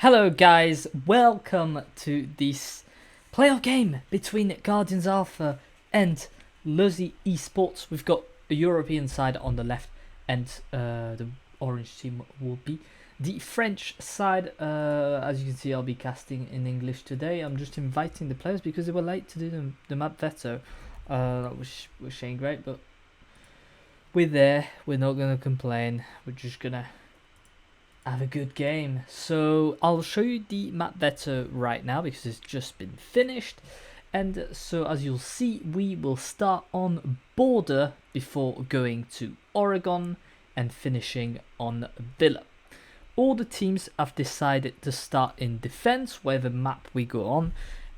Hello guys, welcome to this playoff game between Guardians Alpha and Leuzi Esports. We've got a European side on the left and the orange team will be the French side. As you can see, I'll be casting in English today. I'm just inviting the players because they were late to do the map veto, which ain't great, but we're there. We're not going to complain. We're just going to have a good game. So I'll show you the map better right now because it's just been finished. And so as you'll see, we will start on border before going to Oregon and finishing on Villa. All the teams have decided to start in defense wherever map we go on.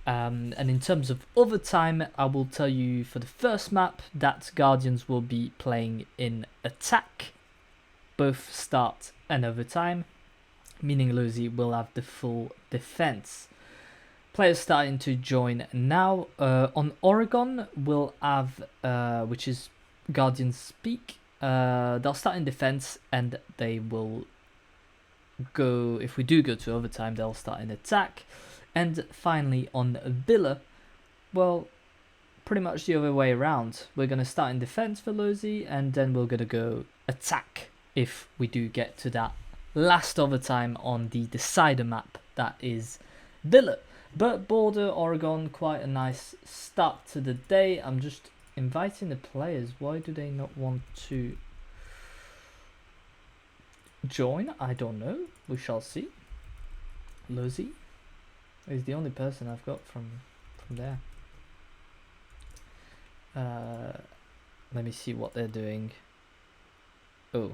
And in terms of overtime, I will tell you for the first map that Guardians will be playing in attack, both start and overtime, meaning Leuzi will have the full defense. Players starting to join now. On Oregon, we'll have, which is Guardians speak, they'll start in defense and they will go, if we do go to overtime, they'll start in attack. And finally on Villa, well, pretty much the other way around. We're going to start in defense for Leuzi and then we're going to go attack if we do get to that last overtime on the decider map that is Villa. But border Oregon, quite a nice start to the day. I'm just inviting the players. Why do they not want to join? I don't know. We shall see. Leuzi is the only person I've got from there. Let me see what they're doing. Oh.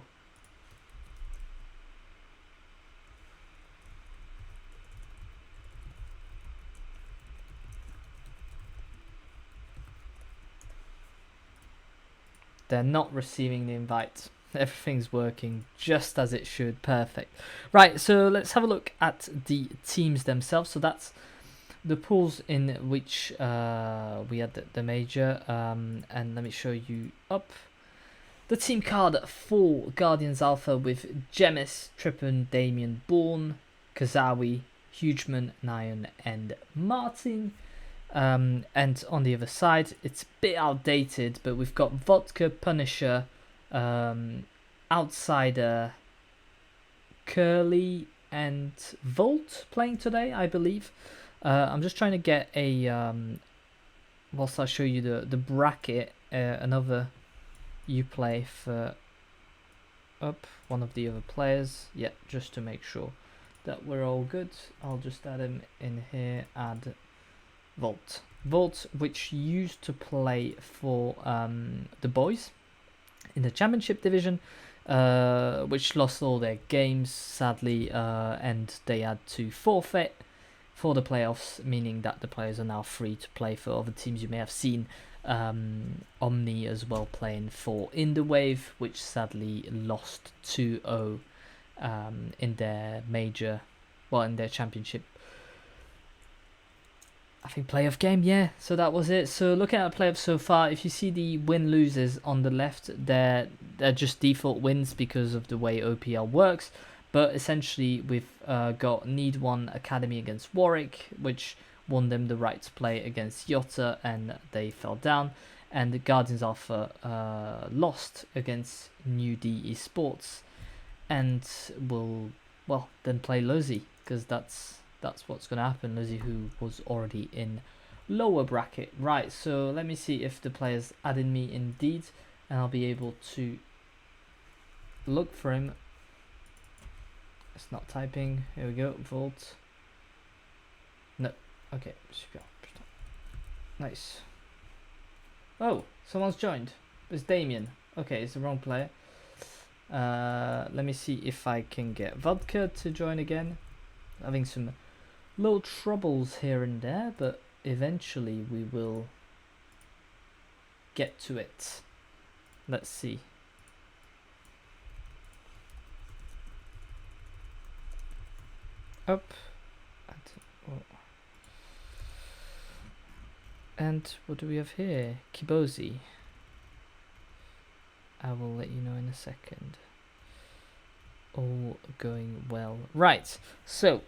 They're not receiving the invite. Everything's working just as it should. Perfect. Right, so let's have a look at the teams themselves. So that's the pools in which we had the major. And let me show you up the team card for Guardians Alpha with Jemis, Trippin, Damien, Bourne, Kazawi, Hugeman, Nyan, and Martin. And on the other side, it's a bit outdated, but we've got Vodka, Punisher, Outsider, Curly, and Volt playing today, I believe. I'm just trying to get a, whilst I show you the bracket, another Uplay for up one of the other players. Yeah, just to make sure that we're all good. I'll just add him in here, add Volt, which used to play for the boys in the championship division, which lost all their games sadly, and they had to forfeit for the playoffs, meaning that the players are now free to play for other teams. You may have seen Omni as well playing for In the Wave, which sadly lost 2-0 in their major, well, in their championship, I think, playoff game. Yeah, so that was it. So looking at the playoffs so far, if you see the win-losers on the left, they're just default wins because of the way OPL works. But essentially, we've got Need 1 Academy against Warwick, which won them the right to play against Yotta, and they fell down. And the Guardians Alpha lost against New D Esports, and will, well, then play Leuzi, because that's what's going to happen. Leuzi, who was already in lower bracket. Right, so let me see if the players added me indeed, and I'll be able to look for him. It's not typing. Here we go. Volt. No. Okay. Nice. Oh, someone's joined. It's Damien. Okay, it's the wrong player. Let me see if I can get Vodka to join again. Having some little troubles here and there, but eventually we will get to it. Let's see. Up. And what do we have here? Kibozi. I will let you know in a second. All going well. Right, so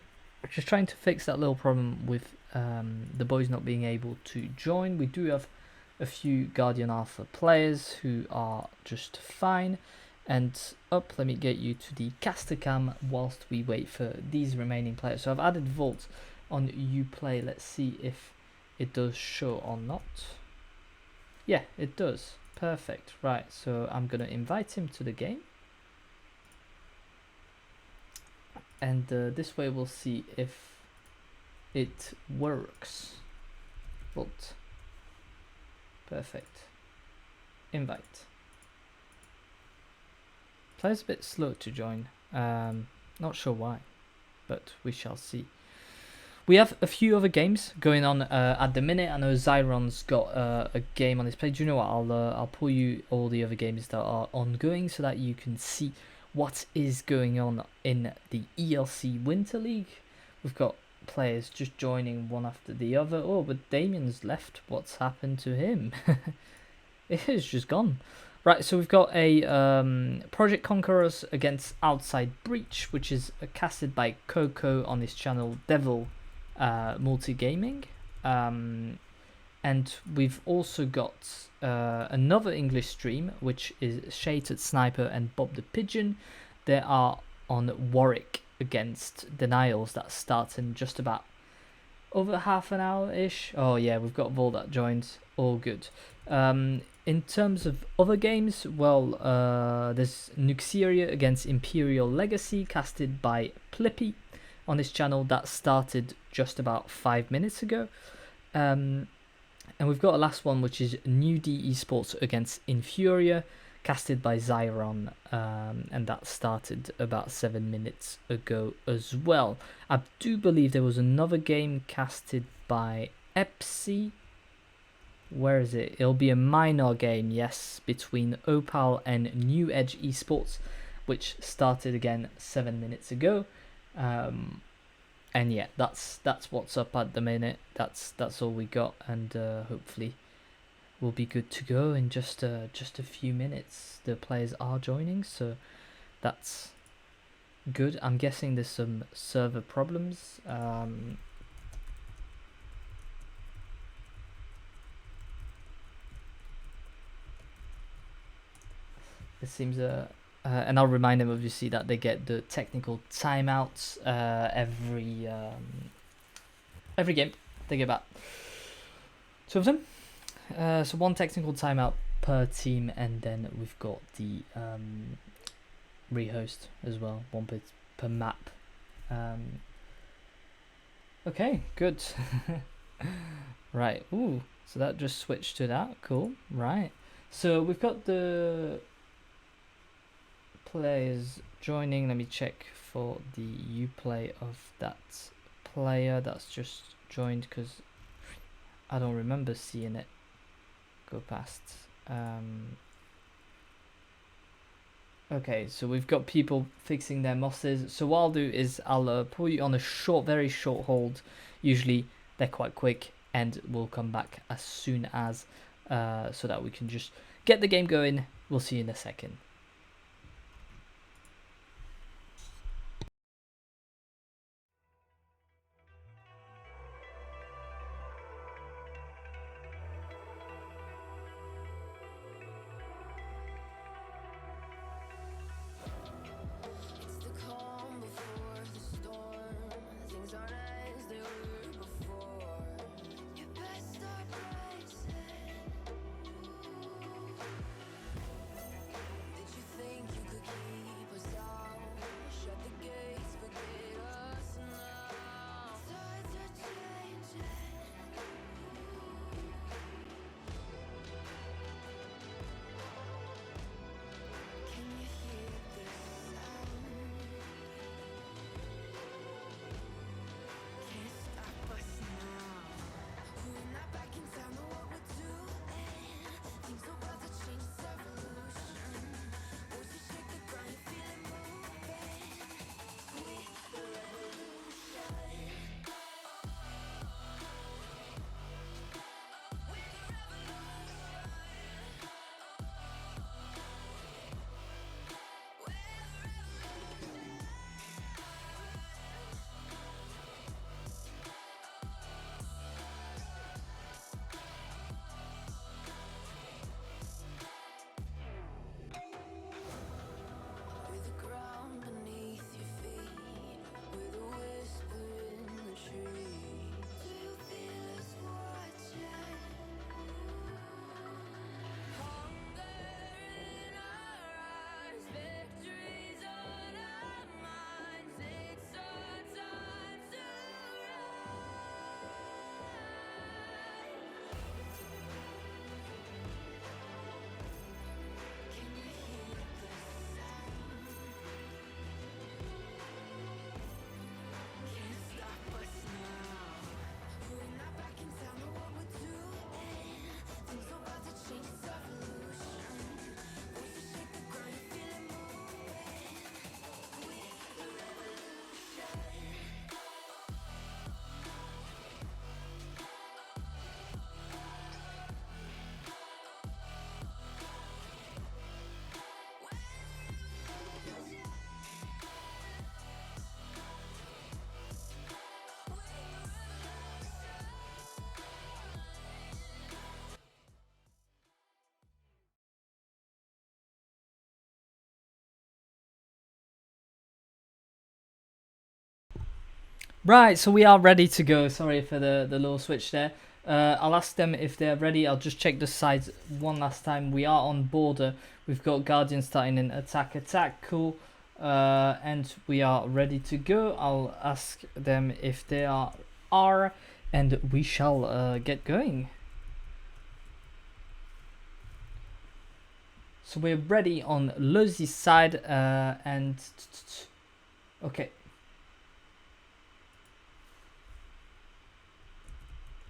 Just trying to fix that little problem with the boys not being able to join. We do have a few Guardian Alpha players who are just fine. And let me get you to the caster cam whilst we wait for these remaining players. So I've added Volt on Uplay. Let's see if it does show or not. Yeah, it does. Perfect. Right, so I'm gonna invite him to the game. And this way we'll see if it works. Volt. Perfect. Invite. Player's a bit slow to join. Not sure why, but we shall see. We have a few other games going on at the minute. I know Zyron's got a game on his page. You know what? I'll pull you all the other games that are ongoing so that you can see what is going on in the ELC Winter League. We've got players just joining one after the other. Oh, but Damien's left. What's happened to him? It is just gone. Right, so we've got a Project Conquerors against Outside Breach, which is casted by Coco on his channel Devil Multigaming. And we've also got another English stream, which is Shaded Sniper and Bob the Pigeon. They are on Warwick against Denials. That starts in just about over half an hour-ish. Oh yeah, we've got Vol that joined. All good. In terms of other games, well, there's Nuxeria against Imperial Legacy, casted by Plippy on his channel. That started just about 5 minutes ago. And we've got a last one, which is New D Esports against Infuria, casted by Zyron, and that started about 7 minutes ago as well. I do believe there was another game casted by Epsi. Where is it? It'll be a minor game, yes, between Opal and New Edge Esports, which started again 7 minutes ago. And yeah, that's what's up at the minute. That's all we got, and hopefully we'll be good to go in just a few minutes. The players are joining, so that's good. I'm guessing there's some server problems. It seems and I'll remind them obviously that they get the technical timeouts every game. They get about 2 of them. So 1 technical timeout per team, and then we've got the rehost as well, 1 per map. Okay, good. Right. Ooh, so that just switched to that. Cool. Right. So we've got the players joining. Let me check for the Uplay of that player that's just joined, because I don't remember seeing it go past. Okay, so we've got people fixing their mosses. So what I'll do is I'll put you on a very short hold. Usually they're quite quick, and we'll come back as soon as so that we can just get the game going. We'll see you in a second. Right, so we are ready to go. Sorry for the little switch there. I'll ask them if they're ready. I'll just check the sides one last time. We are on border. We've got Guardian starting in attack. Cool. And we are ready to go. I'll ask them if they are, and we shall get going. So we're ready on Leuzi's side, and okay.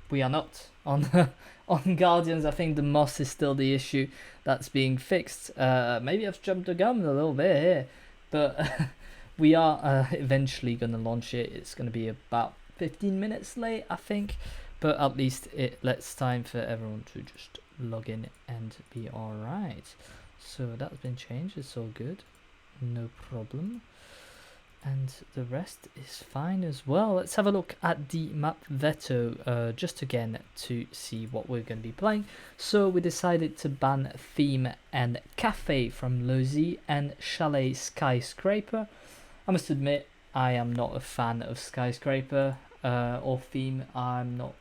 We are not on on Guardians. I think the moss is still the issue that's being fixed. Maybe I've jumped the gun a little bit here, but we are eventually going to launch it. It's going to be about 15 minutes late, I think, but at least it lets time for everyone to just log in and be all right. So that's been changed. It's all good, no problem. And the rest is fine as well. Let's have a look at the map veto just again to see what we're going to be playing. So we decided to ban Theme and Cafe from Leuzi and Chalet Skyscraper. I must admit I am not a fan of Skyscraper or Theme. I'm not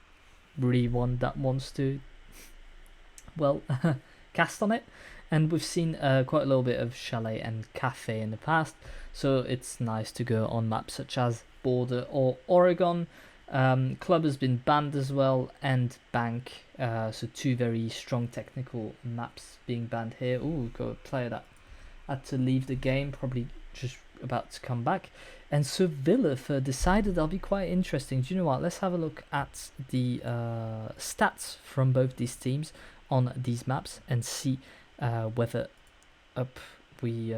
really one that wants to, well, cast on it. And we've seen quite a little bit of Chalet and Cafe in the past, so it's nice to go on maps such as Border or Oregon. Club has been banned as well, and Bank, so two very strong technical maps being banned here. Ooh, got a player that had to leave the game, probably just about to come back. And so Villa for decided that'll be quite interesting. Do you know what? Let's have a look at the stats from both these teams on these maps and see whether up we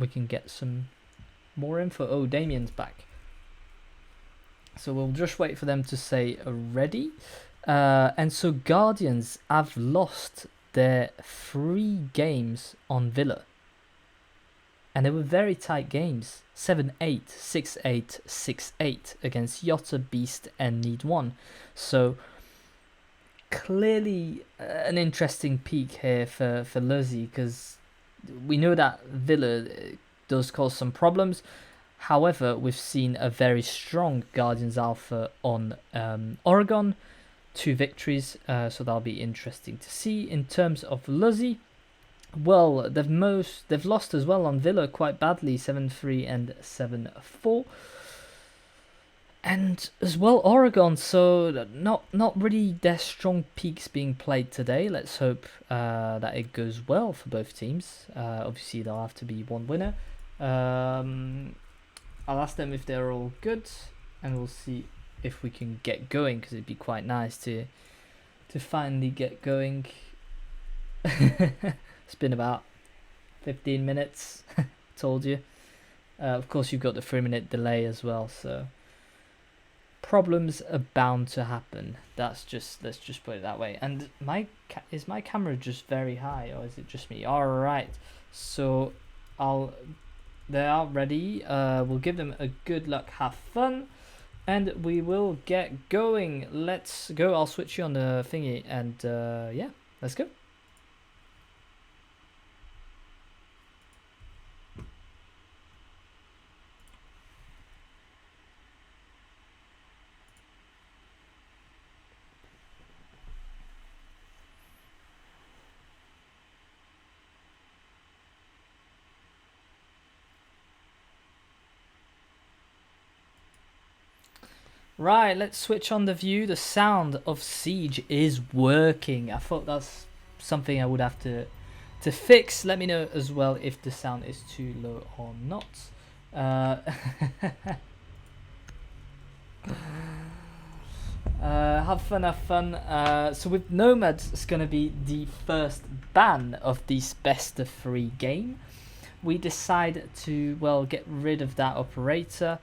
can get some more info. Oh, Damien's back, so we'll just wait for them to say ready. And so Guardians have lost their 3 games on Villa, and they were very tight games: 7-8, 6-8, 6-8 against Yotta, Beast and Need 1. So clearly an interesting peak here for Leuzi, because we know that Villa does cause some problems. However, we've seen a very strong Guardians Alpha on Oregon, 2 victories, so that'll be interesting to see. In terms of Leuzi, well, they've lost as well on Villa quite badly, 7-3 and 7-4. And as well Oregon, so not really their strong peaks being played today. Let's hope that it goes well for both teams. Obviously there'll have to be one winner. I'll ask them if they're all good, and we'll see if we can get going, because it'd be quite nice to finally get going. It's been about 15 minutes, told you. Of course you've got the 3-minute delay as well, so problems are bound to happen. Let's just put it that way. And is my camera just very high, or is it just me? All right, so they are ready. We'll give them a good luck, have fun, and we will get going. Let's go. I'll switch you on the thingy, and yeah, let's go. Right, let's switch on the view. The sound of Siege is working. I thought that's something I would have to fix. Let me know as well if the sound is too low or not. Have fun. So with Nomads, it's going to be the first ban of this best of 3 game. We decide to, well, get rid of that operator.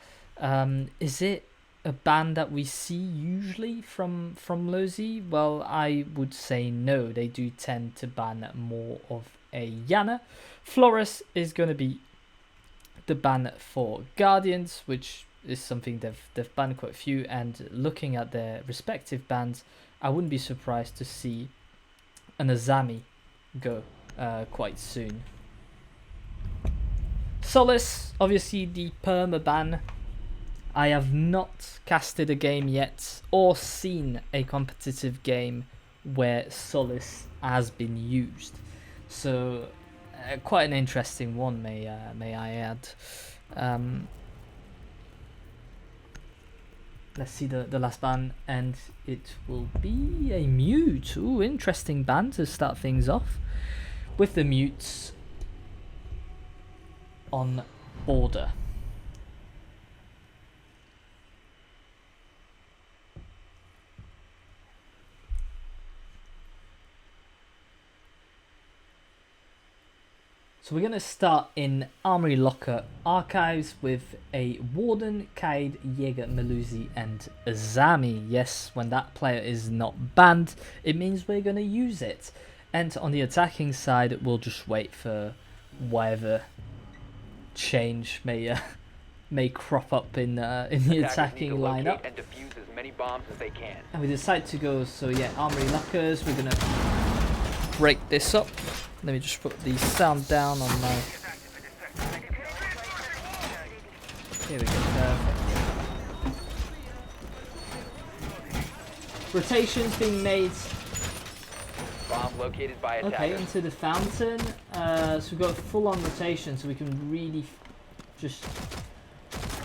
Is it a ban that we see usually from Leuzi? Well, I would say no. They do tend to ban more of a Yana. Flores is going to be the ban for Guardians, which is something they've banned quite a few. And looking at their respective bans, I wouldn't be surprised to see an Azami go quite soon. Solace, obviously the perma ban. I have not casted a game yet or seen a competitive game where Solace has been used. So quite an interesting one, may I add. Let's see the last ban, and it will be a mute. Ooh, interesting ban to start things off with the mutes on border. So we're going to start in Armory Locker Archives with a Warden, Kaid, Jaeger, Leuzi and Azami. Yes, when that player is not banned, it means we're going to use it. And on the attacking side, we'll just wait for whatever change may crop up in the attacking lineup. And defuse as many bombs as they can. And we decide to go, so yeah, Armory Lockers, we're going to break this up. Let me just put the sound down on my... Here we go, perfect. Rotations being made. Bomb located by attackers. Okay, into the fountain. So we've got full on rotation, so we can really just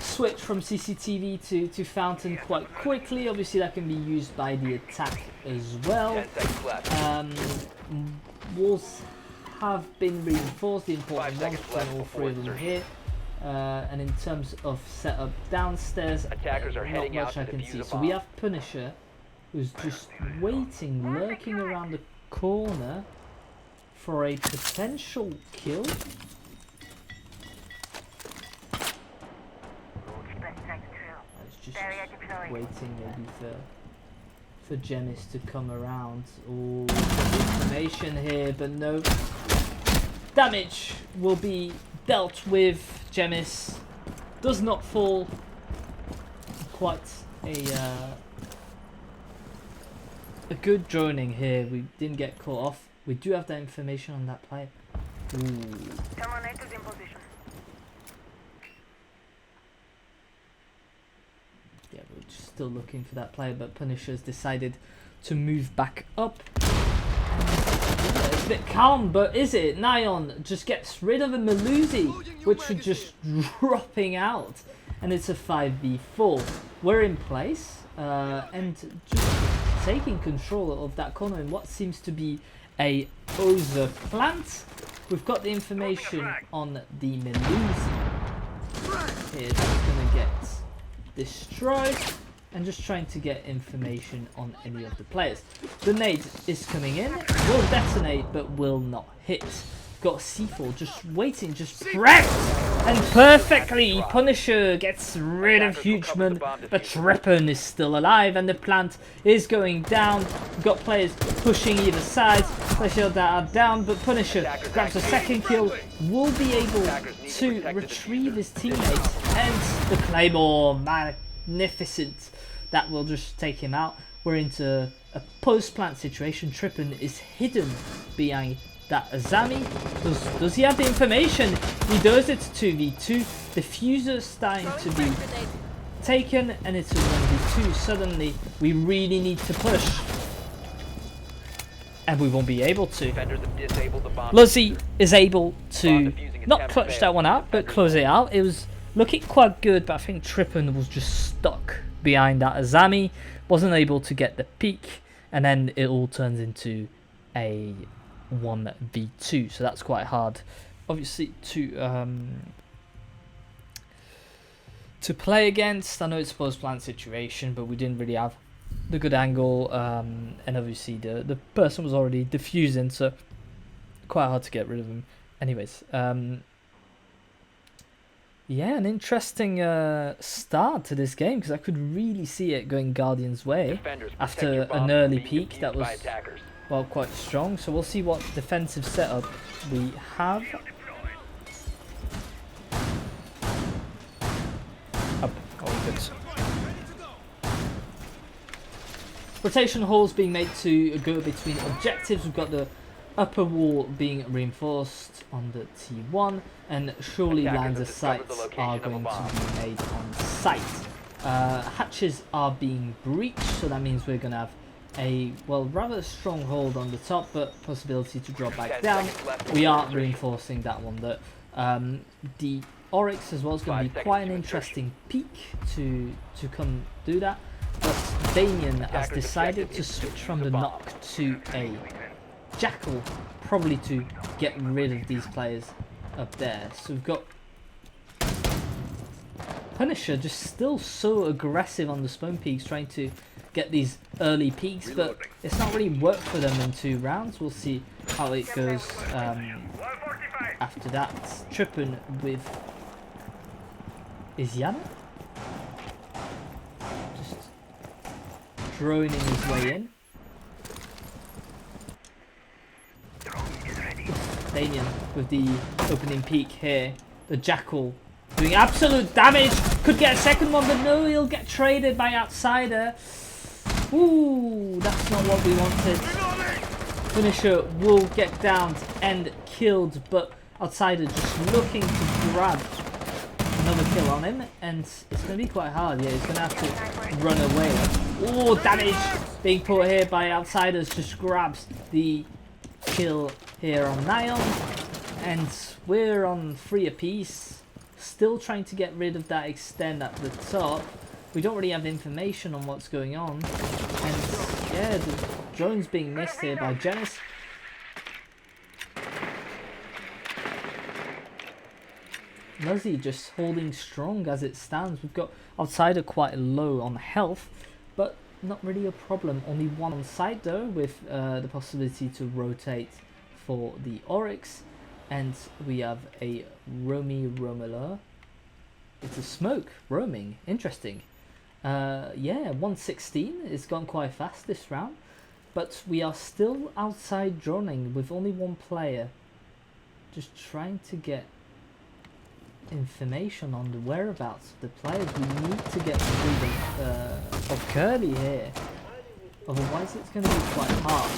switch from CCTV to fountain quite quickly. Obviously that can be used by the attack as well. 10 seconds left. Walls have been reinforced, the important ones, all three of them here. And in terms of setup downstairs, Attackers are not heading much out I to can defuse see. a So we bomb. have Punisher, who's just waiting, lurking around the corner for a potential kill. It's just waiting maybe for Gemis to come around. Oh, information here, but no. Damage will be dealt with. Gemis does not fall. Quite a good droning here. We didn't get caught off. We do have that information on that player. Ooh. Terminator in position. Yeah, we're just still looking for that player, but Punisher's decided to move back up. Yeah, it's a bit calm, but is it? Nyon just gets rid of a Leuzi, which are just dropping out, and it's a 5v4. We're in place, and just taking control of that corner in what seems to be a over plant. We've got the information on the Leuzi. Here, that's gonna get destroyed, and just trying to get information on any of the players. The nade is coming in, will detonate but will not hit. Got C4 just waiting, just prepped, and perfectly Punisher gets rid of Hugeman, but Treppen is still alive and the plant is going down. We've got players pushing either side, players that are down, but Punisher grabs a second kill, will be able to retrieve his teammates, and the Claymore, magnificent, that will just take him out. We're into a post-plant situation. Treppen is hidden behind that Azami. Does he have the information? He does. It's 2v2. Diffuser starting to be taken, and it's a 1v2. Suddenly we really need to push, and we won't be able to. Defenders have disabled the bomb. Leuzi is able to not clutch that one out, but close it out. It was looking quite good, but I think Treppen was just stuck behind that Azami, wasn't able to get the peak, and then it all turns into a 1v2, so that's quite hard obviously to play against. I know it's a post-plant situation, but we didn't really have the good angle, and obviously the person was already diffusing, so quite hard to get rid of him. Anyways, yeah, an interesting start to this game, because I could really see it going Guardian's way Defenders, protect after your an bombs early from being peak defused that was, by attackers. well, quite strong. So we'll see what defensive setup we have. Up. Oh, good. Rotation halls being made to go between objectives. We've got the upper wall being reinforced on the T1, and surely lines of sight are going to be made on site. Hatches are being breached, so that means we're going to have a, well, rather strong hold on the top, but possibility to drop back down. We are reinforcing that one. That the Oryx as well is going to be quite an interesting peak to come do that. But Damien has decided to switch from the knock to a Jackal, probably to get rid of these players up there. So we've got Punisher just still so aggressive on the spawn peaks, trying to get these early peaks, but it's not really worked for them in 2 rounds. We'll see how it goes after that. Tripping with Yana, just droning his way in. Damien with the opening peak here. The Jackal doing absolute damage. Could get a second one, but no, he'll get traded by Outsider. Ooh, that's not what we wanted. Punisher will get downed and killed, but Outsider just looking to grab another kill on him, and it's going to be quite hard. Yeah, he's going to have to run away. Oh, damage being put here by Outsiders. Just grabs the kill here on Nion, and we're on 3 apiece. Still trying to get rid of that extend at the top. We don't really have information on what's going on, and yeah, the drone's being missed here by Genis. Leuzi just holding strong as it stands. We've got Outsider quite low on health, but not really a problem. Only 1 on site though, with the possibility to rotate for the Oryx, and we have a roamer. It's a smoke roaming. Interesting. Yeah, 116. It's gone quite fast this round, but we are still outside droning with only 1 player, just trying to get information on the whereabouts of the players. We need to get rid of Kirby here, otherwise it's going to be quite hard.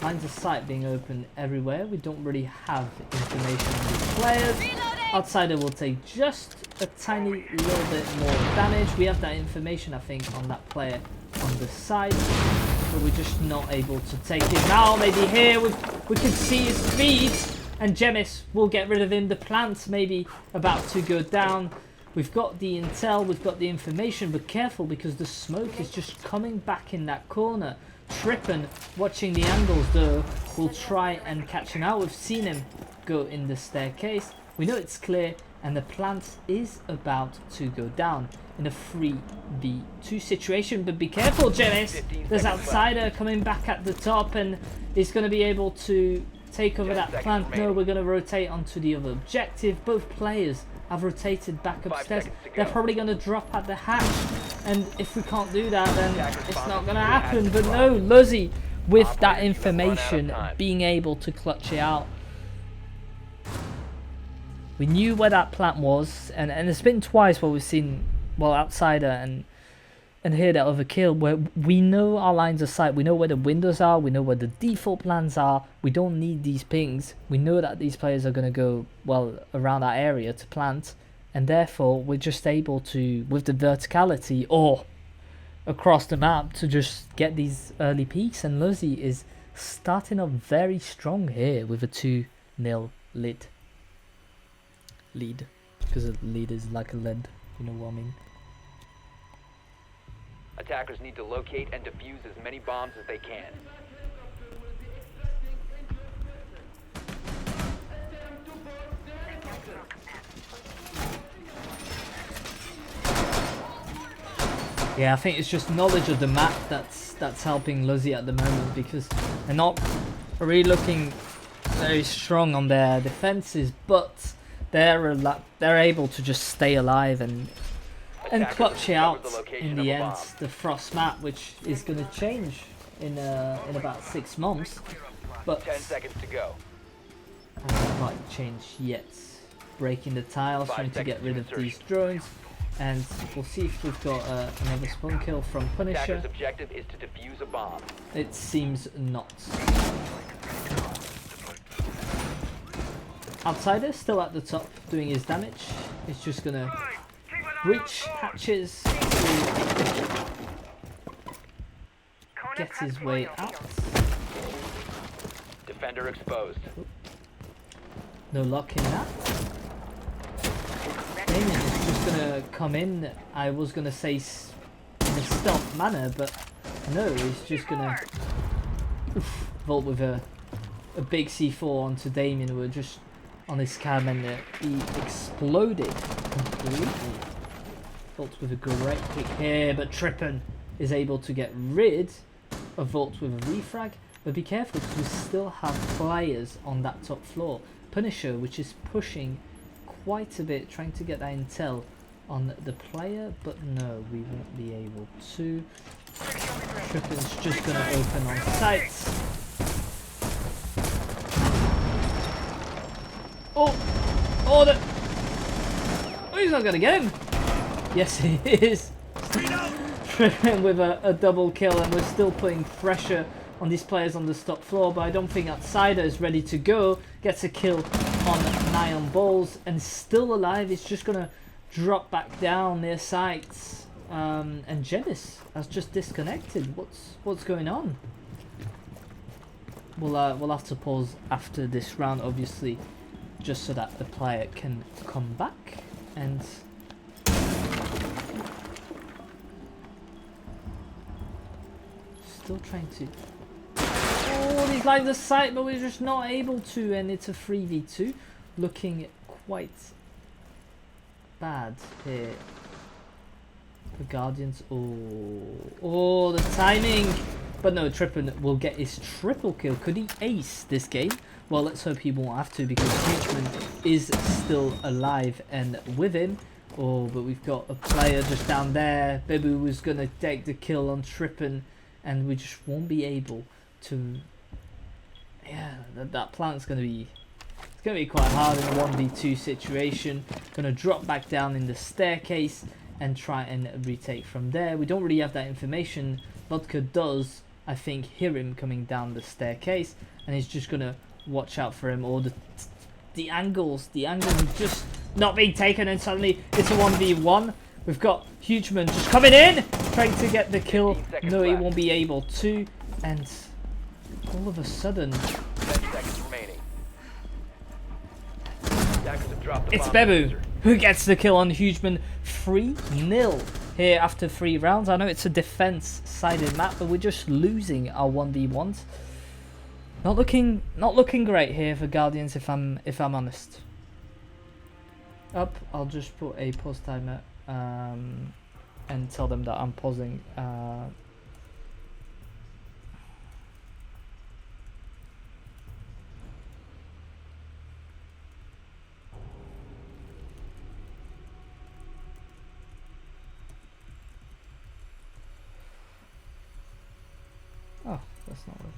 Lines of sight being open everywhere. We don't really have information on these players. Outsider will take just a tiny little bit more damage. We have that information, I think, on that player on the side, but we're just not able to take it now. Maybe here we can see his speed, and Gemis will get rid of him. The plant maybe about to go down. We've got the intel, we've got the information, but careful because the smoke is just coming back in that corner. Trippin, watching the angles though, will try and catch him out. We've seen him go in the staircase. We know it's clear, and the plant is about to go down in a 3v2 situation. But be careful, Genis. There's Outsider coming back at the top, and he's going to be able to take over that plant. No, we're going to rotate onto the other objective. Both players have rotated back upstairs. They're probably going to drop at the hatch, and if we can't do that, then it's not going to happen. But no, Leuzi with that information being able to clutch it out. We knew where that plant was, and it's been twice where we've seen, well, Outsider and here that other kill, where we know our lines of sight, we know where the windows are, we know where the default plans are. We don't need these pings. We know that these players are going to go, well, around that area to plant, and therefore we're just able to, with the verticality or across the map, to just get these early peaks. And Leuzi is starting off very strong here with a 2-0 lead, because a lead is like a lead, you know what I mean. Attackers need to locate and defuse as many bombs as they can. Yeah, I think it's just knowledge of the map that's helping Leuzi at the moment, because they're not really looking very strong on their defenses, but they're able to just stay alive and clutch it out in the end. The frost map, which is going to change in about 6 months, but 10 seconds to go. hasn't quite changed yet. Breaking the tiles, trying to get rid of these drones, and we'll see if we've got another spawn kill from Punisher. Attacker's objective is to defuse a bomb. It seems not. Outsider still at the top doing his damage. He's just gonna breach hatches to get his way out. Defender exposed. No luck in that. Damien is just gonna come in. I was gonna say in a stealth manner, but no, he's just gonna vault with a big C4 onto Damien. We're just on his cam and he exploded completely. Vault with a great pick here, but Trippin is able to get rid of Vault with a refrag. But be careful because we still have players on that top floor. Punisher, which is pushing quite a bit, trying to get that intel on the player, but no, we won't be able to. Trippin's just going to open on sights. Oh, he's not going to get him. Yes, he is. Trippin with a double kill, and we're still putting pressure on these players on the top floor, but I don't think Outsider is ready to go. Gets a kill on Nyan Balls and still alive. He's just gonna drop back down near sights. And Genis has just disconnected. What's going on? We'll have to pause after this round, obviously, just so that the player can come back and. Still trying to. Oh, these lines of sight, but we're just not able to, and it's a 3v2, looking quite bad here. The Guardians. Oh, the timing! But no, Trippin will get his triple kill. Could he ace this game? Well, let's hope he won't have to, because Hugeman is still alive and with him. Oh, but we've got a player just down there. Bebu was gonna take the kill on Trippin, and we just won't be able to. Yeah, that plant's gonna be. It's gonna be quite hard in a 1v2 situation. Gonna drop back down in the staircase and try and retake from there. We don't really have that information. Vodka does, I think, hear him coming down the staircase, and he's just gonna watch out for him. Or the angles just not being taken, and suddenly it's a 1v1. We've got Hugeman just coming in, trying to get the kill. No, he won't be able to, and all of a sudden, 10 seconds remaining. it's Bebu who gets the kill on Hugeman. 3-0 here after 3 rounds. I know it's a defense-sided map, but we're just losing our 1v1s. Not looking great here for Guardians, if I'm honest. I'll just put a pause timer and tell them that I'm pausing. Oh, that's not right.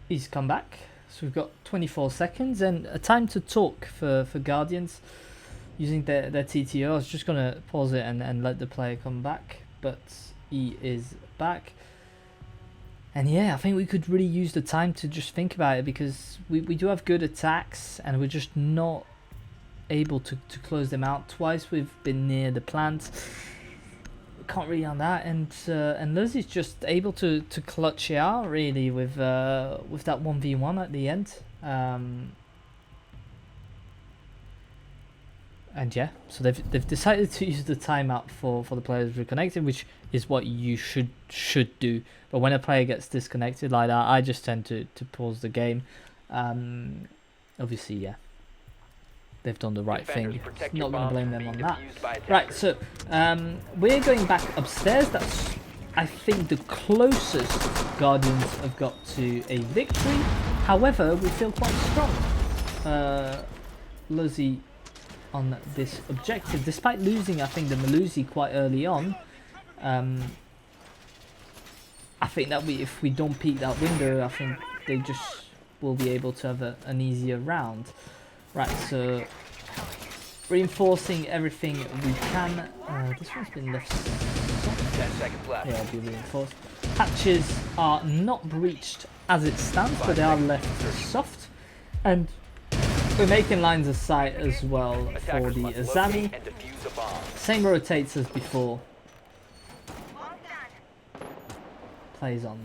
He's come back, so we've got 24 seconds and a time to talk for Guardians using their TTO. I was just going to pause it and let the player come back, but he is back. And yeah, I think we could really use the time to just think about it, because we do have good attacks and we're just not able to close them out. Twice we've been near the plant. Can't really on that, and Leuzi's just able to clutch it out really with that 1v1 at the end. And yeah, so they've decided to use the timeout for the players reconnected, which is what you should do. But when a player gets disconnected like that, I just tend to pause the game. Obviously, yeah, they've done the right thing. Not going to blame them on that. Right, so we're going back upstairs. That's, I think, the closest Guardians have got to a victory. However, we feel quite strong. Leuzi on this objective, despite losing, I think, the Leuzi quite early on. I think that if we don't peek that window, I think they just will be able to have an easier round. Right, so reinforcing everything we can. This one's been left soft. 10 seconds left. Yeah, it'll be reinforced. Hatches are not breached as it stands, but they are left soft. And we're making lines of sight as well for Attackers the must Azami. locate and defuse a bomb. Same rotates as before. Plays on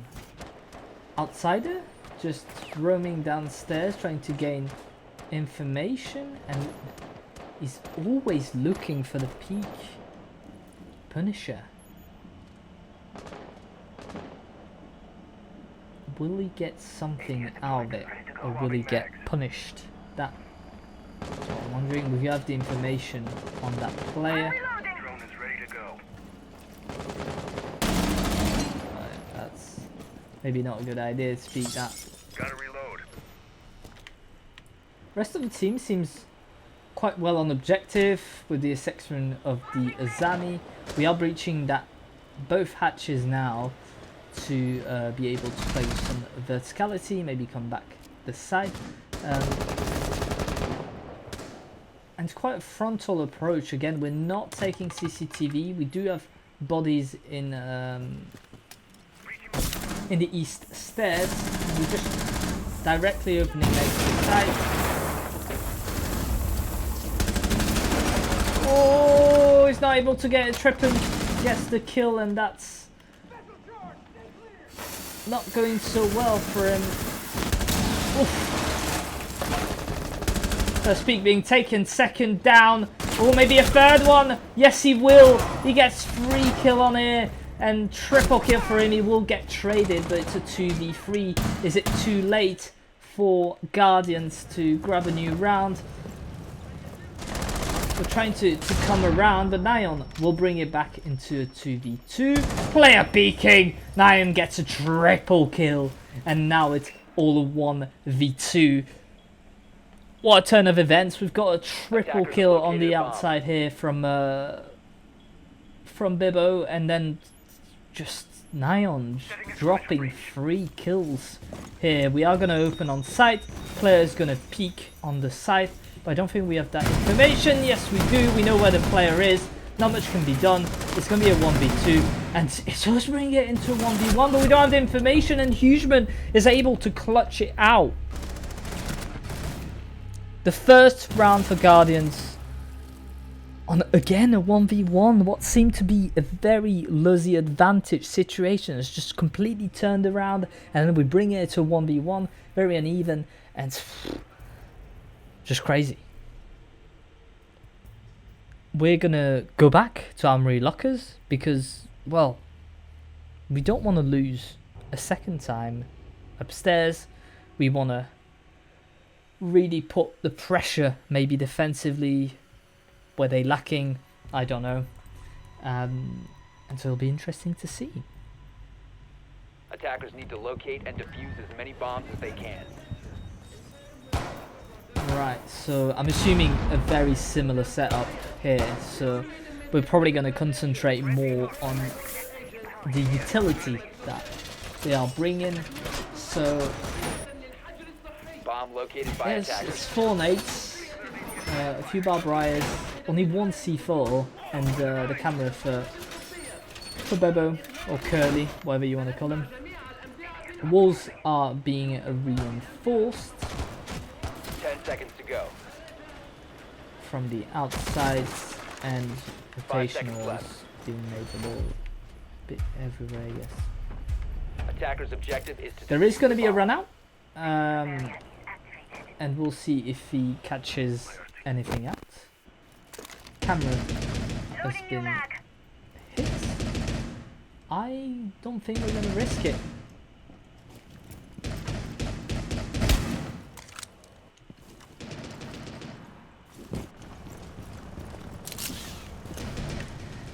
outsider, just roaming downstairs trying to gain information, and he's always looking for the peak Punisher. Will he get something out of it, or will he get punished? That's what I'm wondering. We have the information on that player. Drone is ready to go. That's maybe not a good idea to speak that. Gotta reload. Rest of the team seems quite well on objective, with the exception of the Azami. We are breaching that both hatches now to be able to play with some verticality, maybe come back this side. And it's quite a frontal approach. Again, we're not taking CCTV. We do have bodies in the east stairs. We're just directly opening next to the side. Oh, he's not able to get a trip and gets the kill, and that's not going so well for him. Oof. First peak being taken, second down, or maybe a third one. Yes, he will. He gets free kill on here and triple kill for him. He will get traded, but it's a 2v3. Is it too late for Guardians to grab a new round? We're trying to come around, but Nyan will bring it back into a 2v2. Player peeking. Nyan gets a triple kill, and now it's all a 1v2. What a turn of events. We've got a triple kill on the outside here from Bibbo, and then just Nyan dropping 3 kills here. We are going to open on site. Player's going to peek on the site, but I don't think we have that information. Yes, we do. We know where the player is. Not much can be done. It's going to be a 1v2, and it's just bringing it into a 1v1, but we don't have the information, and Hugeman is able to clutch it out. The first round for Guardians on, again, a 1v1. What seemed to be a very Leuzi advantage situation has just completely turned around, and then we bring it to a 1v1. Very uneven, and just crazy. We're going to go back to Armory Lockers because, well, we don't want to lose a second time upstairs. We want to really put the pressure, maybe defensively, were they lacking? I don't know. And so it'll be interesting to see. Attackers need to locate and defuse as many bombs as they can. Right, so I'm assuming a very similar setup here. So we're probably going to concentrate more on the utility that they are bringing. So Bomb located by yes, attackers. it's 4 nades, a few barbed wires, only 1 C4, and the camera for Bebo or Curly, whatever you want to call him. Walls are being reinforced 10 seconds to go. from the outside, and 5 rotation seconds walls left. being made a little bit everywhere. Yes, Attackers' objective is to there is defuse going to the be a bomb. run out. And we'll see if he catches anything out. Camera has been hit. I don't think we're going to risk it.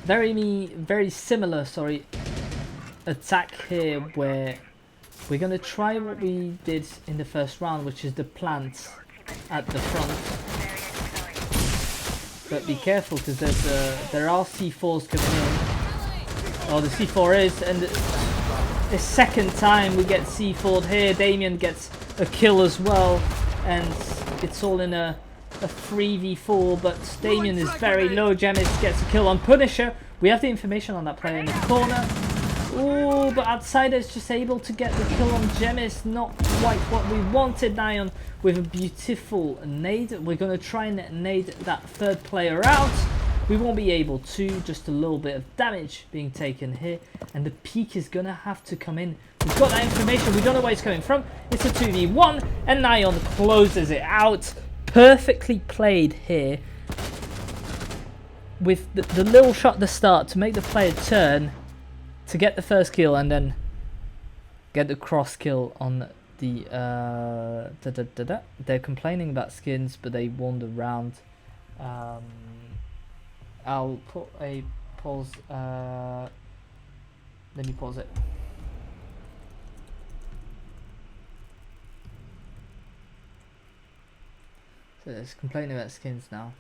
Very similar, attack here, where we're going to try what we did in the first round, which is the plant at the front. But be careful, because there are C4s coming in. Oh, the C4 is, and the second time we get C4'd here, Damien gets a kill as well, and it's all in a 3v4, but Damien is very low. Gemis gets a kill on Punisher. We have the information on that player in the corner. Ooh, but Outsider is just able to get the kill on Gemis. Not quite what we wanted. Nion with a beautiful nade. We're going to try and nade that third player out. We won't be able to. Just a little bit of damage being taken here. And the peak is going to have to come in. We've got that information. We don't know where it's coming from. It's a 2v1. And Nion closes it out. Perfectly played here. With the little shot at the start to make the player turn. To get the first kill and then get the cross kill on the They're complaining about skins, but they won the round. I'll put a pause. Let me pause it. So it's complaining about skins now.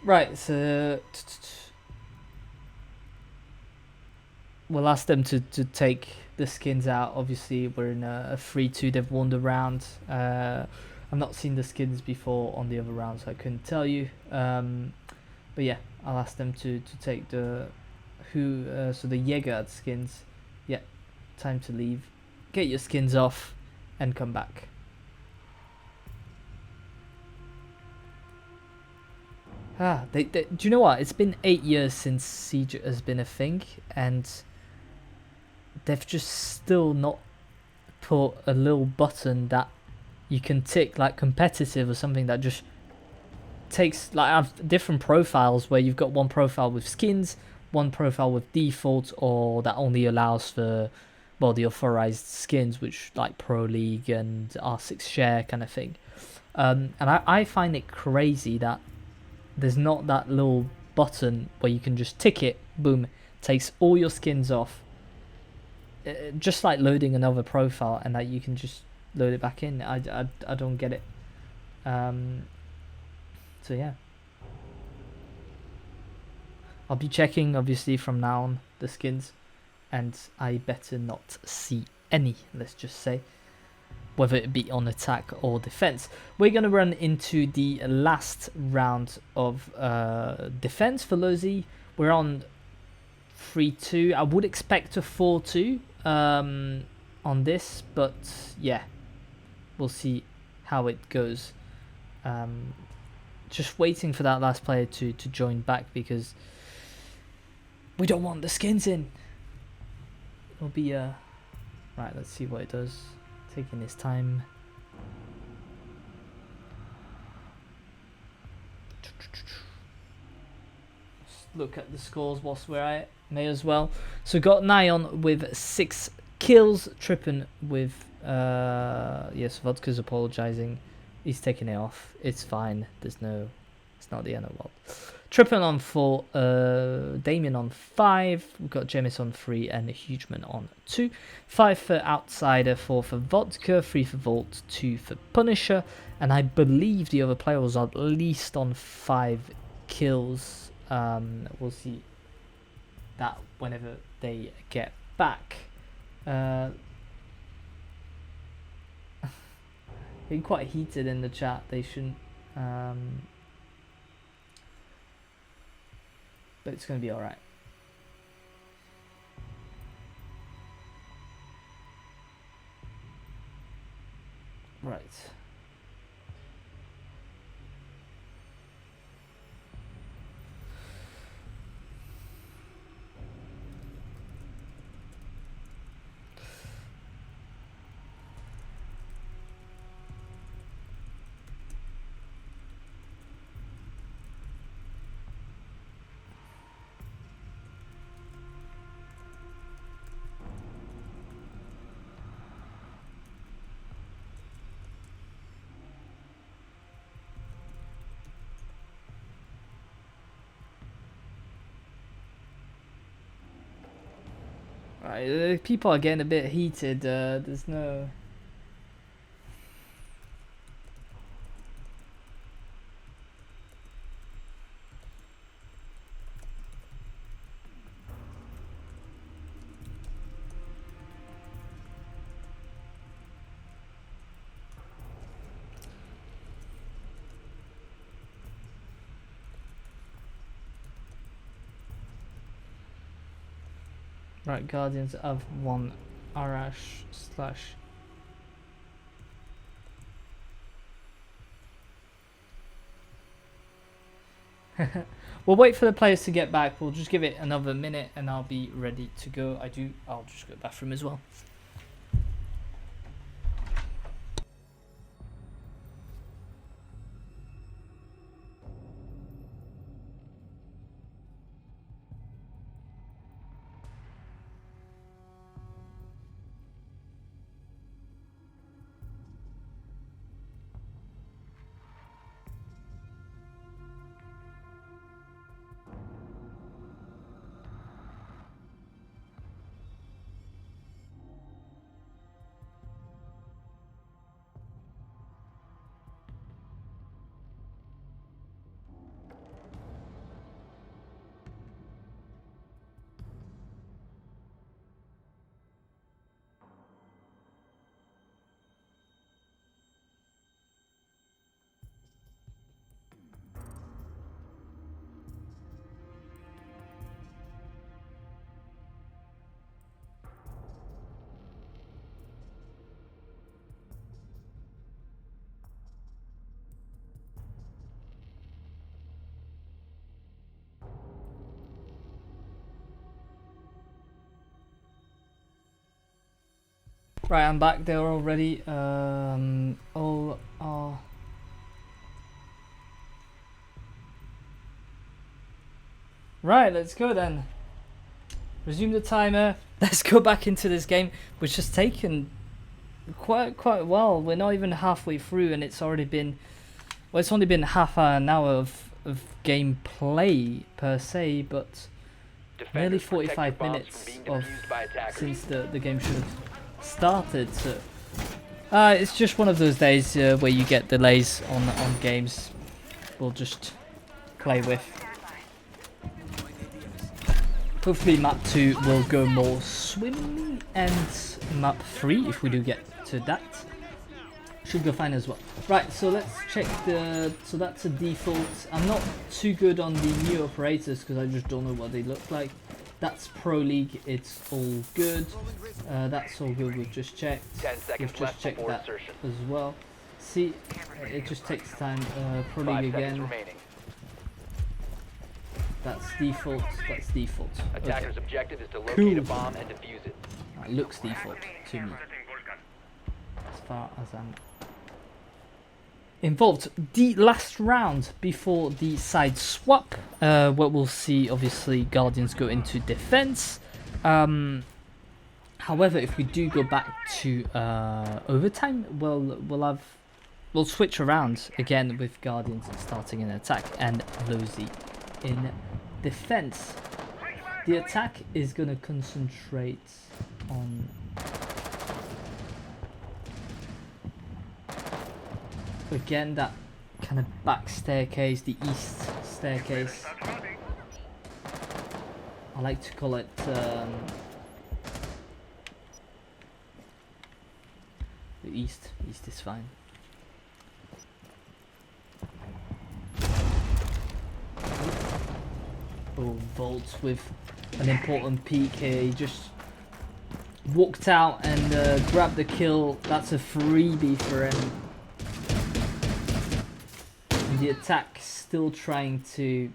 Right, so we'll ask them to take the skins out. Obviously, we're in a 3-2. They've won the round. I've not seen the skins before on the other round, so I couldn't tell you. But yeah, I'll ask them to take the so the Jaeger skins. Yeah, time to leave. Get your skins off and come back. Do you know what? It's been 8 years since Siege has been a thing, and they've just still not put a little button that you can tick, like competitive or something, that just takes, like, I have different profiles where you've got one profile with skins, one profile with default, or that only allows for, well, the authorized skins, which like Pro League and R6 share kind of thing. And I find it crazy that there's not that little button where you can just tick it, boom, takes all your skins off. Just like loading another profile, and that you can just load it back in. I don't get it. So yeah. I'll be checking, obviously, from now on, the skins. And I better not see any, let's just say. Whether it be on attack or defense. We're going to run into the last round of defense for Leuzi. We're on 3-2. I would expect a 4-2 on this, but yeah, we'll see how it goes. Just waiting for that last player to join back, because we don't want the skins in. It'll be right, let's see what it does. Taking his time. Let's look at the scores whilst we're at it. May as well. So got Nion with 6 kills. Trippin with yes, Vodka's apologizing. He's taking it off. It's fine. There's no, it's not the end of the world. Trippin on 4, Damien on 5, we've got Jemis on 3, and Hugeman on 2. 5 for Outsider, 4 for Vodka, 3 for Vault, 2 for Punisher, and I believe the other player was at least on 5 kills. We'll see that whenever they get back. Been quite heated in the chat. They shouldn't. But it's going to be alright. Right. Right, people are getting a bit heated. There's no. Right, Guardians have won Arash slash. We'll wait for the players to get back. We'll just give it another minute and I'll be ready to go. I'll just go to the bathroom as well. Right, I'm back there already. All are. Right, let's go then. Resume the timer. Let's go back into this game, which has taken quite a while. We're not even halfway through, and it's already been. Well, it's only been half an hour of gameplay per se, but nearly 45 minutes of since the game should have started. So it's just one of those days where you get delays on games. We'll just play with. Hopefully map 2 will go more swimmingly, and map 3, if we do get to that, should go fine as well. Right, so let's check so that's a default. I'm not too good on the new operators because I just don't know what they look like. That's Pro League, it's all good. That's all good, we've just checked. We've just checked that as well. See, it just takes time. Pro League again. That's default, that's default. Attacker's objective is to locate a bomb and defuse it. It looks default to me, as far as I'm involved. The last round before the side swap, what we'll see, obviously, Guardians go into defense. However, if we do go back to overtime, we'll switch around again with Guardians starting in attack and Leuzi in defense. The attack is going to concentrate on again that kind of back staircase, the east staircase. I like to call it the east. East is fine. Oh, Volt with an important peek here. He just walked out and grabbed the kill. That's a freebie for him. And the attack still trying to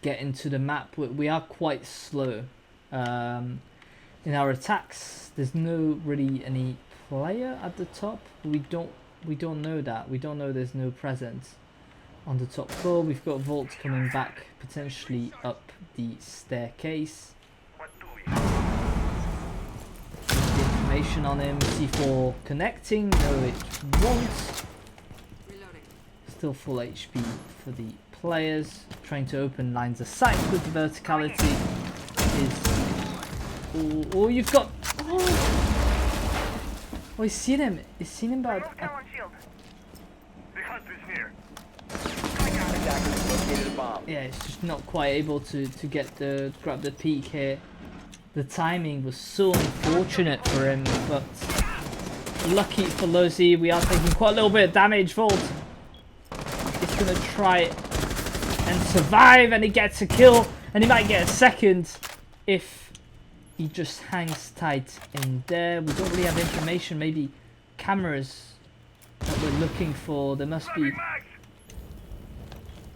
get into the map. We are quite slow in our attacks. There's no really any player at the top. We don't know that. We don't know there's no presence on the top floor. We've got Volt coming back, potentially up the staircase. The information on him. C4 connecting. No, it won't. Still full HP for the players. Trying to open lines of sight with the verticality is Oh, you've got. Oh, he's seen him. He's seen him, but. shield. The hunt is near. Attackers located a bomb. Yeah, it's just not quite able to grab the peak here. The timing was so unfortunate for him, but lucky for Leuzi, we are taking quite a little bit of damage. Volt is gonna try and survive, and he gets a kill, and he might get a second if he just hangs tight in there. We don't really have information. Maybe cameras that we're looking for. There must be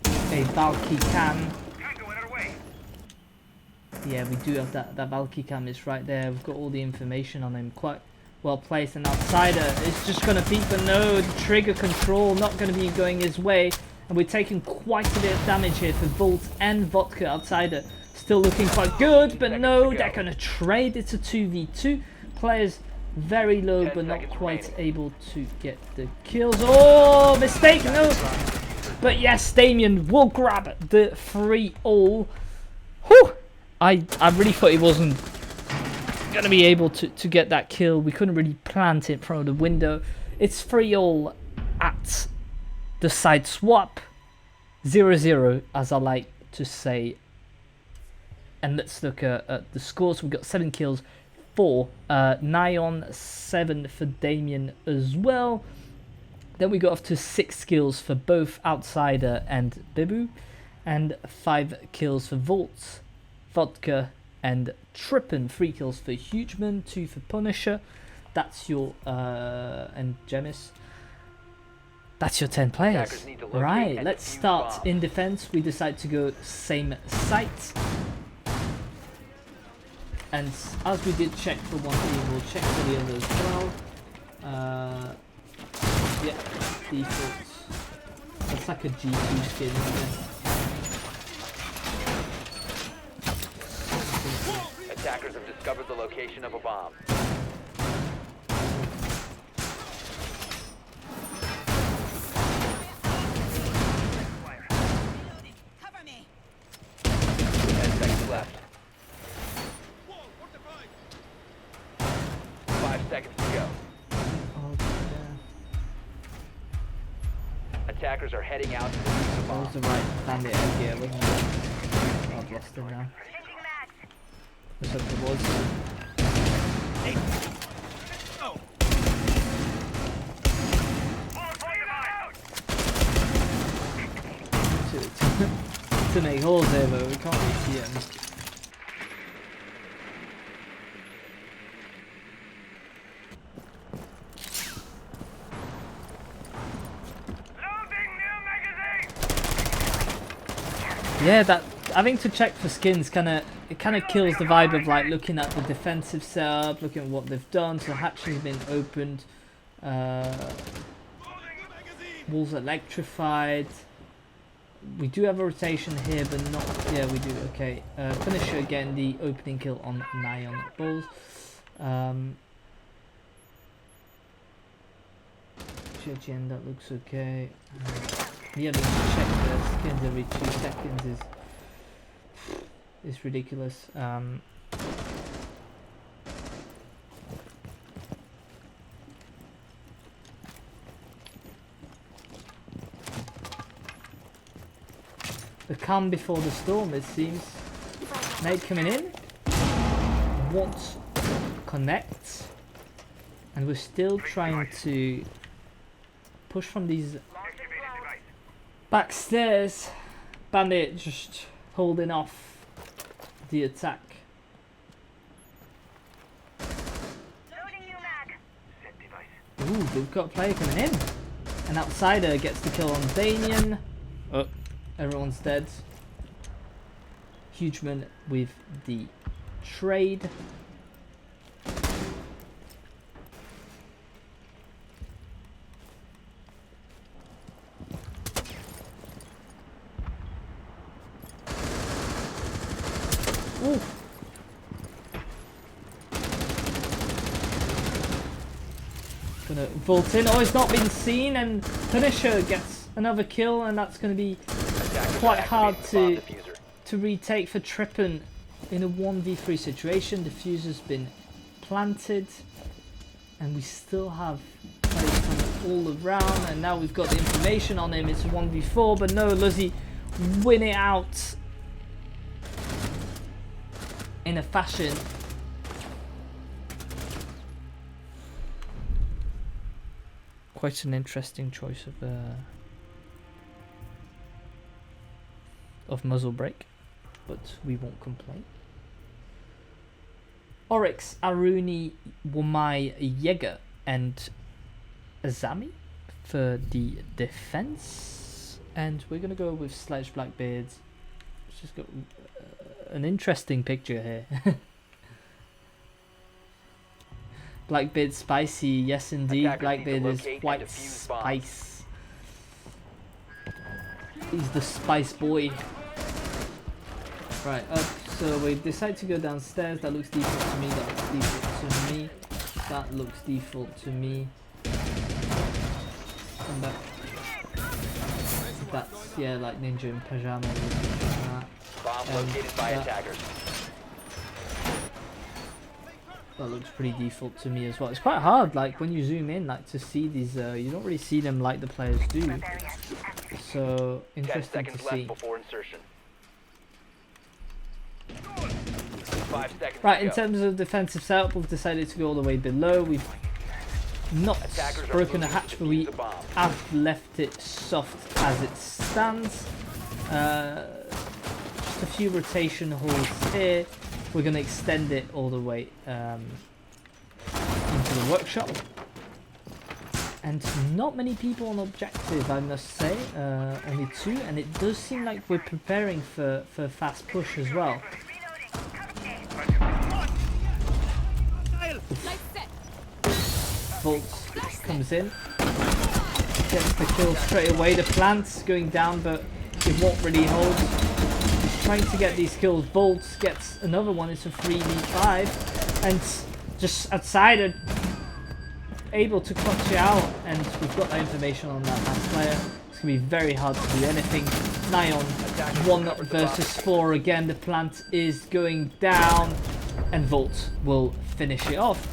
a bulky cam. Yeah, we do have that bulky cam is right there. We've got all the information on him, quite well placed. And outsider is just going to beat the node. Trigger control not going to be going his way. And we're taking quite a bit of damage here for Volt and Vodka. Outsider still looking quite good, but no, they're going to trade. It's a 2v2. Players very low, but not quite able to get the kills. Oh, mistake, no. But yes, Damien will grab the 3-all. Whew! I really thought he wasn't going to be able to get that kill. We couldn't really plant it from the window. It's 3-all at the side swap. 0-0, as I like to say. And let's look at the scores. We've got 7 kills for Nyon, 7 for Damien as well. Then we got up to 6 kills for both Outsider and Bibu. And 5 kills for Volt, Vodka and Trippin. 3 kills for Hugeman, 2 for Punisher. That's your and Gemis. That's your 10 players. Right, let's start in defense. We decide to go same site. And as we did check for one team, we'll check for the other as well. Yeah, default. That's like a G2 skin, isn't it? Attackers have discovered the location of a bomb. Cover me. 10 seconds left. 5 seconds to go. Oh, yeah. Attackers are heading out to the That bomb. was the right bandit egg here, wasn't it? Oh, I've lost him now. Let's hope it was. To make holes there, but we can't really see him. Yeah, that having to check for skins kind of kills the vibe of like looking at the defensive setup, looking at what they've done. So hatchery's been opened, walls electrified. We do have a rotation here, but not. Yeah, we do. Okay, Punisher again, the opening kill on Nyon Balls. GGN, that looks okay. Yeah, but check the skins every 2 seconds is ridiculous. The calm before the storm, it seems. Nate coming in. Won't connect. And we're still trying to push from these back stairs. Bandit just holding off the attack. Ooh, they've got a player coming in. An outsider gets the kill on Damien. Oh, everyone's dead. Hugeman with the trade. Ooh. Gonna vault in. Oh, he's not been seen, and Punisher gets another kill, and that's gonna be quite hard to retake for Trippin. in a 1v3 situation. The fuse has been planted, and we still have players coming all around, and now we've got the information on him. It's a 1v4, but no, Leuzi win it out in a fashion. Quite an interesting choice of muzzle brake, but we won't complain. Oryx, Aruni, Wamai, Jäger, and Azami for the defense, and we're gonna go with Sledge Blackbeards. It's just got an interesting picture here. Blackbeard spicy, yes indeed. Attackers Blackbeard need to is locate and quite defuse bombs. spice. He's the spice boy. Right, up. So we decide to go downstairs. That looks default to me. That looks default to me. That looks default to me. Come back. That's, yeah, like ninja in pajamas. Bomb located by attackers. That looks pretty default to me as well. It's quite hard, like when you zoom in, like to see these. You don't really see them like the players do. So 10 interesting seconds to see. left before insertion. 5 seconds Right, to in go. terms of defensive setup, we've decided to go all the way below. We've not Attackers are broken the moving hatch, to but we defuse the bomb. have left it soft as it stands. Just a few rotation holes here. We're going to extend it all the way into the workshop. And not many people on objective, I must say. Only 2, and it does seem like we're preparing for a fast push as well. Volt comes in, gets the kill straight away. The plant's going down, but it won't really hold. He's trying to get these kills. Volt gets another one. It's a 3v5, and just outsider able to clutch it out. And we've got that information on that last player. It's gonna be very hard to do anything. Nion 1 versus 4 again. The plant is going down, and Volt will finish it off.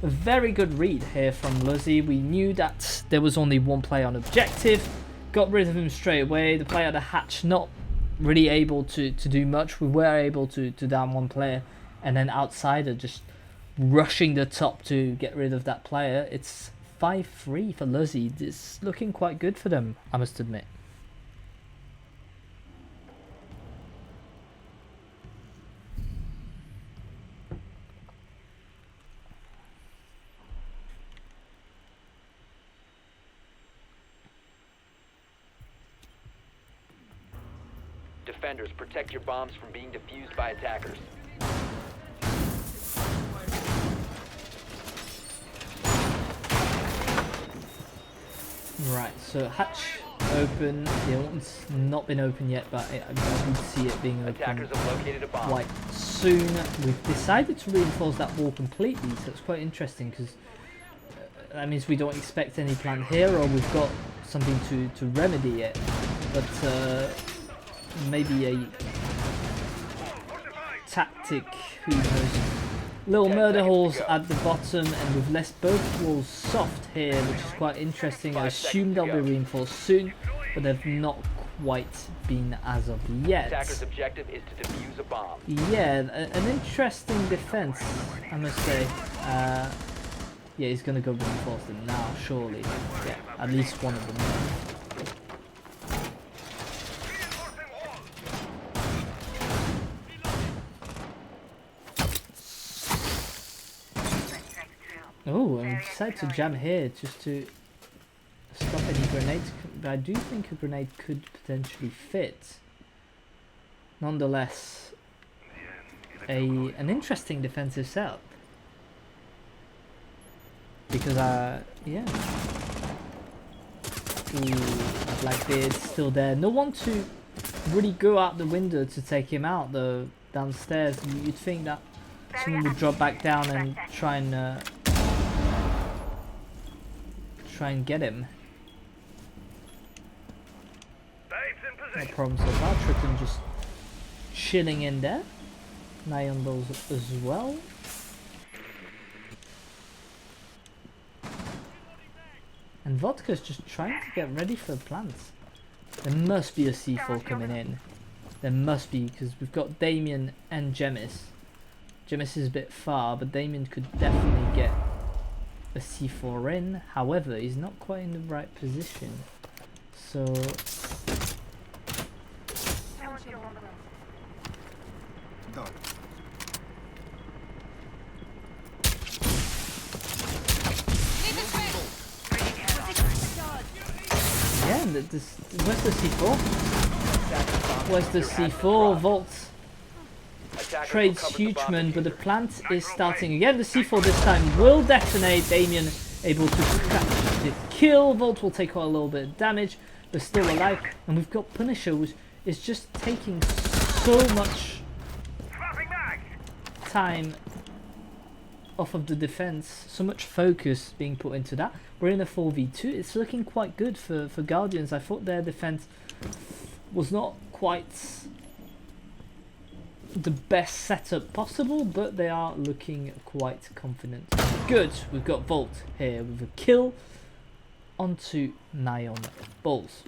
A very good read here from Leuzi. We knew that there was only one player on objective. Got rid of him straight away. The player at the hatch not really able to do much. We were able to down one player. And then outsider just rushing the top to get rid of that player. It's 5-3 for Leuzi. It's looking quite good for them, I must admit. Defenders, protect your bombs from being defused by attackers. Right, so hatch open. The one's not been open yet, but I do see it being open Attackers have located a bomb. quite soon. We've decided to reinforce that wall completely, so it's quite interesting because that means we don't expect any plant here, or we've got something to remedy it. But maybe a tactic, who knows. Little 10 murder seconds holes to go. at the bottom, and we've left both walls soft here, which is quite interesting. I 5 assume seconds they'll to be go. reinforced soon, but they've not quite been as of yet. Attacker's objective is to defuse a bomb. Yeah, an interesting defense, I must say. Yeah, he's gonna go reinforce them now, surely. Yeah, at least one of them. Oh, and decided to jam here just to stop any grenades. I do think a grenade could potentially fit. Nonetheless, an interesting defensive setup. Because yeah. Ooh, Blackbeard's still there. No one to really go out the window to take him out though. Downstairs, you'd think that someone would drop back down and try and get him. No problem so far. Trippin just chilling in there. Nyan Bulls as well. And Vodka's just trying to get ready for plants. There must be a C4 coming in. There must be, because we've got Damien and Jemis. Jemis is a bit far, but Damien could definitely get a C4 in. However, he's not quite in the right position. So yeah, where's the C4? Where's the C4? Volt trades Hugeman, but the plant is starting again. The C4 this time will detonate. Damien able to catch the kill. Volt will take quite a little bit of damage, but still alive. And we've got Punisher, which is just taking so much time off of the defense, so much focus being put into that. We're in a 4v2. It's looking quite good for Guardians. I thought their defense was not quite the best setup possible, but they are looking quite confident. Good, we've got Volt here with a kill onto Nyan Bulls.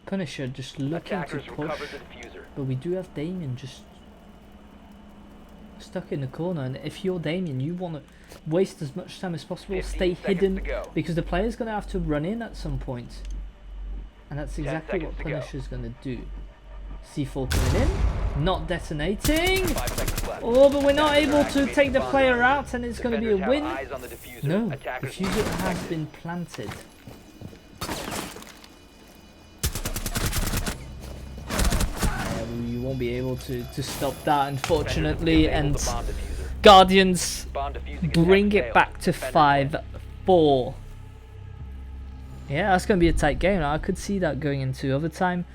Punisher just looking to push, but we do have Damien just stuck in the corner, and if you're Damien, you want to waste as much time as possible, stay hidden, because the player's going to have to run in at some point, and that's exactly what Punisher's going to do. C4 coming in, not detonating. Oh, but we're not able to take the player out, and it's going to be a win. No, the diffuser has been planted. You won't be able to stop that, unfortunately, and Guardians bring it back to 5-4. Yeah, that's going to be a tight game. I could see that going into overtime.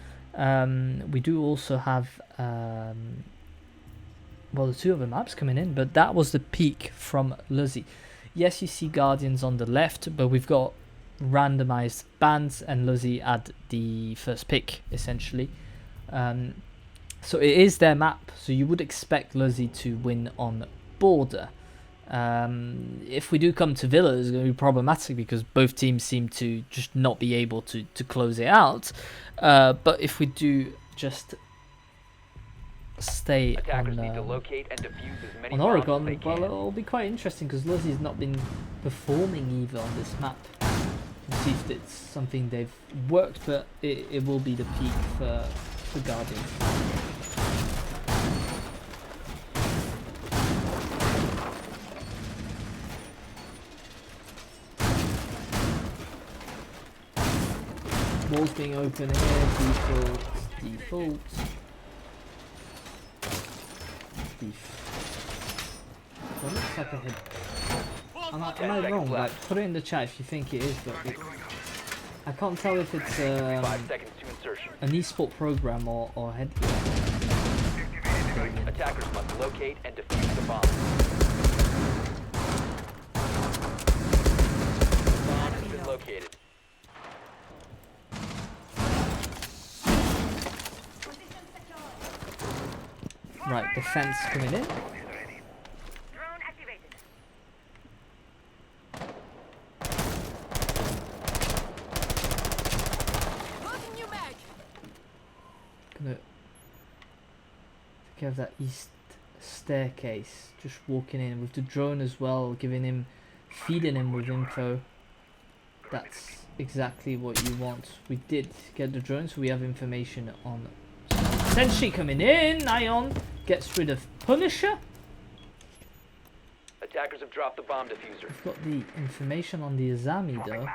We do also have well, the two other maps coming in, but that was the peak from Leuzi. Yes, you see Guardians on the left, but we've got randomized bands, and Leuzi had the first pick, essentially. So it is their map, so you would expect Leuzi to win on border. If we do come to Villa, it's going to be problematic because both teams seem to just not be able to close it out. But if we do just stay on Oregon, well, it'll be quite interesting because Leuzi's not been performing either on this map. We'll see if it's something they've worked, but it will be the peak for Guardian. Walls being open here, default. Well, looks like a head. Am I wrong? Like, put it in the chat if you think it is, but I can't tell if it's an esport program or headgear. Attackers must locate and defuse the bomb. Bomb has been located. Right, defense coming in. Gonna take care of that east staircase. Just walking in with the drone as well, feeding him with info. That's exactly what you want. We did get the drone, so we have information on Senshi coming in. Nyan gets rid of Punisher. Attackers have dropped the bomb diffuser. We've got the information on the Azami though.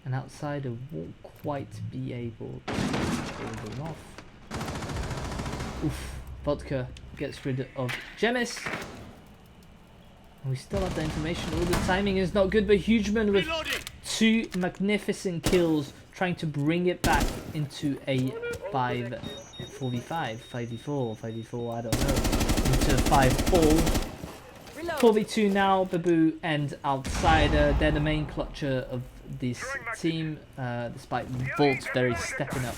An outsider won't quite be able to hold them off. Oof. Vodka gets rid of Jemis. And we still have the information. All the timing is not good, but Hugeman with two magnificent kills, trying to bring it back into a 4v5, 5v4, I don't know, into 5-4. 4v2 now, Babu and Outsider. They're the main clutcher of this team, despite Volt very stepping up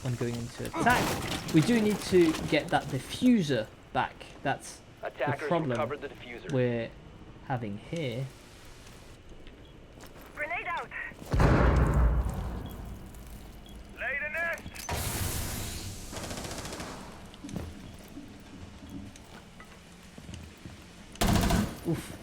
when going into attack. We do need to get that diffuser back. That's the Attackers problem recovered the diffuser. we're having here. Grenade out! Lay the nest! Oof.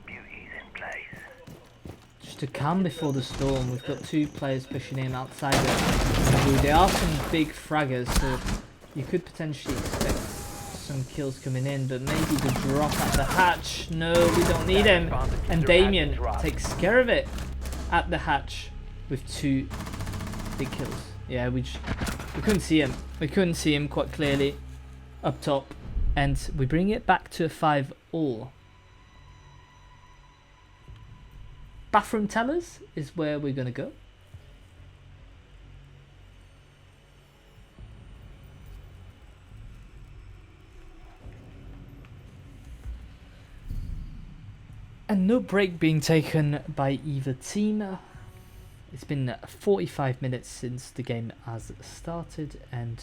Beauty's in place. Just to calm before the storm, we've got 2 players pushing in outside it. There are some big fraggers, so you could potentially expect some kills coming in, but maybe the drop at the hatch. No, we don't need him. And Damien takes care of it at the hatch with 2 big kills. Yeah, we couldn't see him. We couldn't see him quite clearly up top, and we bring it back to a 5-all. Bathroom tellers is where we're gonna go. And no break being taken by either team. It's been 45 minutes since the game has started, and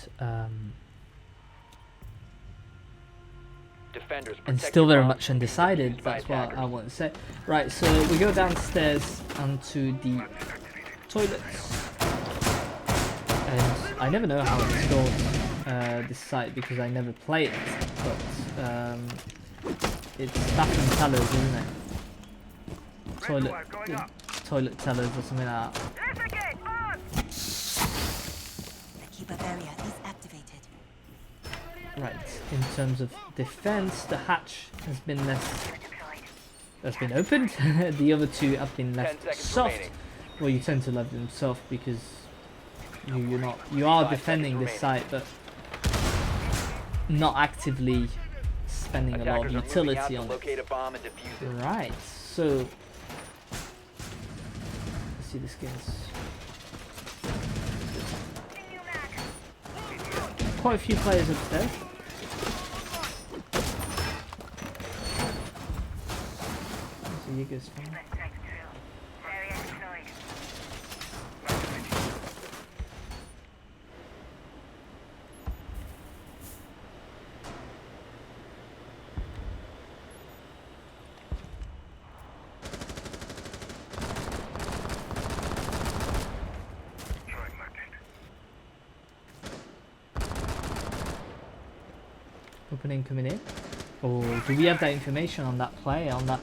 Defenders still protect very your much bombs undecided. defused by That's what attackers. I want to say. Right, so we go downstairs onto the toilets, and I never know how it's called, this site, because I never play it, but it's bathroom tellers, isn't it? Toilet tellers or something like that. There's the gate! On! The keeper barrier is activated. Right, in terms of defense, the hatch has been opened. The other 2 have been 10 left seconds soft. remaining. Well, you tend to leave them soft because you are 5 defending seconds this site, but not actively spending a lot of Attackers are moving out utility to on it. locate a bomb and defuse it. Right, so let's see the skins. Quite a few players upstairs. So Jaeger's fine. Throwing magnet. Opening coming in. Oh, do we have that information on that play? On that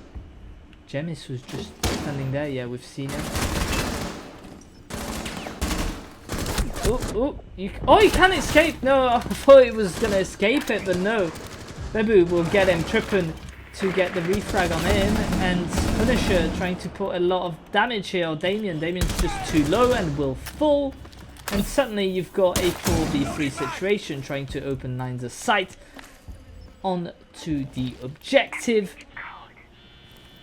Jemis was just standing there. Yeah, we've seen him. Oh, you can't escape. No, I thought it was gonna escape it, but no. Bebu will get him tripping to get the refrag on him, and Punisher trying to put a lot of damage here. Or Damien's just too low and will fall. And suddenly you've got a 4v3 situation, trying to open lines of sight on to the objective,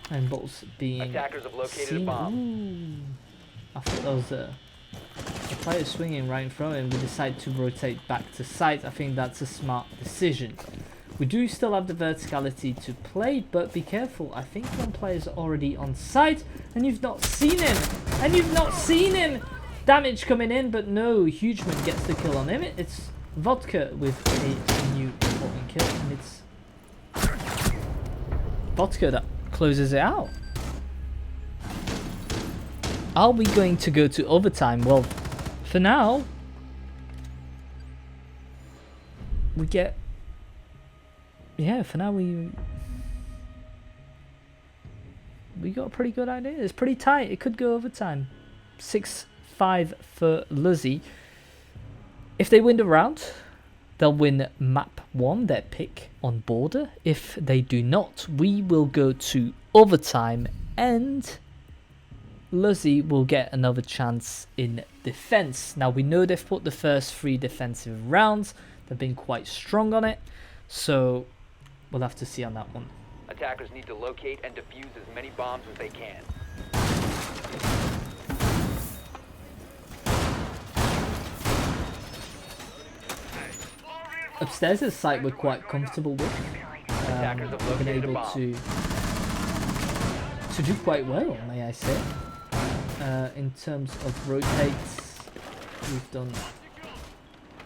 and balls being Attackers have located a seen. bomb. Ooh. I thought that was a player swinging right in front of him. We decide to rotate back to site. I think that's a smart decision. We do still have the verticality to play, but be careful. I think one player's already on site, and you've not seen him. Damage coming in, but no, Hugeman gets the kill on him. It's Vodka with a new important kill, and it's Vodka that closes it out. Are we going to go to overtime? Well, for now, we get... Yeah, for now we got a pretty good idea. It's pretty tight. It could go overtime. 6-5 for Leuzi. If they win the round, they'll win map 1, their pick on border. If they do not, we will go to overtime, and Leuzi will get another chance in defense. Now, we know they've put the first 3 defensive rounds. They've been quite strong on it, so we'll have to see on that one. Attackers need to locate and defuse as many bombs as they can. upstairs is a site we're quite comfortable with. Attackers have We've been located a able bomb. to do quite well, may I say. In terms of rotates, we've done.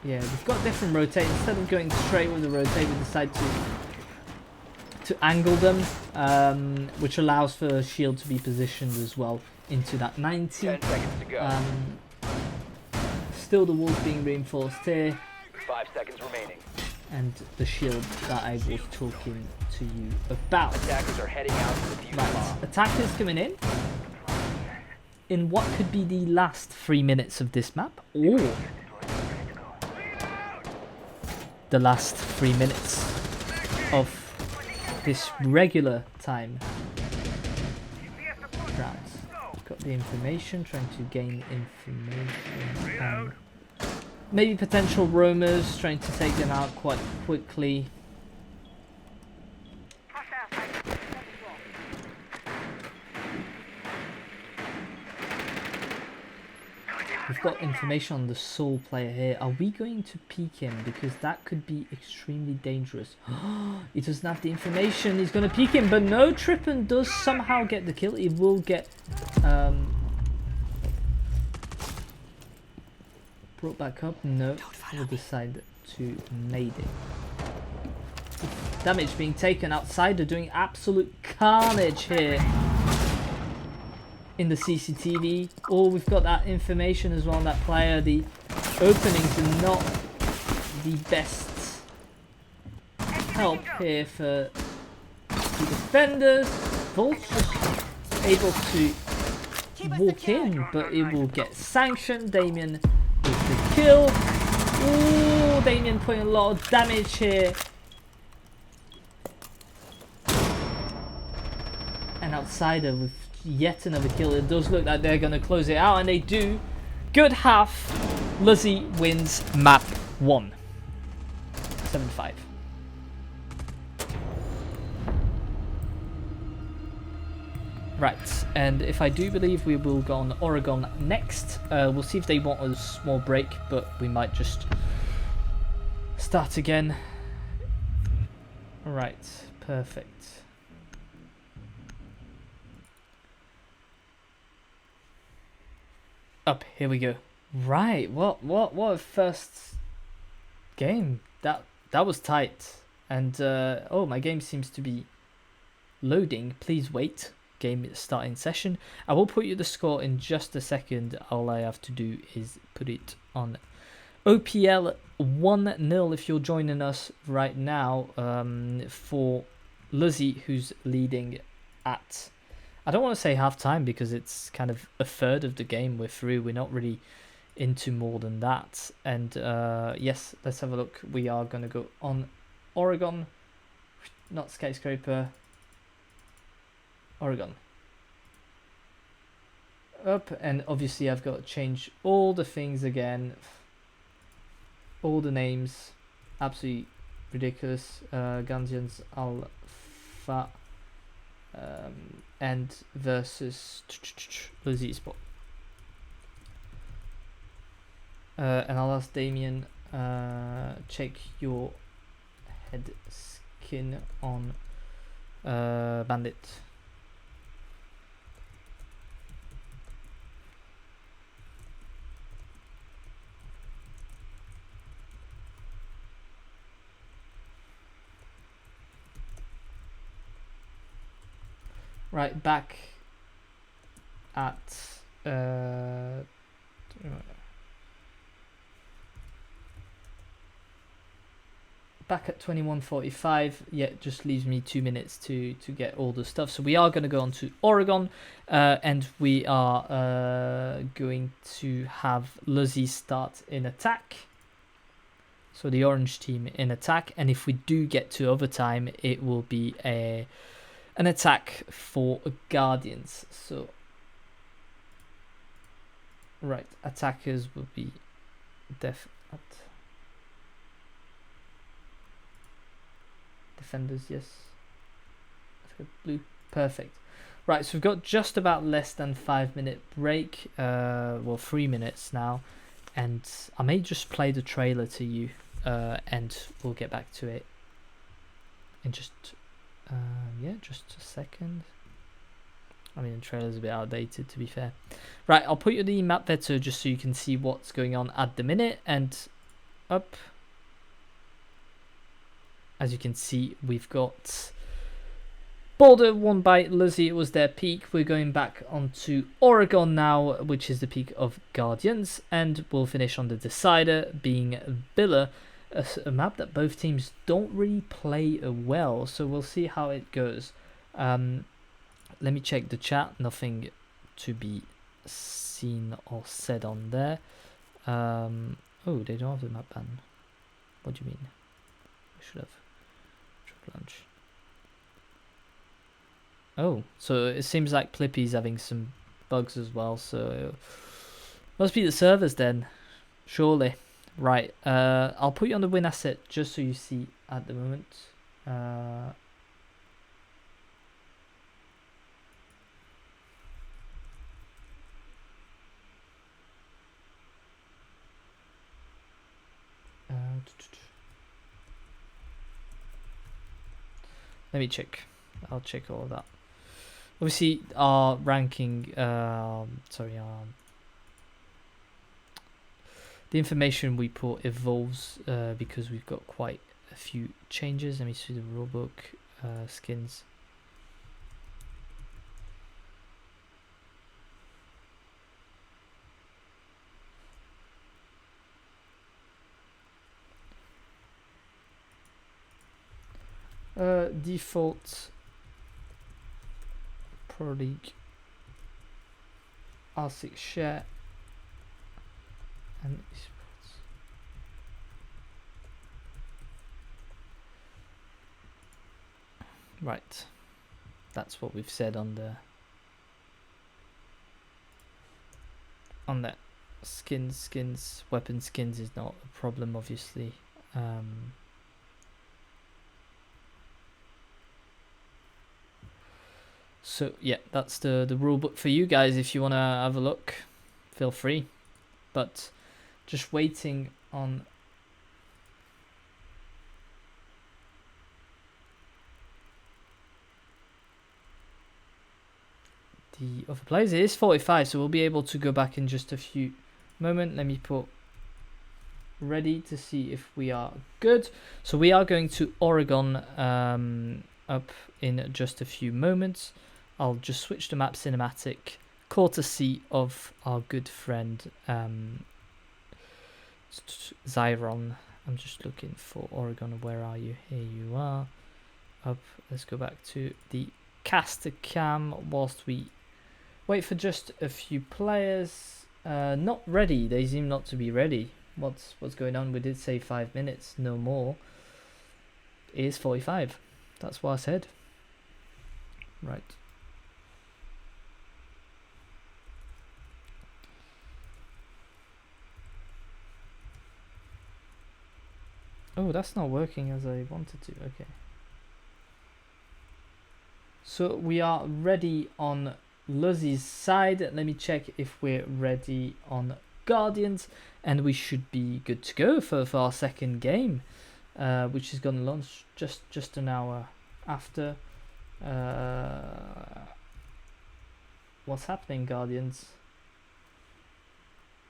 Yeah, we've got different rotate. Instead of going straight with the rotate, we decide to angle them, which allows for a shield to be positioned as well into that 90. 10 seconds to go. Still the walls being reinforced here, 5 seconds remaining. and the shield that I was talking to you about. Attackers are heading out to the defuse Right, bomb. attackers coming in what could be the last 3 minutes of this map, or the last 3 minutes of this regular time rounds. Got the information, trying to gain information on maybe potential roamers, trying to take them out quite quickly. We've got information on the Soul player here. Are we going to peek him? Because that could be extremely dangerous. He doesn't have the information. He's going to peek him, but no, Trippin does somehow get the kill. He will get brought back up. No, we'll decide to nade it. Damage being taken. Outsider doing absolute carnage here in the CCTV. Oh, we've got that information as well on that player. The openings are not the best help here for the defenders. Volt's just able to walk in, but it will get sanctioned. Damien with the kill. Ooh, Damien putting a lot of damage here. And Outsider with yet another kill. It does look like they're going to close it out, and they do. Good half. Leuzi wins map 1. 7-5. Right, and if I do believe we will go on Oregon next. We'll see if they want a small break, but we might just start again. Right, perfect. Up, here we go. Right, what a first game. That was tight. And oh, my game seems to be loading. Please wait. Game is starting session. I will put you the score in just a second. All I have to do is put it on OPL 1-0 if you're joining us right now, for Leuzi, who's leading at, I don't want to say half time because it's kind of a third of the game we're through. We're not really into more than that. And yes, let's have a look. We are going to go on Oregon, not Skyscraper. Oregon. Up, and obviously I've got to change all the things again. All the names. Absolutely ridiculous. Guardians Alpha. And versus Leuzi Esport. And I'll ask Damien, check your head skin on Bandit. Right, back at back at 21:45. Yeah, it just leaves me 2 minutes to get all the stuff. So we are going to go on to Oregon, and we are going to have Leuzi start in attack. So the orange team in attack, and if we do get to overtime, it will be an attack for Guardians. So right, attackers will be defenders, yes. Blue, perfect. Right, so we've got just about less than 5 minute break. Well, 3 minutes now, and I may just play the trailer to you and we'll get back to it in just just a second. I mean, the trailer's a bit outdated, to be fair. Right, I'll put you the map there too, just so you can see what's going on at the minute. And up, as you can see, we've got Boulder won by Leuzi. It was their peak. We're going back onto Oregon now, which is the peak of Guardians, and we'll finish on the decider being Biller, a map that both teams don't really play well. So we'll see how it goes. Let me check the chat. Nothing to be seen or said on there. Oh, they don't have the map ban. What do you mean? We should have truck launch. Oh, so it seems like Plippy's having some bugs as well. So must be the servers then, surely. Right. I'll put you on the win asset just so you see at the moment. Let me check. I'll check all of that. Obviously, our ranking, the information we put evolves because we've got quite a few changes. Let me see the rulebook skins. Default Pro League R6 share and esports. Right, that's what we've said on the skins. Weapon skins is not a problem, obviously. So yeah, that's the rule book for you guys. If you want to have a look, feel free. But just waiting on the other players. It is 45, so we'll be able to go back in just a few moments. Let me put ready to see if we are good. So we are going to Oregon up in just a few moments. I'll just switch to map cinematic, courtesy of our good friend Zyron. I'm just looking for Oregon. Where are you? Here you are. Up. Let's go back to the caster cam whilst we wait for just a few players. Not ready. They seem not to be ready. What's going on? We did say 5 minutes, no more. It is 45. That's what I said. Right. Oh, that's not working as I wanted to. Okay. So we are ready on Leuzi's side. Let me check if we're ready on Guardians, and we should be good to go for our second game, which is going to launch just an hour after. What's happening, Guardians?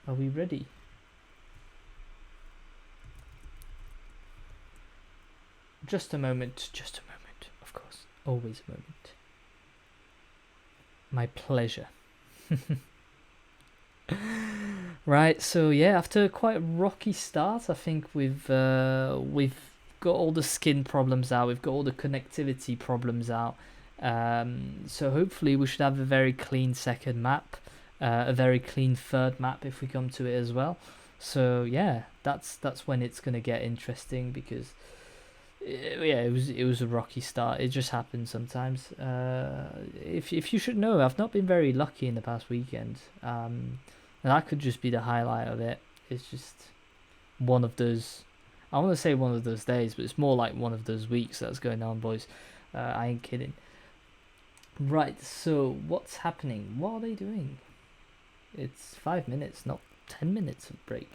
Are we ready? Just a moment, of course. Always a moment. My pleasure. Right, so yeah, after quite a rocky start, I think we've got all the skin problems out, we've got all the connectivity problems out. So hopefully we should have a very clean second map, a very clean third map if we come to it as well. So yeah, that's when it's gonna get interesting, because it was a rocky start. It just happens sometimes. If you should know, I've not been very lucky in the past weekend, and that could just be the highlight of it. It's just one of those, I want to say one of those days, but it's more like one of those weeks that's going on, boys. I ain't kidding. Right, so what's happening? What are they doing? It's 5 minutes, not 10 minutes of break.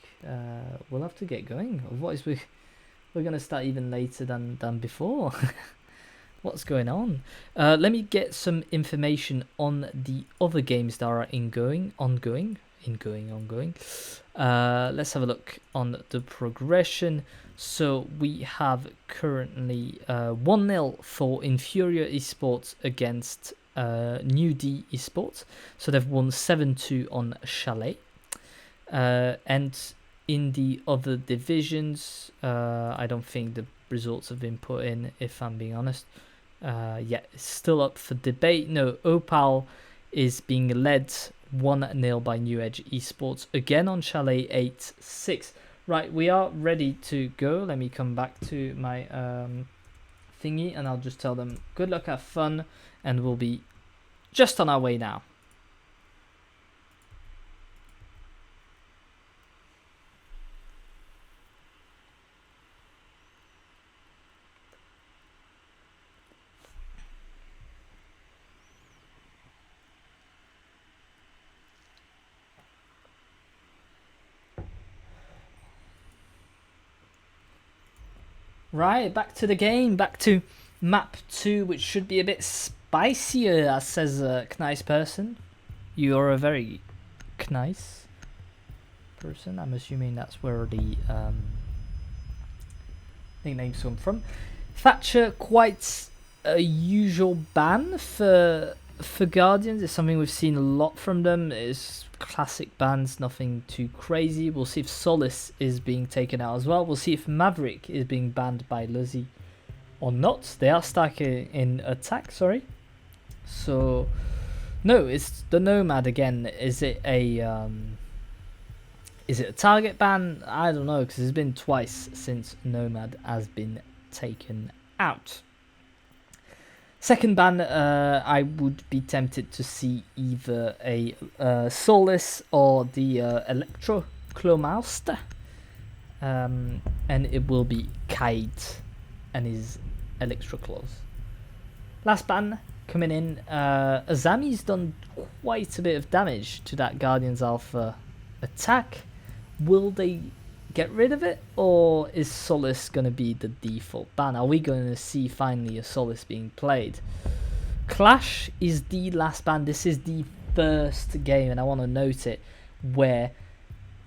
We'll have to get going. Otherwise We're gonna start even later than before. What's going on? Let me get some information on the other games that are ongoing. Let's have a look on the progression. So we have currently 1-0 for Inferior Esports against New D Esports. So they've won 7-2 on Chalet. And in the other divisions, I don't think the results have been put in, if I'm being honest. Yeah, it's still up for debate. No, Opal is being led 1-0 by New Edge Esports, again on Chalet 8-6. Right, we are ready to go. Let me come back to my thingy, and I'll just tell them good luck, have fun, and we'll be just on our way now. Right, back to the game, back to map 2, which should be a bit spicier, as says a nice person. You are a very nice person. I'm assuming that's where the nicknames come from. Thatcher, quite a usual ban for Guardians. It's something we've seen a lot from them. It's classic bans, nothing too crazy. We'll see if Solace is being taken out as well. We'll see if Maverick is being banned by Leuzi or not. They are stuck in attack, sorry. So no, it's the Nomad again. Is it a target ban? I don't know, because it's been twice since Nomad has been taken out. Second ban, I would be tempted to see either a Solace or the Electroclomaster. And it will be Kite and his Electroclaws. Last ban coming in, Azami's done quite a bit of damage to that Guardians Alpha attack. Will they get rid of it, or is Solace going to be the default ban? Are we going to see finally a Solace being played? Clash is the last ban. This is the first game, and I want to note it, where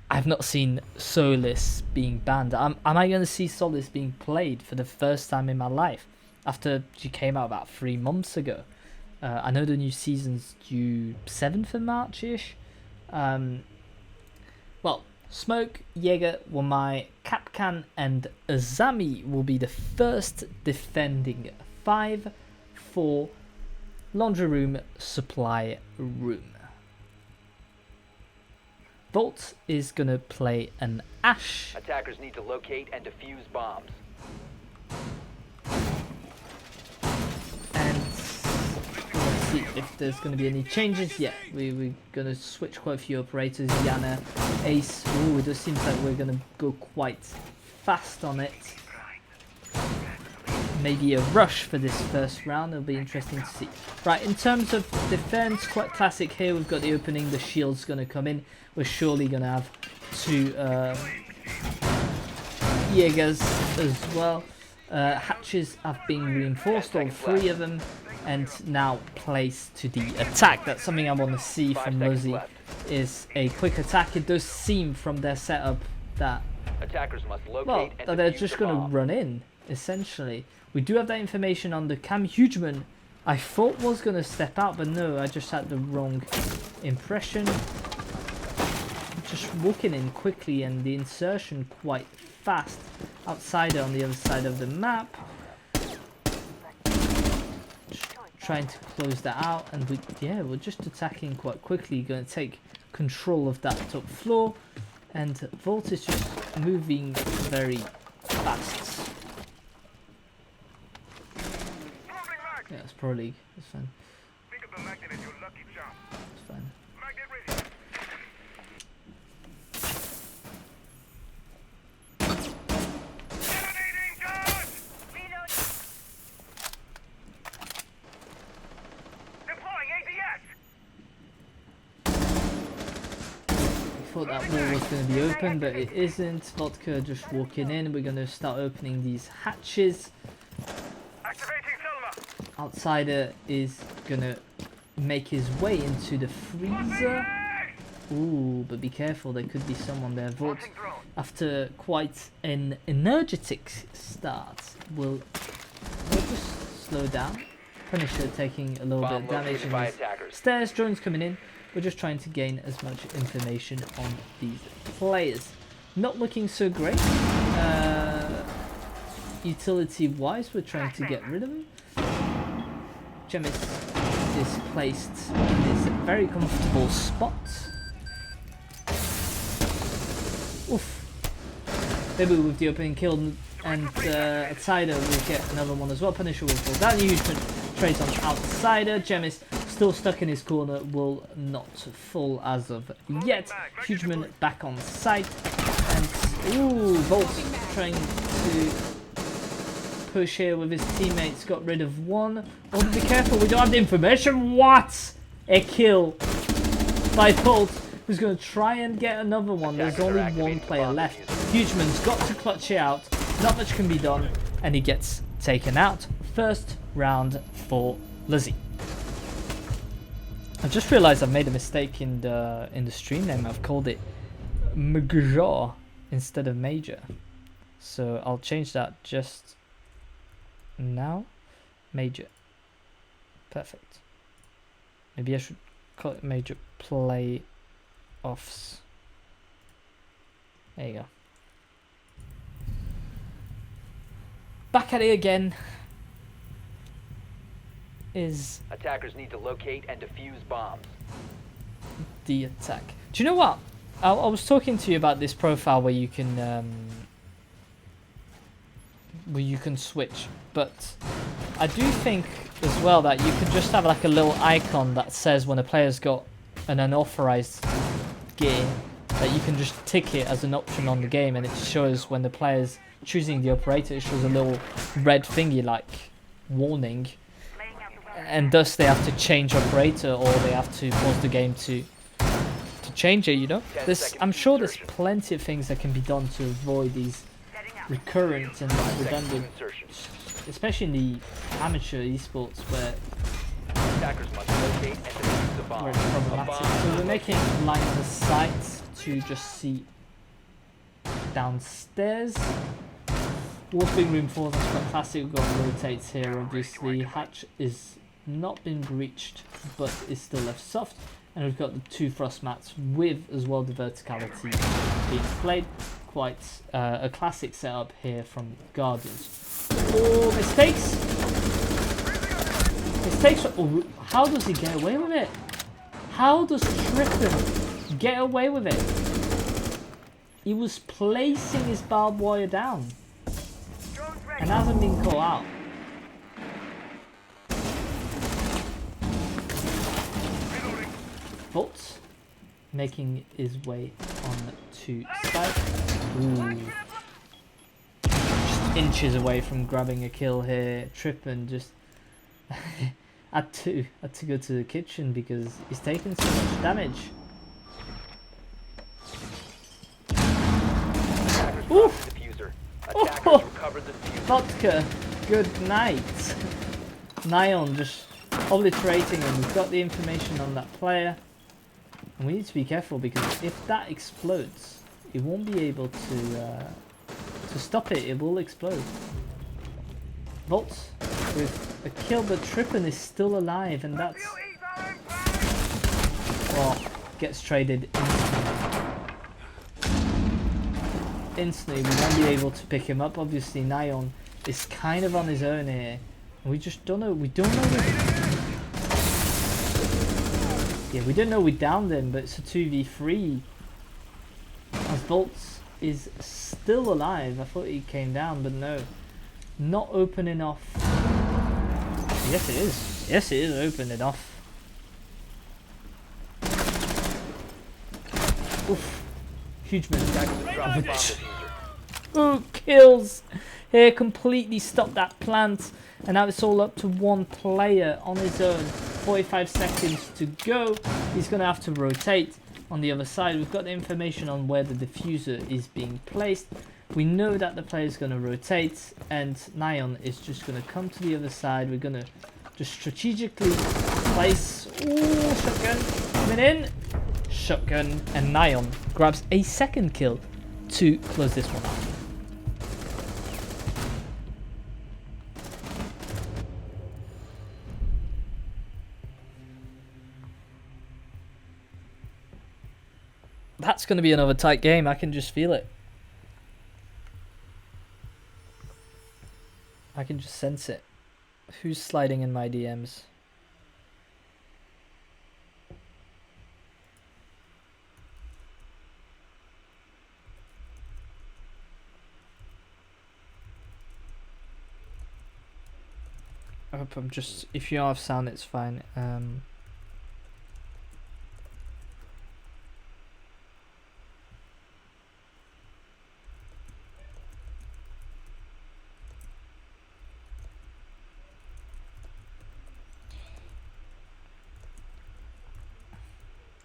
I've not seen Solace being banned. Am I going to see Solace being played for the first time in my life after she came out about 3 months ago? I know the new season's due 7th of March-ish. Well, Smoke, Jaeger, Wamai, Kapkan, and Azami will be the first defending 5 for Laundry Room, Supply Room. Volt is going to play an Ash. Attackers need to locate and defuse bombs. And let's see if there's going to be any changes. Yeah, we're going to switch quite a few operators. Yana, Ace. Ooh, it just seems like we're going to go quite fast on it. Maybe a rush for this first round. It'll be interesting to see. Right, in terms of defense, quite classic here. We've got the opening. The shield's going to come in. We're surely going to have 2 Jaegers as well. Hatches have been reinforced, all 3 of them, and now placed to the attack. That's something I want to see from Leuzi, is a quick attack. It does seem from their setup that, Attackers must locate well, and that they're defuse just the going to bomb. run in, essentially. We do have that information on the Cam Hugeman. I thought was going to step out, but no, I just had the wrong impression. Just walking in quickly, and the insertion quite fast. Outsider on the other side of the map. Just trying to close that out, and we're just attacking quite quickly. Going to take control of that top floor, and Volt is just moving very fast. Yeah, that's fine. Pick up the magnet and your lucky charm. That's fine. Magnet ready. Detonating charge! Reload. Deploying ADS. thought that wall was going to be open, but it isn't. Vodka just walking in. We're going to start opening these hatches. Activating Selma. Outsider is going to make his way into the freezer. Ooh, but be careful, there could be someone there. Vault, Launching drone. after quite an energetic start, will just slow down. Punisher taking a little bit Bomb of damage located in by his attackers. stairs. Drones coming in. We're just trying to gain as much information on these players. Not looking so great. Utility-wise, we're trying to get rid of them. Jemis is placed in this very comfortable spot. Oof. Maybe with the opening kill and Outsider will get another one as well. Punisher will fall down. Huge trades on Outsider. Jemis still stuck in his corner, will not fall as of yet. Hugeman back on site. And ooh, Volt trying to push here with his teammates. Got rid of one. Oh, be careful, we don't have the information. What? A kill by Volt, who's going to try and get another one. There's only one player left. Hugeman's got to clutch it out. Not much can be done, and he gets taken out. First round for Leuzi. I just realized I've made a mistake in the stream name. I've called it Mjaor instead of Major. So I'll change that just now. Major. Perfect. Maybe I should call it Major Playoffs. There you go. Back at it again. Is Attackers need to locate and defuse bombs. the attack. Do you know what? I was talking to you about this profile where you can switch, but I do think as well that you could just have like a little icon that says when a player's got an unauthorized gear, that you can just tick it as an option on the game, and it shows when the player's choosing the operator, it shows a little red thingy like warning, and thus they have to change operator or they have to pause the game to change it, you know. I'm sure there's plenty of things that can be done to avoid these recurrent and redundant, especially in the amateur esports where Attackers must locate and defuse the bomb. it's problematic. So we're making lines of sight to just see downstairs. Wall's being reinforced. That's quite classic. We've got rotates here. Obviously, hatch is not been breached, but is still left soft. And we've got the two frost mats with as well the verticality being played. Quite a classic setup here from Guardians. Oh, mistakes! Mistakes. Oh, how does he get away with it? How does Trippin get away with it? He was placing his barbed wire down and hasn't been caught out. Volt making his way on to site. Ooh. Just inches away from grabbing a kill here. Trippin just had to go to the kitchen because he's taken so much damage. Oof! Oh, Vodka, good night. Nyon just obliterating him. We've got the information on that player. And we need to be careful because if that explodes, it won't be able to stop it. It will explode. Volt with a kill, but Trippin is still alive, and that's... Oh, gets traded instantly. We won't be able to pick him up. Obviously, Nyon is kind of on his own here. And we just don't know. We don't know. Yeah, we didn't know we downed him, but it's a 2v3. As Volt is still alive. I thought he came down, but no. Not open enough. Yes, it is. Yes, it is open enough. Oof. Huge mistake. Ooh, kills. Here, completely stopped that plant. And now it's all up to one player on his own. 45 seconds to go. He's going to have to rotate. on the other side. We've got the information on where the diffuser is being placed. We know that the player is going to rotate, and Nyan is just going to come to the other side. We're going to just strategically place. Ooh, shotgun coming in. Shotgun, and Nyan grabs a second kill to close this one out. That's going to be another tight game. I can just feel it. I can just sense it. Who's sliding in my DMs? I hope I'm just... If you have sound, it's fine.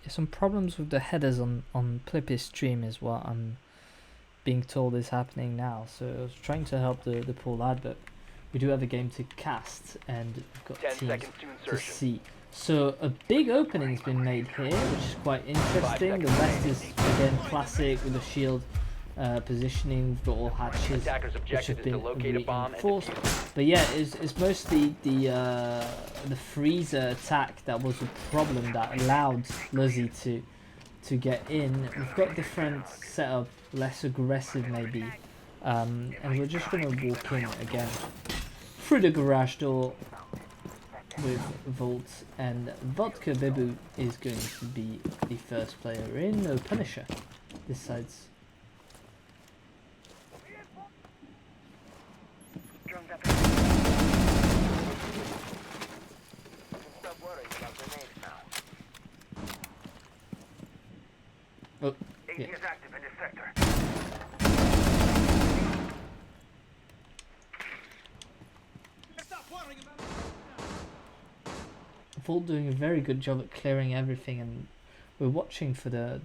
Some problems with the headers on Plippy's stream is what I'm being told is happening now. So I was trying to help the poor lad, but we do have a game to cast and we've got 10 teams seconds to to insertion. see. So a big opening's been made here, which is quite interesting. The rest is again classic with the shield positioning. We've got all hatches Attacker's which objective have is to been locate a bomb and reinforced. defuse. But yeah, it's mostly the freezer attack that was a problem that allowed Leuzi to get in. We've got different setup, less aggressive maybe, and we're just gonna walk in again through the garage door with Volt, and Vodka Bebu is going to be the first player in. No Punisher. This side's. Oh, yeah. is active in this sector. Volt doing a very good job at clearing everything, and we're watching for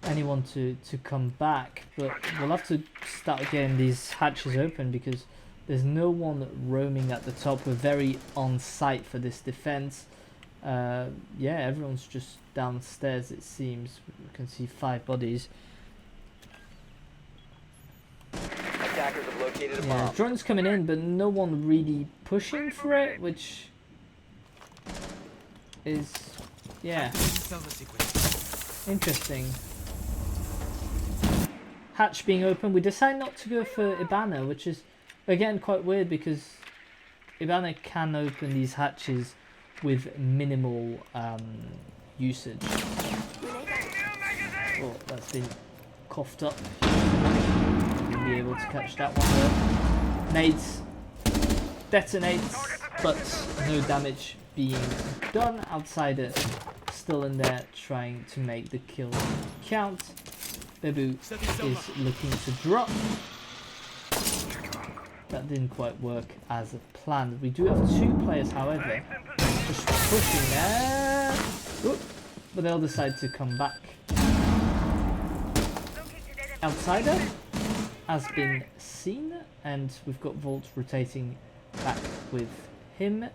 anyone to come back, but we'll have to start getting these hatches open because there's no one roaming at the top. We're very on site for this defense. Yeah, everyone's just downstairs it seems. We can see 5 bodies. Attackers have located a Yeah, bomb. drones coming in, but no one really pushing for it, which is, yeah, interesting. Hatch being open. We decide not to go for Ibana, which is again quite weird because Ibana can open these hatches with minimal usage. Oh, that's been coughed up. We'll be able to catch that one though. Nades detonates, but no damage being done. Outsider still in there trying to make the kill count. Bebu is looking to drop. That didn't quite work as planned. We do have 2 players, however, just pushing there. Oop, but they'll decide to come back. Outsider has been seen, and we've got Volt rotating back with him.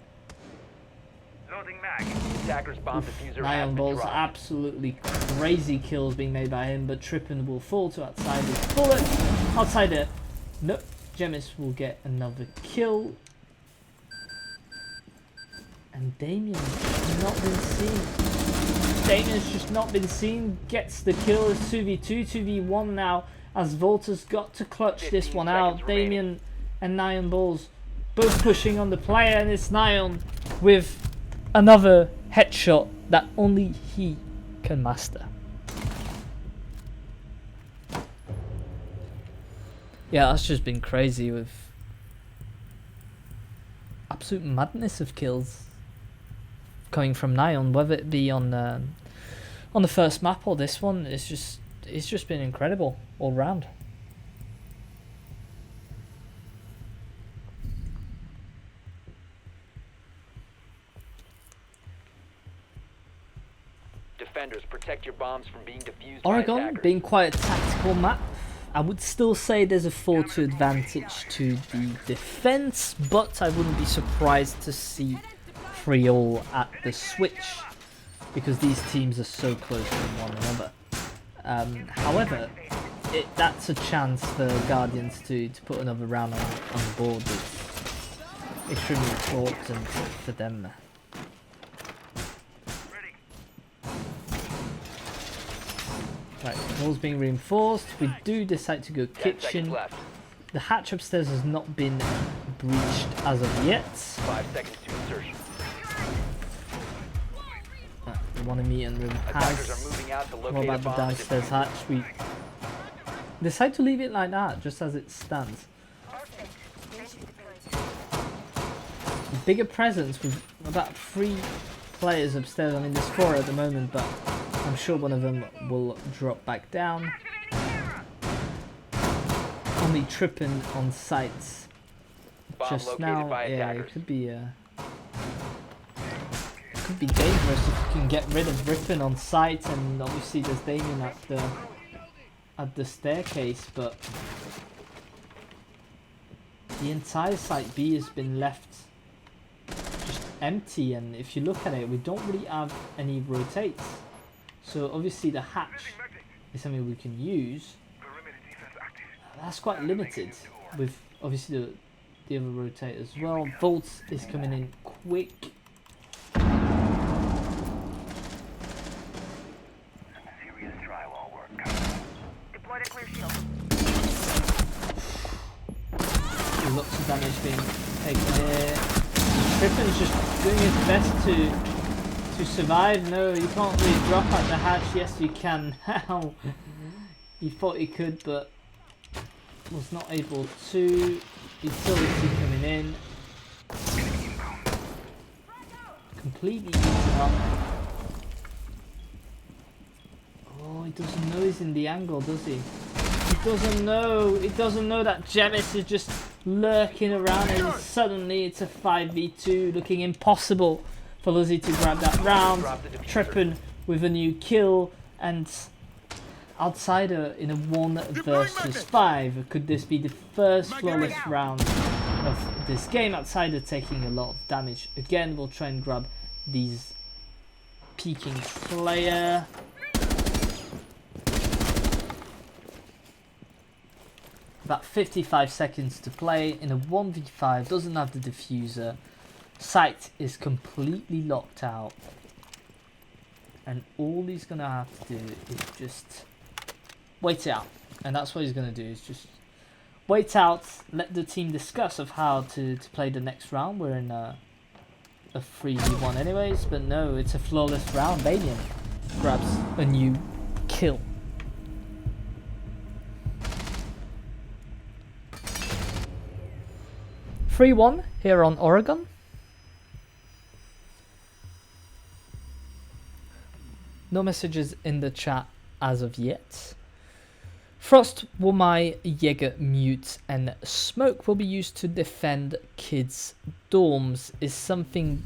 Loading mag. Attacker's bomb diffuser has Iron been Balls, dropped. absolutely crazy kills being made by him, but Trippin will fall to Outsider's bullet. Outsider, nope. Gemis will get another kill. And Damien's not been seen. Damien's just not been seen. Gets the kill. It's 2v2, 2v1 now, as Volta's got to clutch this one out. Damien and Nyan Balls both pushing on the player, and it's Nyan with another headshot that only he can master. Yeah, that's just been crazy with absolute madness of kills coming from Nyan, whether it be on the first map or this one. It's just been incredible all round. defenders. Protect your bombs from being defused by Oregon attackers. being quite a tactical map. I would still say there's a 4-2 advantage to the defense, but I wouldn't be surprised to see 3-all at the switch because these teams are so close to one another. However, that's a chance for Guardians to put another round on the board. It's extremely important for them. Right, walls being reinforced. We do decide to go 10 seconds kitchen. left. The hatch upstairs has not been breached as of yet. 5 seconds to insertion. The one in meeting room Attackers has. are moving out to What locate a about the bomb and downstairs defuse hatch? We decide to leave it like that, just as it stands. Bigger presence with about 3 players upstairs. I mean, there's 4 at the moment, but I'm sure one of them will drop back down. Only tripping on sites bomb just located now. by Yeah, attackers. it could be dangerous if you can get rid of Rippin on site, and obviously there's Damien at the staircase, but the entire site B has been left just empty, and if you look at it, we don't really have any rotates. So obviously the hatch is something we can use. That's quite limited with obviously the other rotate as well. Volt is coming in quick. Serious drywall work. Deploy the clear shield. Lots of damage being taken here. Griffin's just doing his best to survive. No, you can't really drop at the hatch. Yes, you can now. He thought he could, but was not able to. Utility coming in. Completely eaten up. Oh, he doesn't know he's in the angle, does he? He doesn't know. He doesn't know that Jemis is just lurking around, and suddenly it's a 5v2, looking impossible for Leuzi to grab that round. Trippin with a new kill, and Outsider in a 1 versus 5. Could this be the first flawless round of this game? Outsider taking a lot of damage. Again, we'll try and grab these peeking player. About 55 seconds to play in a 1v5, doesn't have the diffuser. Sight is completely locked out. And all he's going to have to do is just wait it out. And that's what he's going to do, is just wait out, let the team discuss of how to play the next round. We're in a 3v1 anyways, but no, it's a flawless round. Damien grabs a new kill. (3-1) here on Oregon. No messages in the chat as of yet. Frost, Womai, Jaeger, Mute, and Smoke will be used to defend kids' dorms. Is something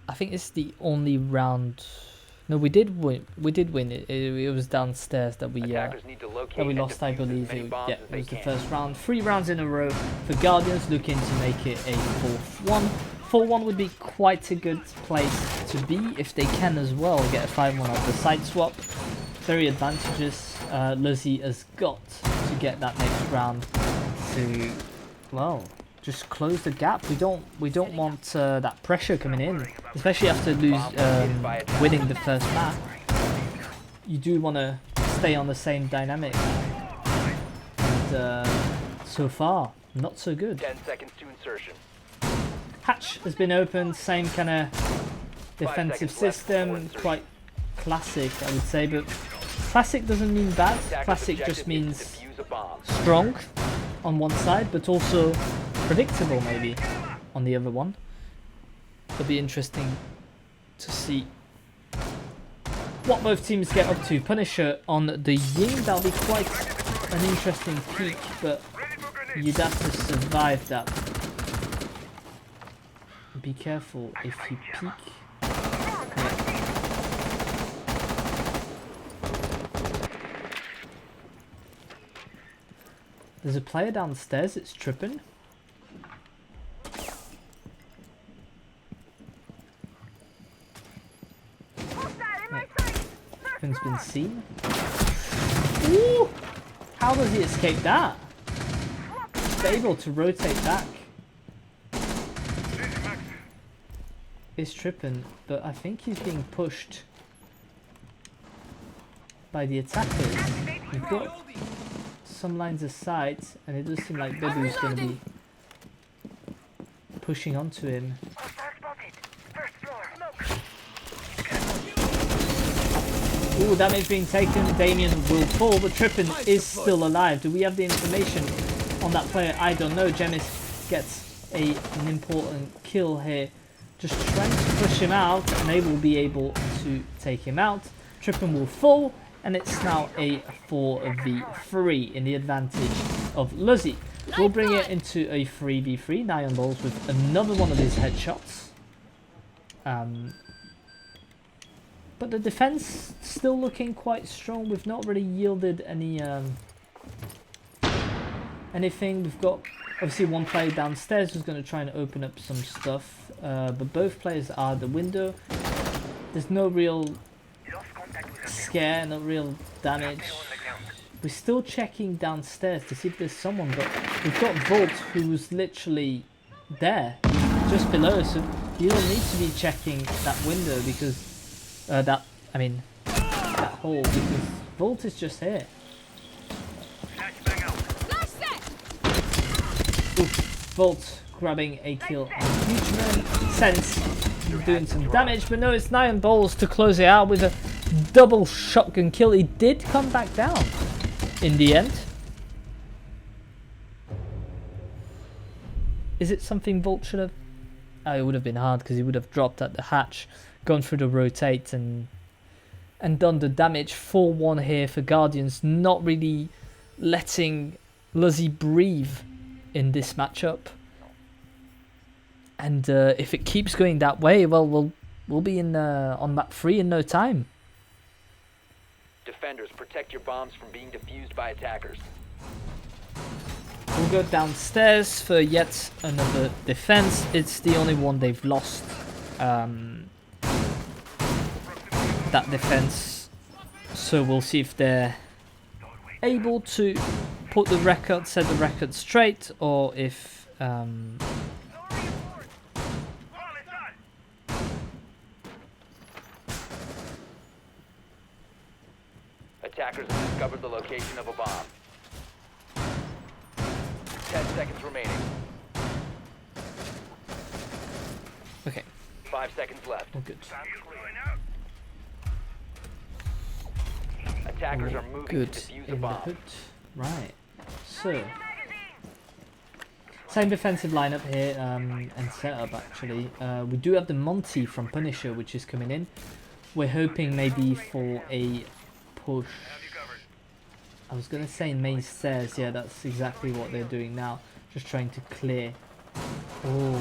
I think it's the only round. No, we did win. We did win it. It was downstairs that we Attackers need to locate that we and lost, I defuse as believe. many It, bombs yeah, as it they was the can. first round. 3 rounds in a row for Guardians, looking to make it a 4th-1. 4-1 would be quite a good place to be if they can as well get a 5-1 off the side swap. Very advantageous. Leuzi has got to get that next round to, well, just close the gap. We don't want that pressure coming in, especially after winning the first map. You do want to stay on the same dynamic, and so far not so good. 10 seconds to insertion. Hatch has been opened, same kind of defensive seconds left before system, insertion. quite classic I would say, but classic doesn't mean bad. Attacker's Classic objective just is means to defuse a bomb. strong on one side, but also predictable maybe on the other one. It'll be interesting to see what both teams get up to. Punisher on the Ying, that'll be quite an interesting peek, but you'd have to survive that. Be careful if you peek. Yeah. There's a player downstairs, it's tripping. Tripping's been seen. Ooh! How does he escape that? He's able to rotate back. Is tripping, but I think he's being pushed by the attackers. We've got some lines of sight, and it does seem like Bebu's going to be pushing onto him. Ooh, damage being taken. Damien will fall, but Trippin is still alive. Do we have the information on that player? I don't know. Jemis gets an important kill here. Just trying to push him out, and they will be able to take him out. Trippin will fall, and it's now a 4v3 in the advantage of Leuzi. We'll bring it into a 3v3. Nyan Balls with another one of his headshots. But the defense still looking quite strong. We've not really yielded any anything. We've got obviously one player downstairs who's going to try and open up some stuff. But both players are at the window. There's no real scare, no real damage. We're still checking downstairs to see if there's someone, but we've got Volt who's literally there, just below, so you don't need to be checking that window because that hole, because Volt is just here. Oof, Volt grabbing a kill on Futureman. Sense doing some damage, but no, it's Nyan Balls to close it out with a double shotgun kill. He did come back down in the end. Is it something Volt should have? Oh, it would have been hard because he would have dropped at the hatch, gone through the rotate and done the damage. 4-1 here for Guardians, not really letting Leuzi breathe in this matchup. And if it keeps going that way, well, we'll be in on map 3 in no time. Defenders, protect your bombs from being defused by attackers. We'll go downstairs for yet another defense. It's the only one they've lost. That defense. So we'll see if they're able to put the record, set the record straight, or if Attackers have discovered the location of a bomb. 10 seconds remaining. okay, 5 seconds left. all good. Attackers are moving Good to defuse a in the bomb. hood. Right. So same defensive lineup here and setup actually. We do have the Monty from Punisher, which is coming in. We're hoping maybe for a push. I was gonna say main stairs. Yeah, that's exactly what they're doing now. Just trying to clear. Oh,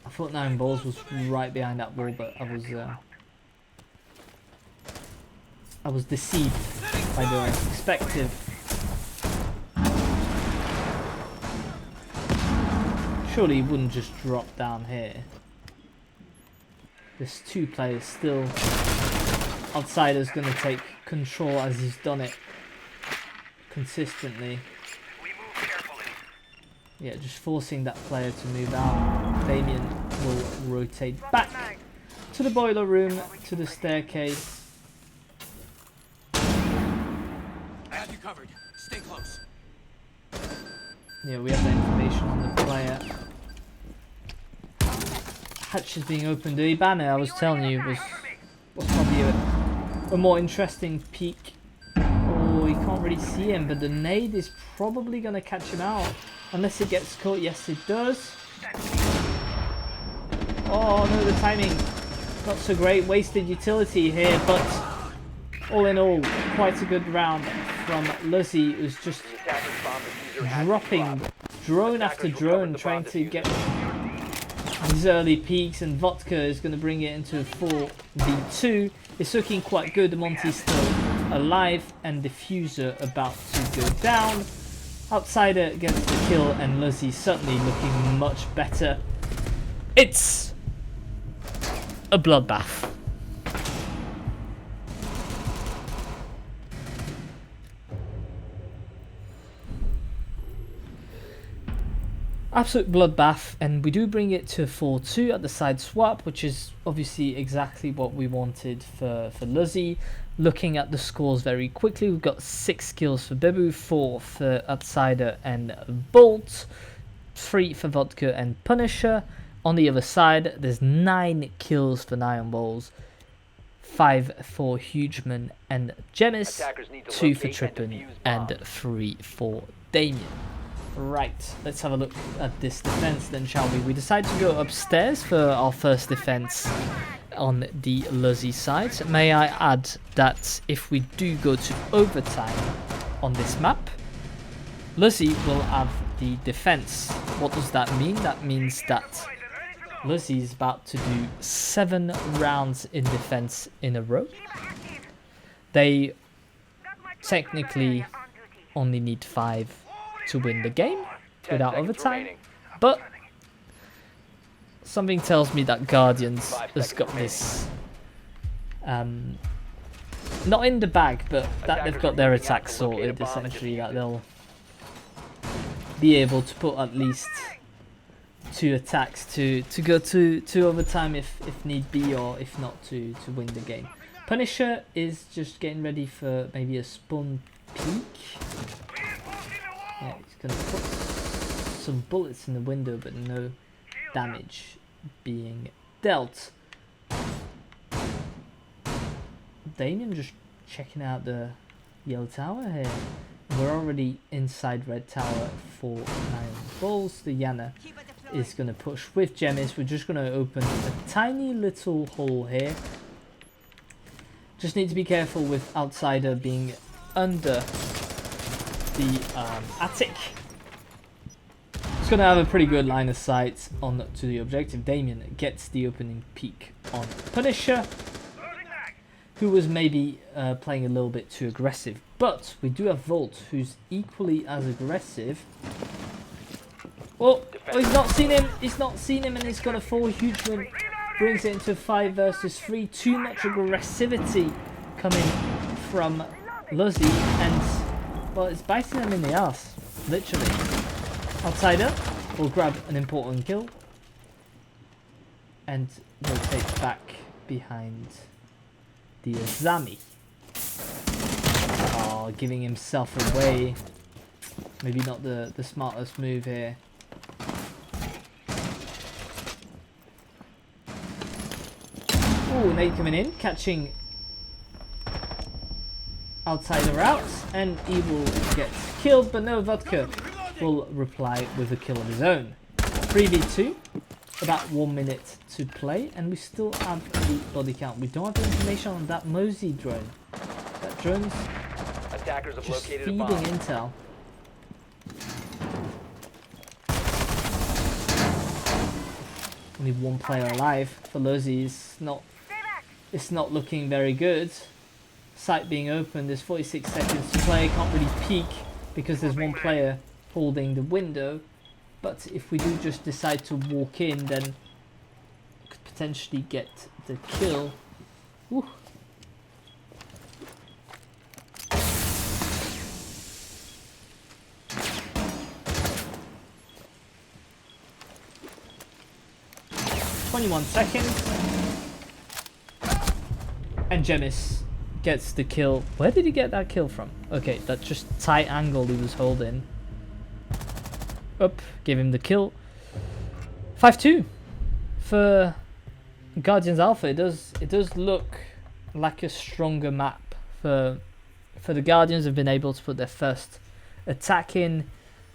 I thought Nyan Balls was right behind that wall, but I was deceived by the perspective. Surely he wouldn't just drop down here. There's two players still. Outsider's going to take control as he's done it consistently. Yeah, just forcing that player to move out. Damien will rotate back to the boiler room, to the staircase. Have you covered. Stay close. Yeah, we have the information on the player. Hatch is being opened. The banner I was telling you was probably a more interesting peek. Oh, you can't really see him, but the nade is probably going to catch him out. Unless it gets caught. Yes, it does. Oh no, the timing not so great. Wasted utility here, but all in all, quite a good round from Leuzi, who's just dropping drone after drone, trying to get these early peaks, and Vodka is going to bring it into a 4v2. It's looking quite good. The Monty's still alive, and Diffuser about to go down. Outsider gets the kill, and Leuzi certainly looking much better. It's a bloodbath. Absolute bloodbath, and we do bring it to 4-2 at the side swap, which is obviously exactly what we wanted for Leuzi. Looking at the scores very quickly, we've got 6 kills for Bebu, 4 for Outsider and Bolt, 3 for Vodka and Punisher. On the other side, there's 9 kills for Nyan Balls, 5 for Hugeman and Gemis, 2 for Trippin, and 3 for Damien. Right, let's have a look at this defense then, shall we? We decide to go upstairs for our first defense on the Leuzi side. May I add that if we do go to overtime on this map, Leuzi will have the defense. What does that mean? That means that Leuzi is about to do 7 rounds in defense in a row. They technically only need 5 to win the game without overtime, but something tells me that Guardians has got this not in the bag, but that they've got their attack sorted essentially, that they'll be able to put at least 2 attacks to go to overtime if need be, or if not to win the game. Punisher is just getting ready for maybe a spawn peek. Yeah, he's gonna put some bullets in the window, but no damage being dealt. Damien just checking out the yellow tower here. We're already inside red tower for 9 balls. The Yana is gonna push with Gemis. We're just gonna open a tiny little hole here. Just need to be careful with Outsider being under the attic. It's going to have a pretty good line of sight on to the objective. Damien gets the opening peek on Punisher, who was maybe playing a little bit too aggressive. But we do have Volt, who's equally as aggressive. Oh, he's not seen him. He's not seen him, and he's got a 4 huge one. Brings it into 5 versus 3. Too much aggressivity coming from Leuzi, and well, it's biting them in the ass, literally. Outsider will grab an important kill and rotate back behind the Azami. Oh, giving himself away. Maybe not the smartest move here. Oh, nade coming in, catching Outsider out, and he will get killed, but no, Vodka will reply with a kill of his own. 3v2, about 1 minute to play, and we still have the body count. We don't have information on that Mosey drone. That drone's just feeding intel. Only 1 player alive for Leuzi. It's not looking very good. Site being open, there's 46 seconds to play, can't really peek because there's 1 player holding the window, but if we do just decide to walk in, then we could potentially get the kill. Woo. "21 seconds, and Gemis gets the kill. Where did he get that kill from? Okay, that just tight angle he was holding. Up, give him the kill. 5-2 for Guardians Alpha. It does look like a stronger map for the Guardians. Have been able to put their first attack in,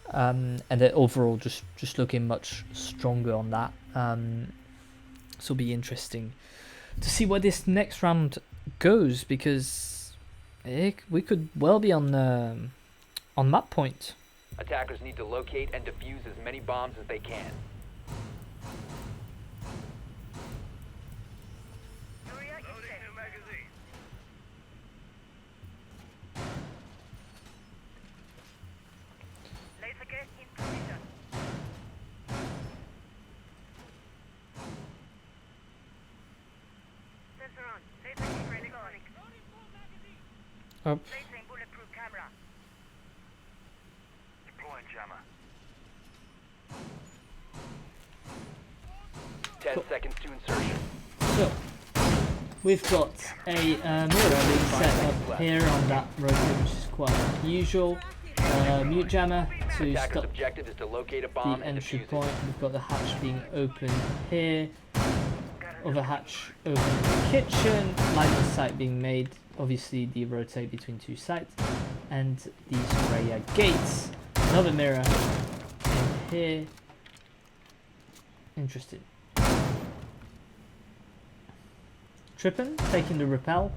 and they're overall just looking much stronger on that. So it'll be interesting to see where this next round goes, because we could well be on map point. Attackers need to locate and defuse as many bombs as they can. Up. Placing bulletproof camera. Deploying jammer. 10 seconds to insertion. So, we've got a mirror being set up here on that rotor, which is quite unusual. Mute jammer to Attacker's stop objective is to locate a the bomb and entry defuse point. it. We've got the hatch being open here. Other hatch open in the kitchen. Line of sight being made. Obviously, the rotate between two sites. And the Soraya gates. Another mirror in here. Interesting. Trippin taking the repel.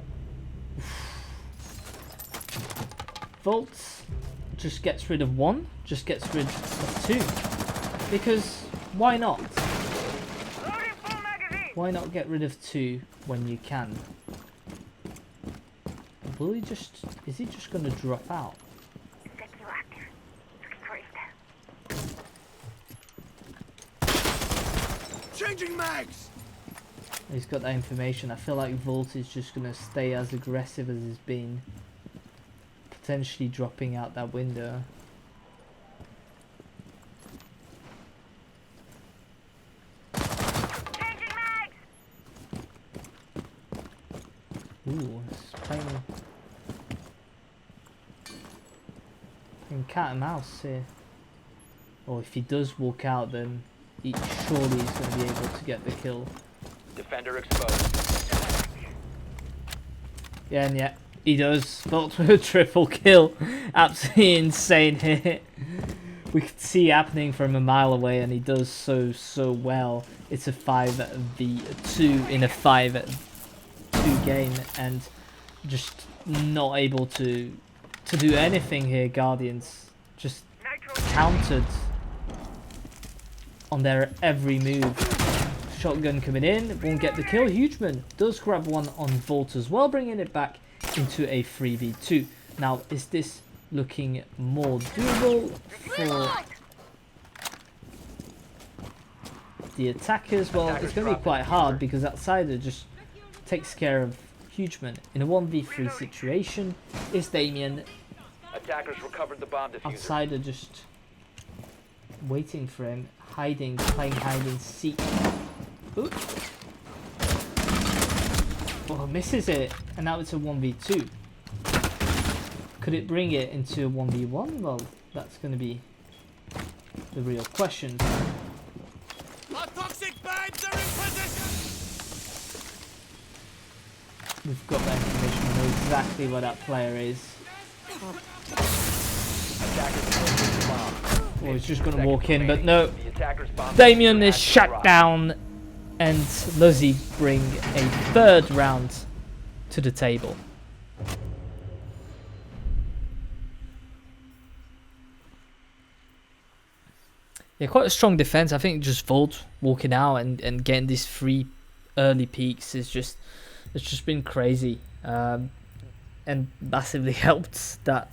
Volts just gets rid of one, just gets rid of two. Because why not? Loading full magazine. Why not get rid of two when you can? Will he just, is he just going to drop out? Secure active. Looking for intel. Changing mags! He's got that information. I feel like Volt is just going to stay as aggressive as he's been. Potentially dropping out that window. Changing mags. Ooh, it's playing cat and mouse here. Or if he does walk out, then surely he's going to be able to get the kill. Defender exposed. Yeah, and yeah, he does. Volt with a triple kill. Absolutely insane hit. We could see happening from a mile away, and he does so well. It's a 5v2 in a 5-2 game, and just not able to do anything here. Guardians just countered on their every move. Shotgun coming in, won't get the kill. Hugeman does grab one on Volt as well, bringing it back into a 3v2. Now, is this looking more doable for the attackers? Well, it's going to be quite hard because Outsider just takes care of Hugeman. In a 1v3 situation, is Damien. Attackers recovered the bomb diffuser. Outsider just waiting for him, hiding, playing hide and seek. Ooh. Oh, misses it, and now it's a 1v2. Could it bring it into a 1v1? Well, that's going to be the real question. Our toxic babes are in position! We've got that information, we know exactly where that player is. Attackers located the bomb. Oh, he's just going to 15 walk seconds in, but remaining. no. The attackers bomb Damien diffuser is has been shut dropped. down, and Leuzi bring a third round to the table. Yeah, quite a strong defense. I think just Volt walking out and getting these 3 early peaks is just, it's just been crazy, and massively helped that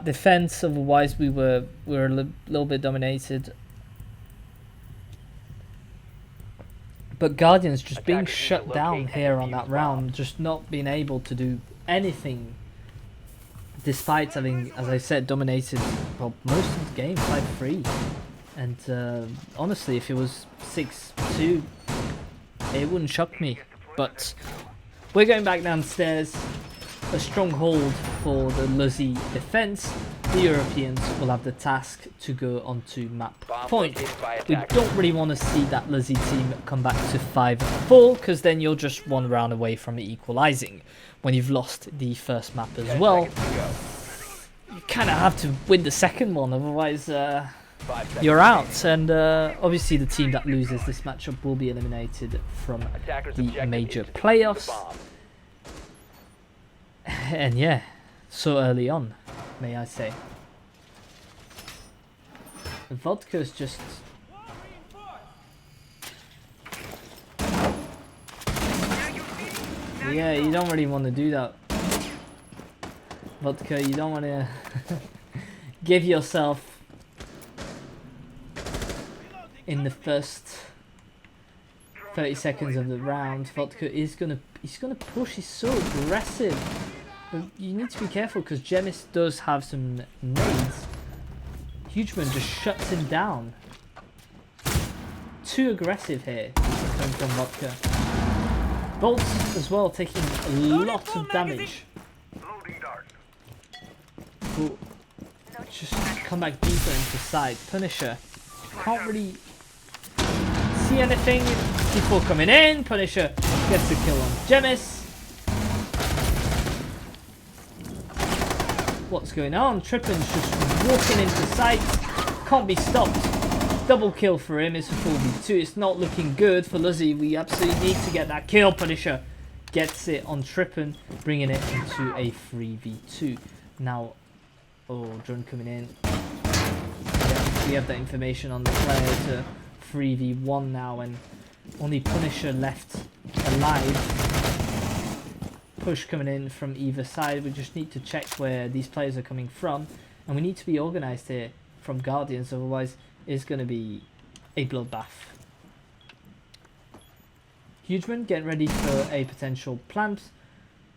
defense. Otherwise, we were a little bit dominated. But Guardians just being Attackers need to shut down locate and here on defuse that the round, bomb. just not being able to do anything, despite having, as I said, dominated well, most of the game, 5-3. And honestly, if it was 6-2, it wouldn't shock me. But we're going back downstairs. A strong hold for the Leuzi defense. The Europeans will have the task to go onto map Bomb point. located by We attackers. don't really want to see that Leuzi team come back to 5-4, because then you're just one round away from equalizing when you've lost the first map as 10 well. seconds to go. You kind of have to win the second one, otherwise 5 seconds you're remaining. out. And obviously the team that loses this matchup will be eliminated from Attackers' the objective major is to defuse the playoffs. bomb. And yeah, so early on, may I say. The vodka's just... Yeah, you don't really want to do that. Vodka, you don't want to give yourself in the first 30 seconds of the round. Vodka is he's gonna push. He's so aggressive. But you need to be careful because Jemis does have some nades. Hugeman just shuts him down. Too aggressive here coming from Vodka. Bolts as well taking a lot of damage. Loading dart. But just come back deeper into side. Punisher can't really see anything. People coming in. Punisher gets the kill on Jemis. What's going on? Trippin's just walking into sight. Can't be stopped. Double kill for him. It's a 4v2. It's not looking good for Leuzi. We absolutely need to get that kill. Punisher gets it on Trippin, bringing it into a 3v2. Now, oh, drone coming in. Yeah, we have that information on the player to 3v1 now, and only Punisher left alive. Push coming in from either side. We just need to check where these players are coming from, and we need to be organized here from Guardians, otherwise it's going to be a bloodbath. Hugeman getting ready for a potential plant.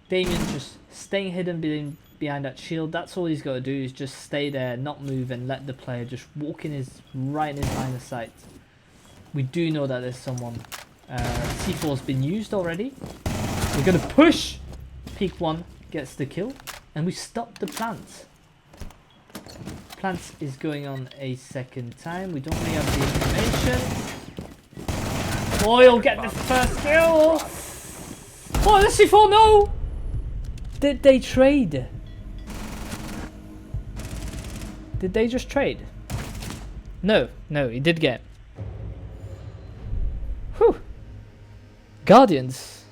Damien just staying hidden behind that shield. That's all he's got to do, is just stay there, not move, and let the player just walk in right in his line of sight. We do know that there's someone. C4's been used already. We're going to push. Peak 1 gets the kill, and we stop the plant. Plant is going on a second time. We don't really have the information. Oil get the first kill. Oh, the C4, no! Did they trade? Did they just trade? No, he did get. Whew. Guardians.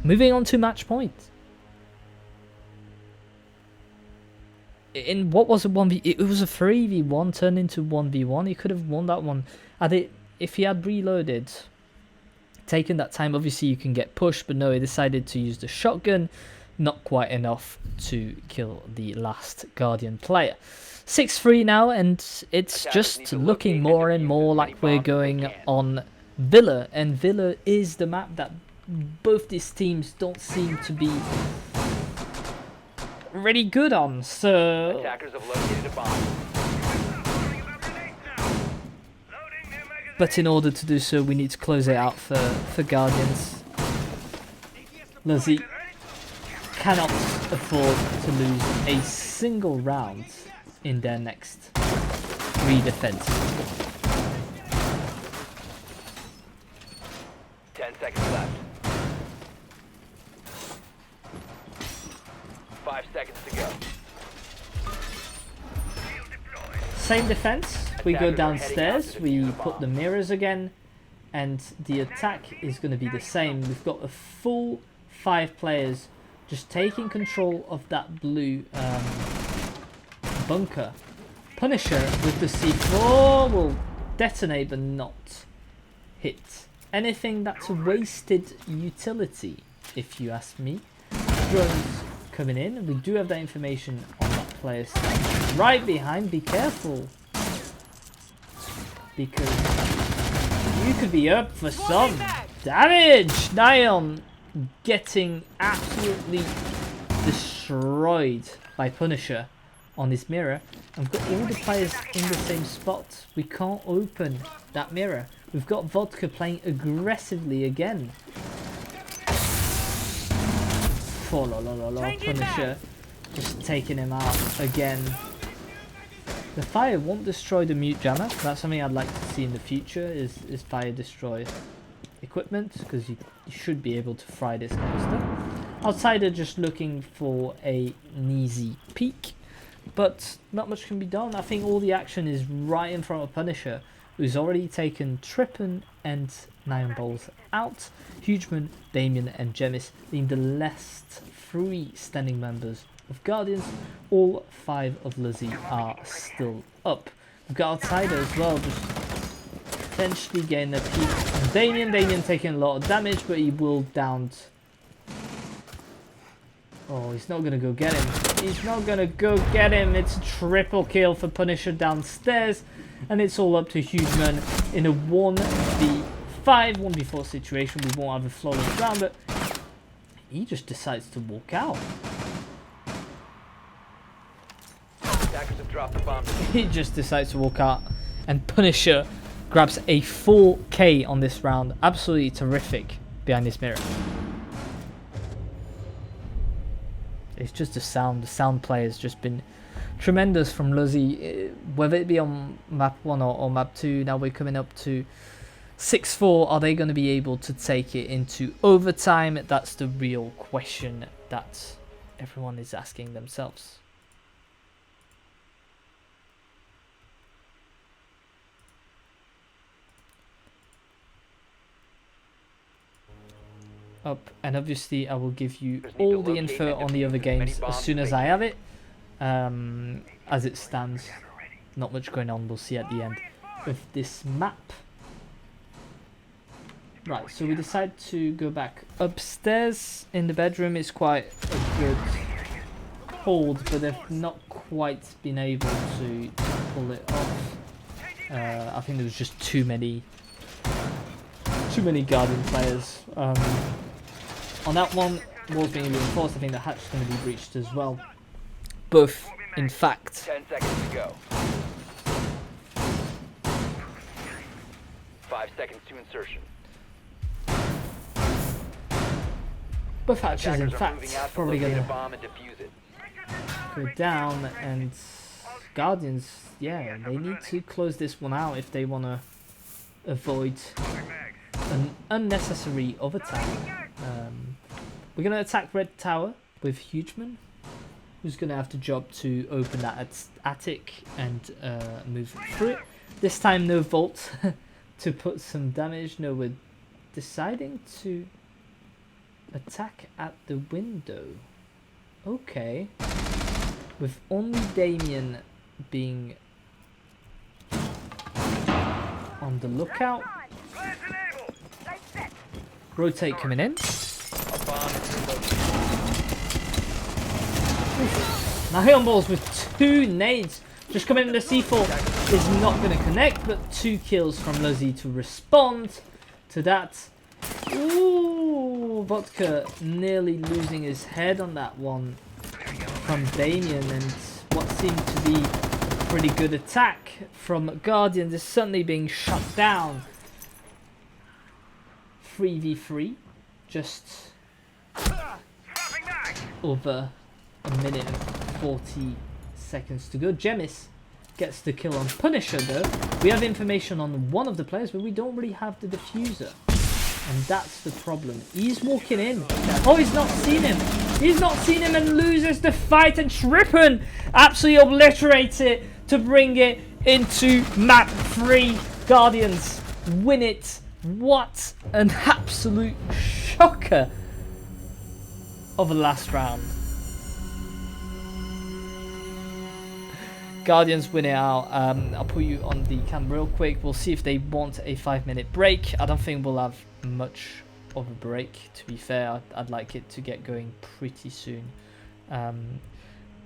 Moving on to match point. In what was a 1v, it was a 3v1 turned into 1v1. He could have won that one. If he had reloaded, taken that time, obviously you can get pushed, but no, he decided to use the shotgun. Not quite enough to kill the last Guardian player. 6-3 now, and it's just looking more and more like we're going on Villa, and Villa is the map that both these teams don't seem to be really good on. So Attackers have located a bomb. but in order to do so, we need to close it out for Guardians. Leuzi cannot afford to lose a single round in their next 3 defenses. 10 seconds left. 5 seconds to go. Same defense. We go downstairs, we put the mirrors again, and the attack is going to be the same. We've got a full 5 players just taking control of that blue bunker. Punisher with the C4 will detonate but not hit anything that's a wasted utility, if you ask me. Drones coming in. We do have that information on that player stand right behind. Be careful, because you could be up for some damage. Nion getting absolutely destroyed by Punisher on this mirror. I've got all the players in the same spot. We can't open that mirror. We've got Vodka playing aggressively again. Oh, Punisher just taking him out again. The fire won't destroy the mute jammer. That's something I'd like to see in the future, is fire destroy equipment, because you should be able to fry this kind of stuff. Outsider just looking for an easy peek, but not much can be done. I think all the action is right in front of Punisher, who's already taken Trippin and 9 balls out. Hugeman, Damien and Jemis being the last 3 standing members of Guardians. All 5 of Leuzi are still up. We've got Outsider as well, just potentially getting a peek on Damien taking a lot of damage, but he will down. Oh, he's not going to go get him. He's not going to go get him. It's a triple kill for Punisher downstairs. And it's all up to Hugeman in a 1v5, 1v4 situation. We won't have a flawless round, but he just decides to walk out. Drop the bomb. He just decides to walk out, and Punisher grabs a 4K on this round. Absolutely terrific behind this mirror. It's just the sound. The sound play has just been tremendous from Leuzi, whether it be on map 1 or map 2. Now we're coming up to 6-4. Are they going to be able to take it into overtime? That's the real question that everyone is asking themselves. Up, and obviously I will give you all the info on the other games as soon as I have it. As it stands, not much going on. We'll see at the end of this map. Right, so we decide to go back upstairs. In the bedroom is quite a good hold, but they've not quite been able to pull it off. I think there was just too many Guardian players. On that one, walls being reinforced, I think the hatch is going to be breached as well. Both, in fact. 10 seconds to go. 5 seconds to insertion. Both hatches, in Attackers are fact, moving out to probably locate going a to bomb and defuse it. go down, and Guardians, yeah, they need to close this one out if they want to avoid an unnecessary overtime. We're going to attack Red Tower with Hugeman, who's going to have the job to open that attic and move through it. This time no vault to put some damage. No, we're deciding to attack at the window. Okay. With only Damien being on the lookout. Rotate coming in. A bomb is relocated. Now he on balls with 2 nades. Just coming in, the C4 is not going to connect, but 2 kills from Leuzi to respond to that. Ooh, Vodka nearly losing his head on that one from Damien, and what seemed to be a pretty good attack from Guardians is suddenly being shut down. 3v3, just over a minute and 40 seconds to go. Jemis gets the kill on Punisher though. We have information on one of the players, but we don't really have the diffuser. And that's the problem. He's walking in. Oh, he's not seen him. He's not seen him and loses the fight. And Trippen absolutely obliterates it to bring it into map 3. Guardians win it. What an absolute shocker of a last round. Guardians win it out. I'll put you on the cam real quick. We'll see if they want a 5-minute break. I don't think we'll have much of a break, to be fair. I'd like it to get going pretty soon.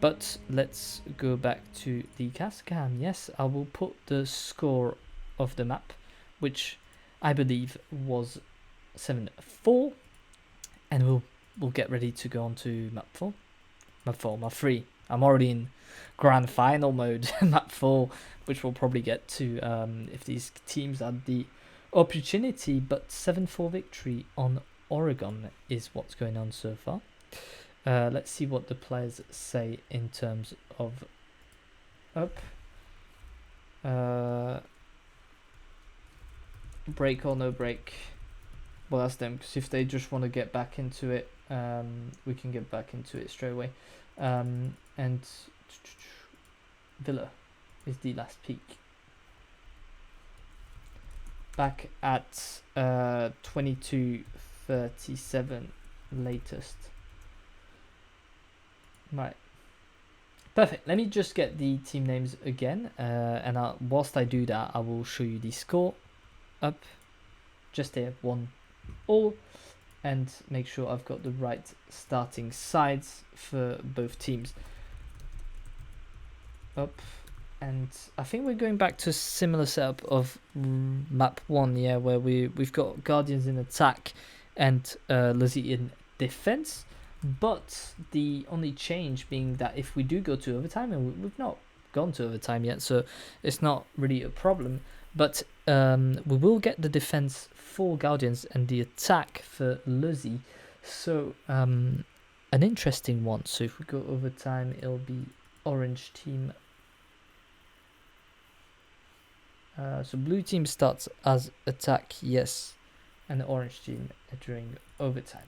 But let's go back to the cast cam. Yes, I will put the score of the map, which I believe was 7-4, and we'll get ready to go on to map 4. Map 3. I'm already in grand final mode. Map 4, which we'll probably get to if these teams had the opportunity. But 7-4 victory on Oregon is what's going on so far. Let's see what the players say in terms of up. Break or no break. Well, that's them, because if they just want to get back into it, we can get back into it straight away. And Villa is the last peak. Back at 22:37 latest. Right. Perfect. Let me just get the team names again, and whilst I do that, I will show you the score up. Just there, 1-all, and make sure I've got the right starting sides for both teams. Up, and I think we're going back to a similar setup of map 1, yeah, where we've got Guardians in attack and Leuzi in defense. But the only change being that if we do go to overtime, and we've not gone to overtime yet, so it's not really a problem. But we will get the defense for Guardians and the attack for Leuzi. So an interesting one. So if we go overtime, it'll be orange team. So blue team starts as attack, yes, and the orange team during overtime.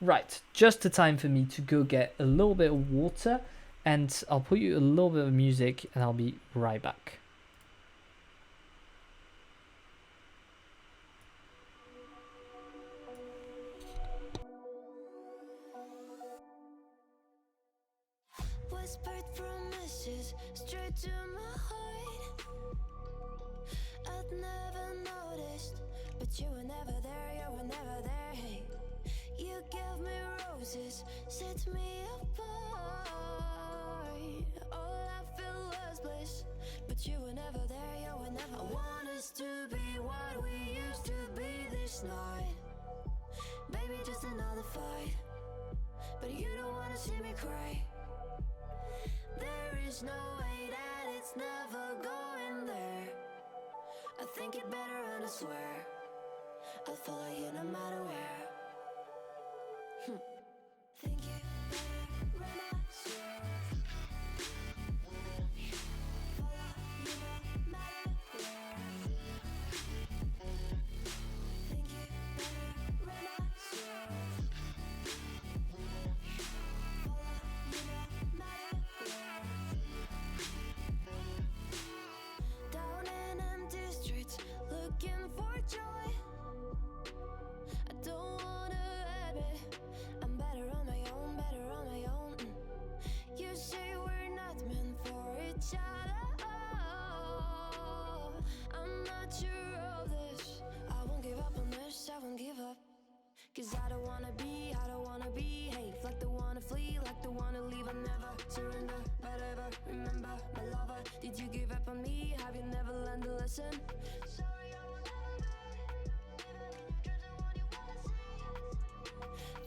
Right, just the time for me to go get a little bit of water, and I'll put you a little bit of music, and I'll be right back. Whispered promises straight to my heart. I'd never noticed, but you were never there, you were never there. Hey, you gave me roses, set me apart. All I felt was bliss, but you were never there, you were never. I want us to be what we used to be this night. Baby, just another fight, but you don't wanna see me cry. There is no way that it's never going there. I think it better and I swear I'll follow you no matter where. Think it better and I swear follow you no matter where. Think it better and I swear follow you no matter where. Down in empty streets, looking for joy. I don't wanna admit I'm better on my own, better on my own. You say we're not meant for each other. I'm not sure of this. I won't give up on this, I won't give up. Cause I don't wanna behave like the wanna flee, like the wanna leave. I never surrender, but ever remember my lover. Did you give up on me? Have you never learned a lesson? Sorry, I will never be, even if you're the one you wanna see.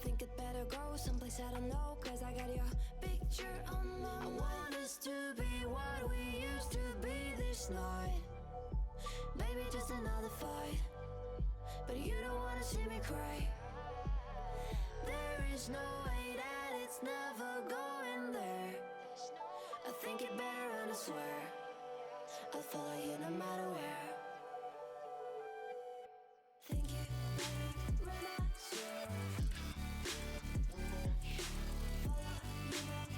Think it better go someplace I don't know, cause I got your picture on my mind. I want us to be what we used to be this night. Baby, just another fight, but you don't wanna see me cry. There is no way that it's never going there. I think it better and I swear I'll follow you no matter where. Think it better and I swear follow you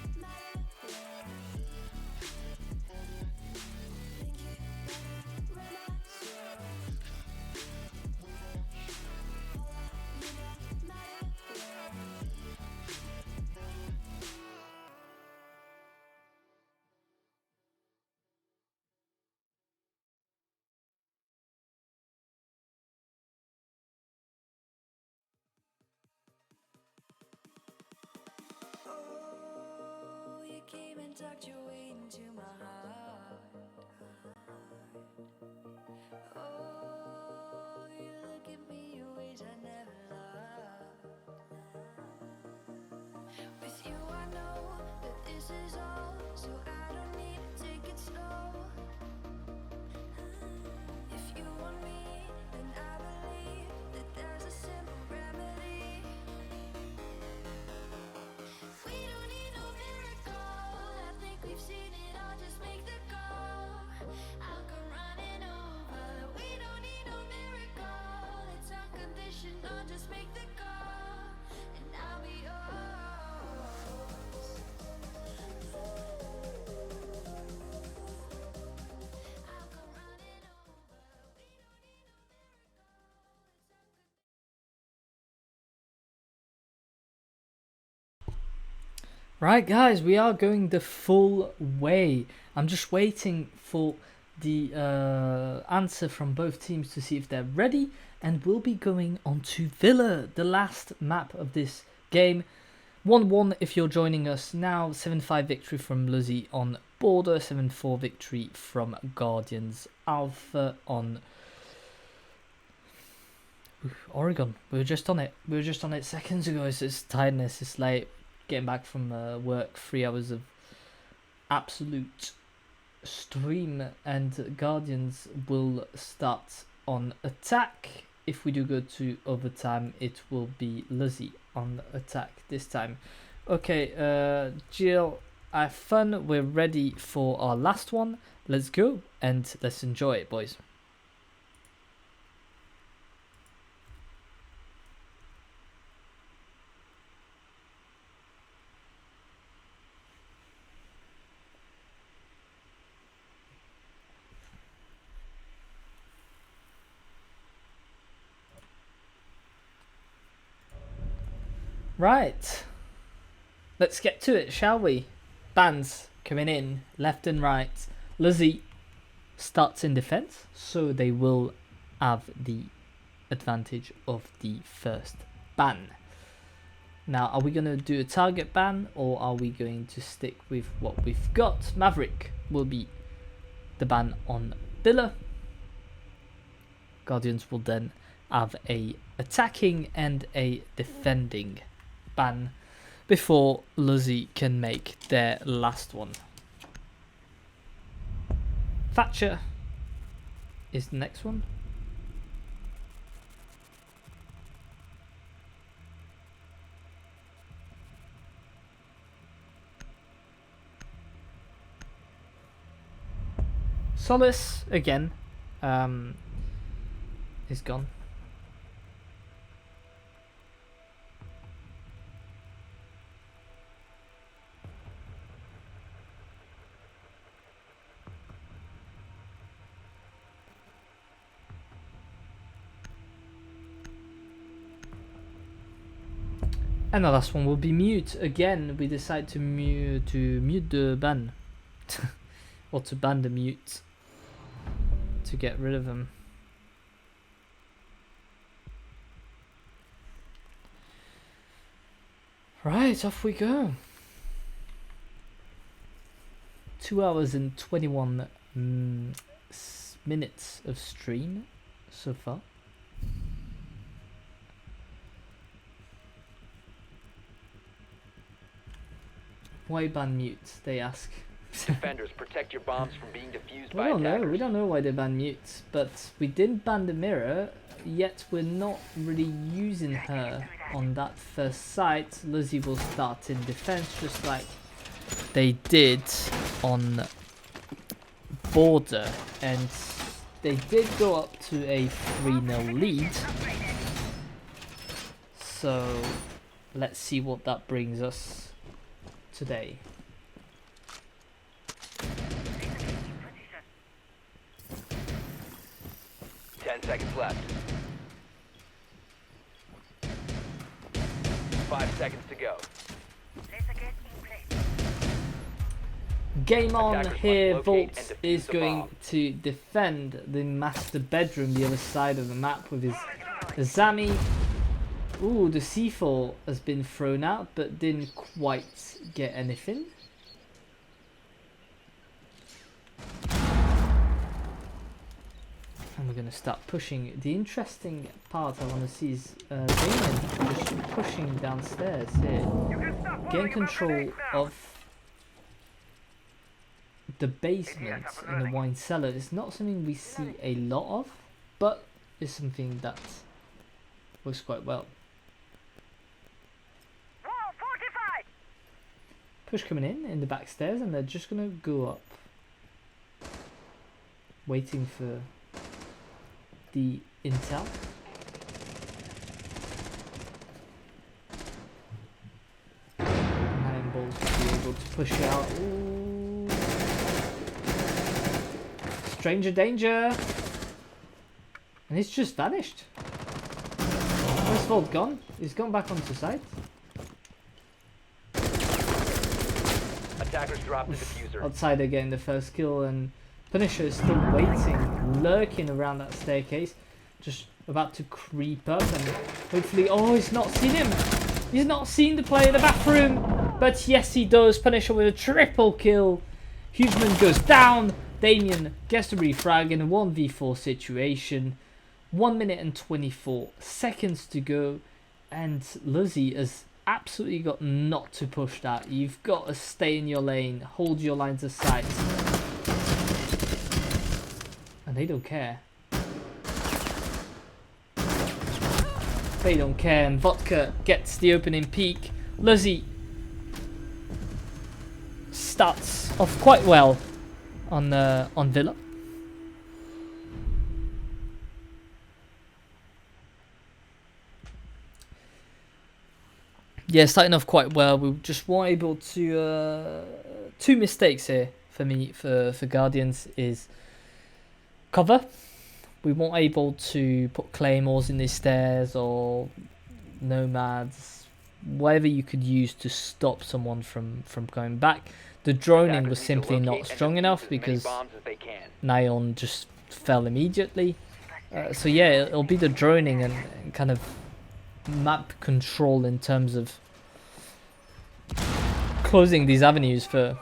no matter where. Think it better and I swear follow you no matter where. Oh, you came and tucked your way into my heart. Oh, you look at me in ways I never loved. With you I know that this is all, so I don't need to take it slow. If you want me, then I believe that there's a simple remedy. We don't need no miracle, I think we've seen it all, just make the call. I'll come running over. We don't need no miracle, it's unconditional, just make the call, and I'll be yours. I'll come running over. We don't need no miracle, it's Right, guys, we are going the full way. I'm just waiting for the answer from both teams to see if they're ready, and we'll be going on to Villa, the last map of this game. 1-1 if you're joining us now. 7-5 victory from Leuzi on Border. 7-4 victory from Guardians Alpha on Oregon. We were just on it. We were just on it seconds ago. It's just tiredness. It's like getting back from work. 3 hours of absolute stream, and Guardians will start on attack. If we do go to overtime, it will be Leuzi on attack this time. Okay, Jill, have fun. We're ready for our last one. Let's go and let's enjoy it, boys. Right, let's get to it, shall we? Bans coming in left and right. Leuzi starts in defense, so they will have the advantage of the first ban. Now, are we going to do a target ban, or are we going to stick with what we've got? Maverick will be the ban on Dilla. Guardians will then have a attacking and a defending ban before Leuzi can make their last one. Thatcher is the next one. Solace again is gone. And the last one will be mute. Again, we decide to mute the ban. Or to ban the mute. To get rid of them. Right, off we go. 2 hours and 21 minutes of stream so far. Why ban mute, they ask. Defenders, protect your bombs from being defused We by don't know. attackers. We don't know why they ban mute, but we didn't ban the mirror. Yet we're not really using her on that first site. Leuzi will start in defense, just like they did on border, and they did go up to a 3-0 lead. So let's see what that brings us today. 10 seconds left. 5 seconds to go. Game on Attackers here. must locate Volt and defuse is the going bomb. to defend the master bedroom, the other side of the map, with his Zami. Ooh, the C4 has been thrown out, but didn't quite get anything. And we're going to start pushing. The interesting part I want to see is Damon just pushing downstairs here. Gain control of the basement in the wine cellar. It's not something we see a lot of, but it's something that works quite well. Push coming in the back stairs, and they're just going to go up. Waiting for the intel. Nine balls to be able to push out. Ooh. Stranger danger! And he's just vanished. Where's Volt gone? He's gone back onto site. Attackers drop the diffuser. Outsider getting the first kill, and Punisher is still waiting, lurking around that staircase, just about to creep up, and hopefully, oh, he's not seen him. He's not seen the player in the bathroom, but yes, he does. Punisher with a triple kill. Hugeman goes down. Damien gets the refrag in a 1v4 situation. 1 minute and 24 seconds to go, and Leuzi has absolutely got not to push that. You've got to stay in your lane, hold your lines of sight. they don't care. They don't care, and Vodka gets the opening peak. Leuzi starts off quite well on Villa. Yeah, starting off quite well. We just weren't able to. Two mistakes here for me for Guardians is cover. We weren't able to put claymores in these stairs or nomads, whatever you could use to stop someone from going back. The droning was simply not strong enough because Nyon just fell immediately. So yeah, it'll be the droning and kind of map control in terms of closing these avenues for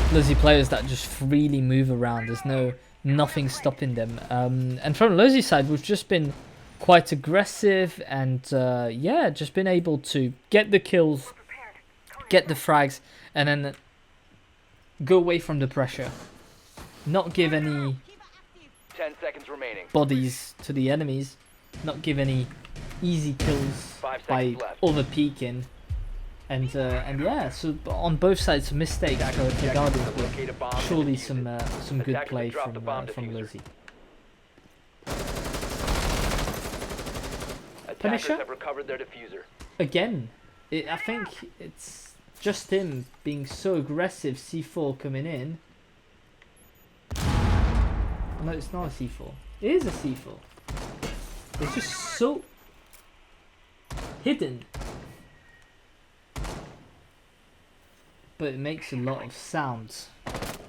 Leuzi players that just freely move around. There's nothing stopping them. And from Leuzi's side, we've just been quite aggressive and yeah, just been able to get the kills, get the frags, and then go away from the pressure. Not give any 10 seconds remaining. bodies to the enemies. Not give any easy kills by over peeking. And yeah, so on both sides, a mistake for Guardians, but surely some good play from Leuzi. Punisher Have recovered their diffuser. again. I think it's just him being so aggressive. C4 coming in. No, it's not a C4. It is a C4. It's just so hidden. But it makes a lot of sounds. Deploying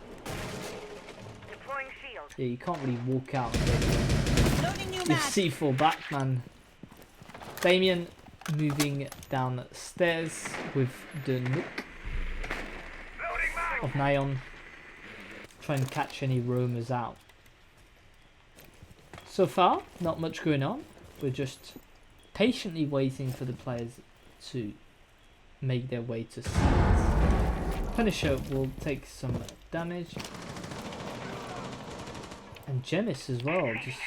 shield. Yeah, you can't really walk out with C4 back, man. Damien moving downstairs with the nuke of Nyon. Try and catch any roamers out. So far, not much going on. We're just patiently waiting for the players to make their way to sites. Punisher will take some damage. And Genis as well, just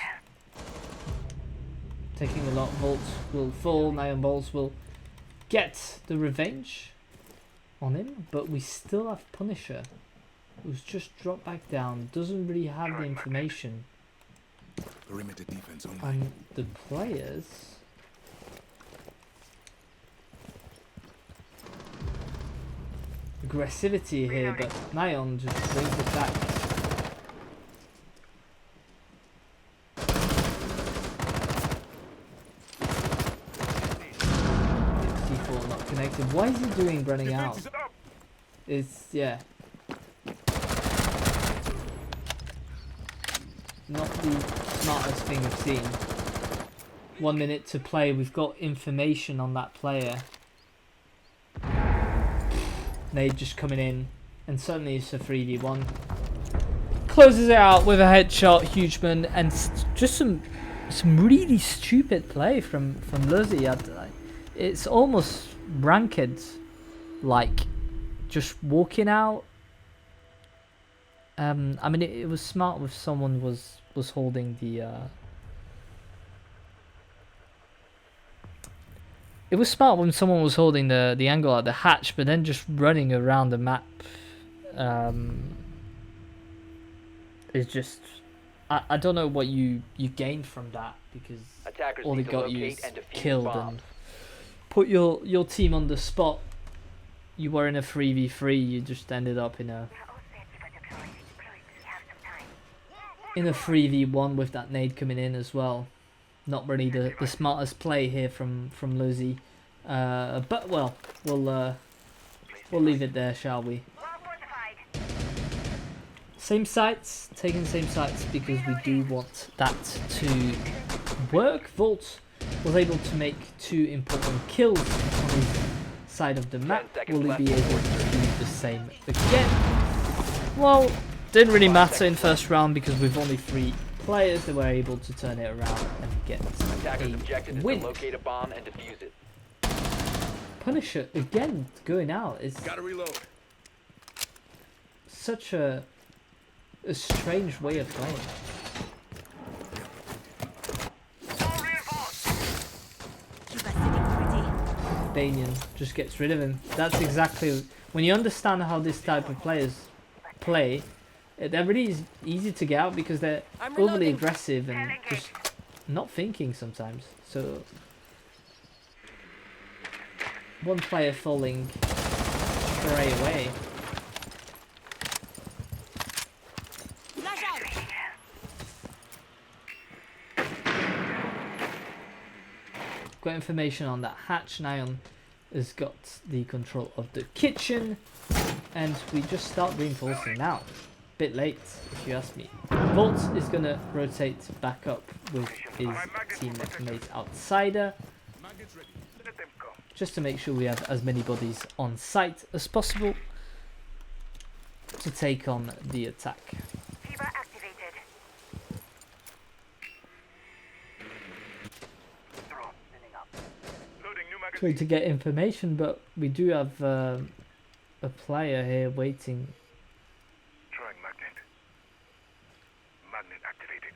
taking a lot. Bolts will fall, Nyon Bolts will get the revenge on him, but we still have Punisher, who's just dropped back down, doesn't really have the information Perimeter defense online. on the players. Aggressivity here, but Nyon just brings it back. C4 not connected. Why is he doing running out? It's, yeah, not the smartest thing I've seen. 1 minute to play, we've got information on that player. Nade just coming in, and suddenly it's a 3v1. Closes it out with a headshot, Hugeman, and just some really stupid play from Leuzi. It's almost ranked, like just walking out. I mean, it was smart if someone was holding the. It was smart when someone was holding the angle at the hatch, but then just running around the map is just... I don't know what you gained from that, because Attackers all need they to got you locate is and defuse killed bombs. and put your team on the spot. You were in a 3v3, you just ended up in a 3v1 with that nade coming in as well. Not really the smartest play here from Leuzi, but well, we'll leave it there, shall we? Same sites, taking same sites because we do want that to work. Volt was able to make 2 important kills on his side of the map. Will he be able to do the same again? Well, didn't really matter in first round because with only 3 players, they were able to turn it around and get Attackers' objective a is to win. locate a bomb and defuse it. Punisher again going out is Gotta reload. such a a strange way of playing. Keep us sitting pretty. Danian just gets rid of him. That's exactly when you understand how this type of players play. They're really easy to get out because they're overly aggressive and just not thinking sometimes. So one player falling straight away. Flash out! Got information on that hatch. Nion has got the control of the kitchen, and we just start reinforcing now. Bit late, if you ask me. Volt is gonna rotate back up with his teammate Outsider, Magnets ready. Let them go. just to make sure we have as many bodies on site as possible to take on the attack. Fever activated. Drone spinning up. Loading new magazine. Trying to get information, but we do have a player here waiting. Throwing magnet. Magnet activated.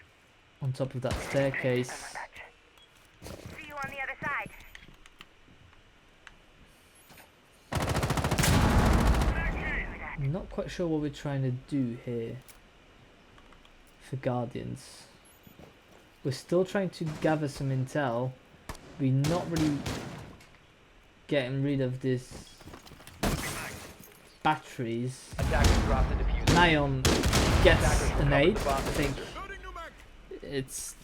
On top of that staircase. See you on the other side. I'm not quite sure what we're trying to do here for Guardians. We're still trying to gather some intel. We're not really getting rid of this batteries. Attackers drop the diffuser. Nion gets Attackers a nade. recover the I bomb think diffuser. Loading new mag. it's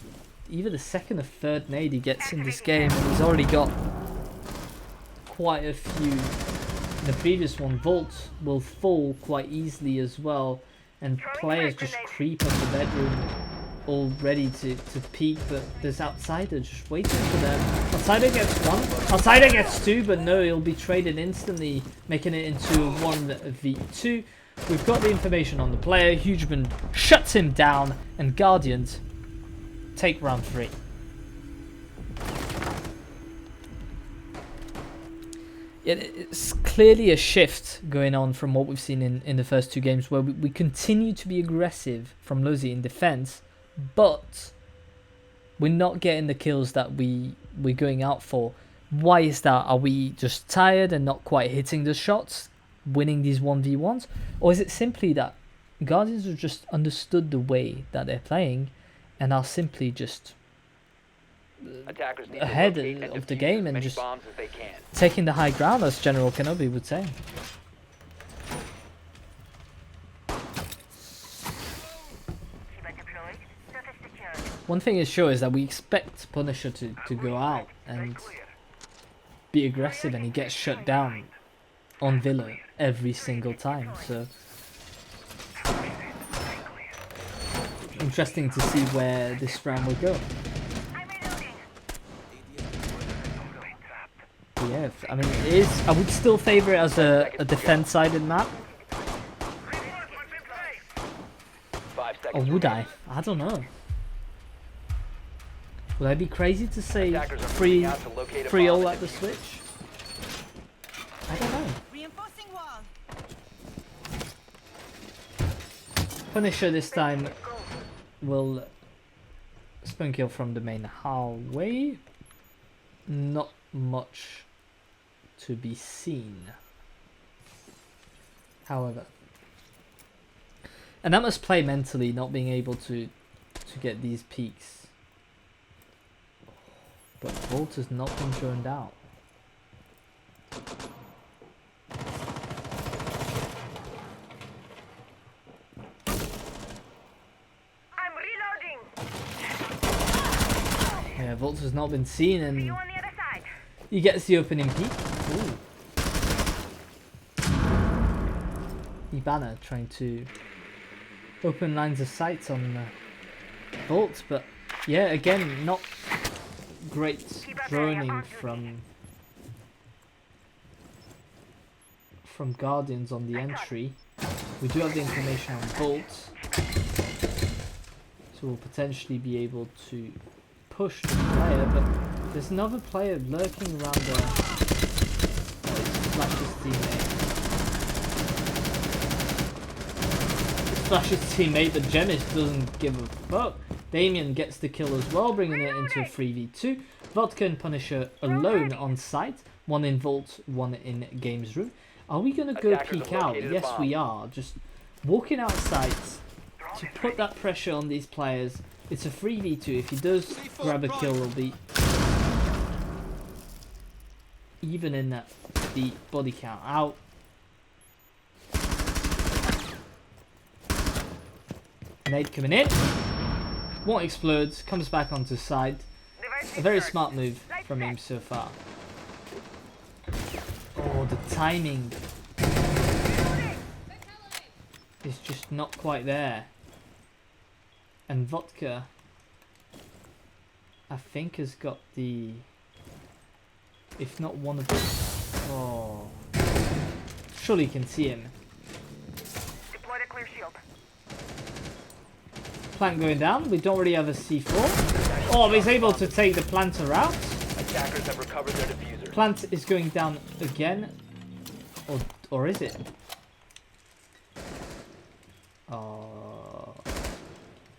either the second or third nade he gets in this game, and he's already got quite a few. The previous one, Volt, will fall quite easily as well, and players just creep up the bedroom all ready to peek, but there's Outsider just waiting for them. Outsider gets one, Outsider gets two, but no, he'll be traded instantly, making it into a 1v2. We've got the information on the player, Hugeman shuts him down, and Guardians take round 3. It's clearly a shift going on from what we've seen in the first 2 games, where we continue to be aggressive from Leuzi in defense, but we're not getting the kills that we're going out for. Why is that? Are we just tired and not quite hitting the shots, winning these 1v1s? Or is it simply that Guardians have just understood the way that they're playing and are simply just Attackers need to ahead locate of the defuse game as and many just bombs as they can. taking the high ground, as General Kenobi would say? Fever deployed. Surface secured. One thing is sure is that we expect Punisher to go out and be aggressive, and he gets shut down on Villa every single time. So interesting to see where this round will go. I'm reloading. Yeah, I mean, it is. I would still favour it as a defense-sided map, 5 or seconds. would I? I don't know. Would I be crazy to say Attackers are free moving out to locate a free bomb all and at the defuse. switch? I don't know. Reinforcing wall. Punisher this time will spun kill from the main hallway. Not much to be seen, however. And that must play mentally, not being able to get these peaks. But Volt has not been joined out. I'm reloading. Yeah, Volt has not been seen, See you and on the other side. he gets the opening peak. Ooh. Ibana trying to open lines of sight on Volt, but yeah, again, not great droning from Guardians on the entry. We do have the information on Volt, so we'll potentially be able to push the player, but there's another player lurking around there. Oh, it's Flash's teammate. slash his teammate, but Jemis doesn't give a fuck. Damien gets the kill as well, bringing it into a 3v2. Vodka and Punisher alone on site. One in Vault, one in Games Room. Are we going to go Attackers peek have out? located a Yes, bomb. we are. Just walking outside to put that pressure on these players. It's a 3v2. If he does grab a kill, it'll be even in that the body count out. Nade coming in. One explodes, comes back onto side. A very smart move from him so far. Oh, the timing is just not quite there. And Vodka, I think, has got the, if not one of the, oh, surely you can see him. Deployed a clear shield. Plant going down. We don't really have a C4. Oh, he's able to take the planter out. Attackers have recovered their diffuser. Plant is going down again. Or is it? Oh,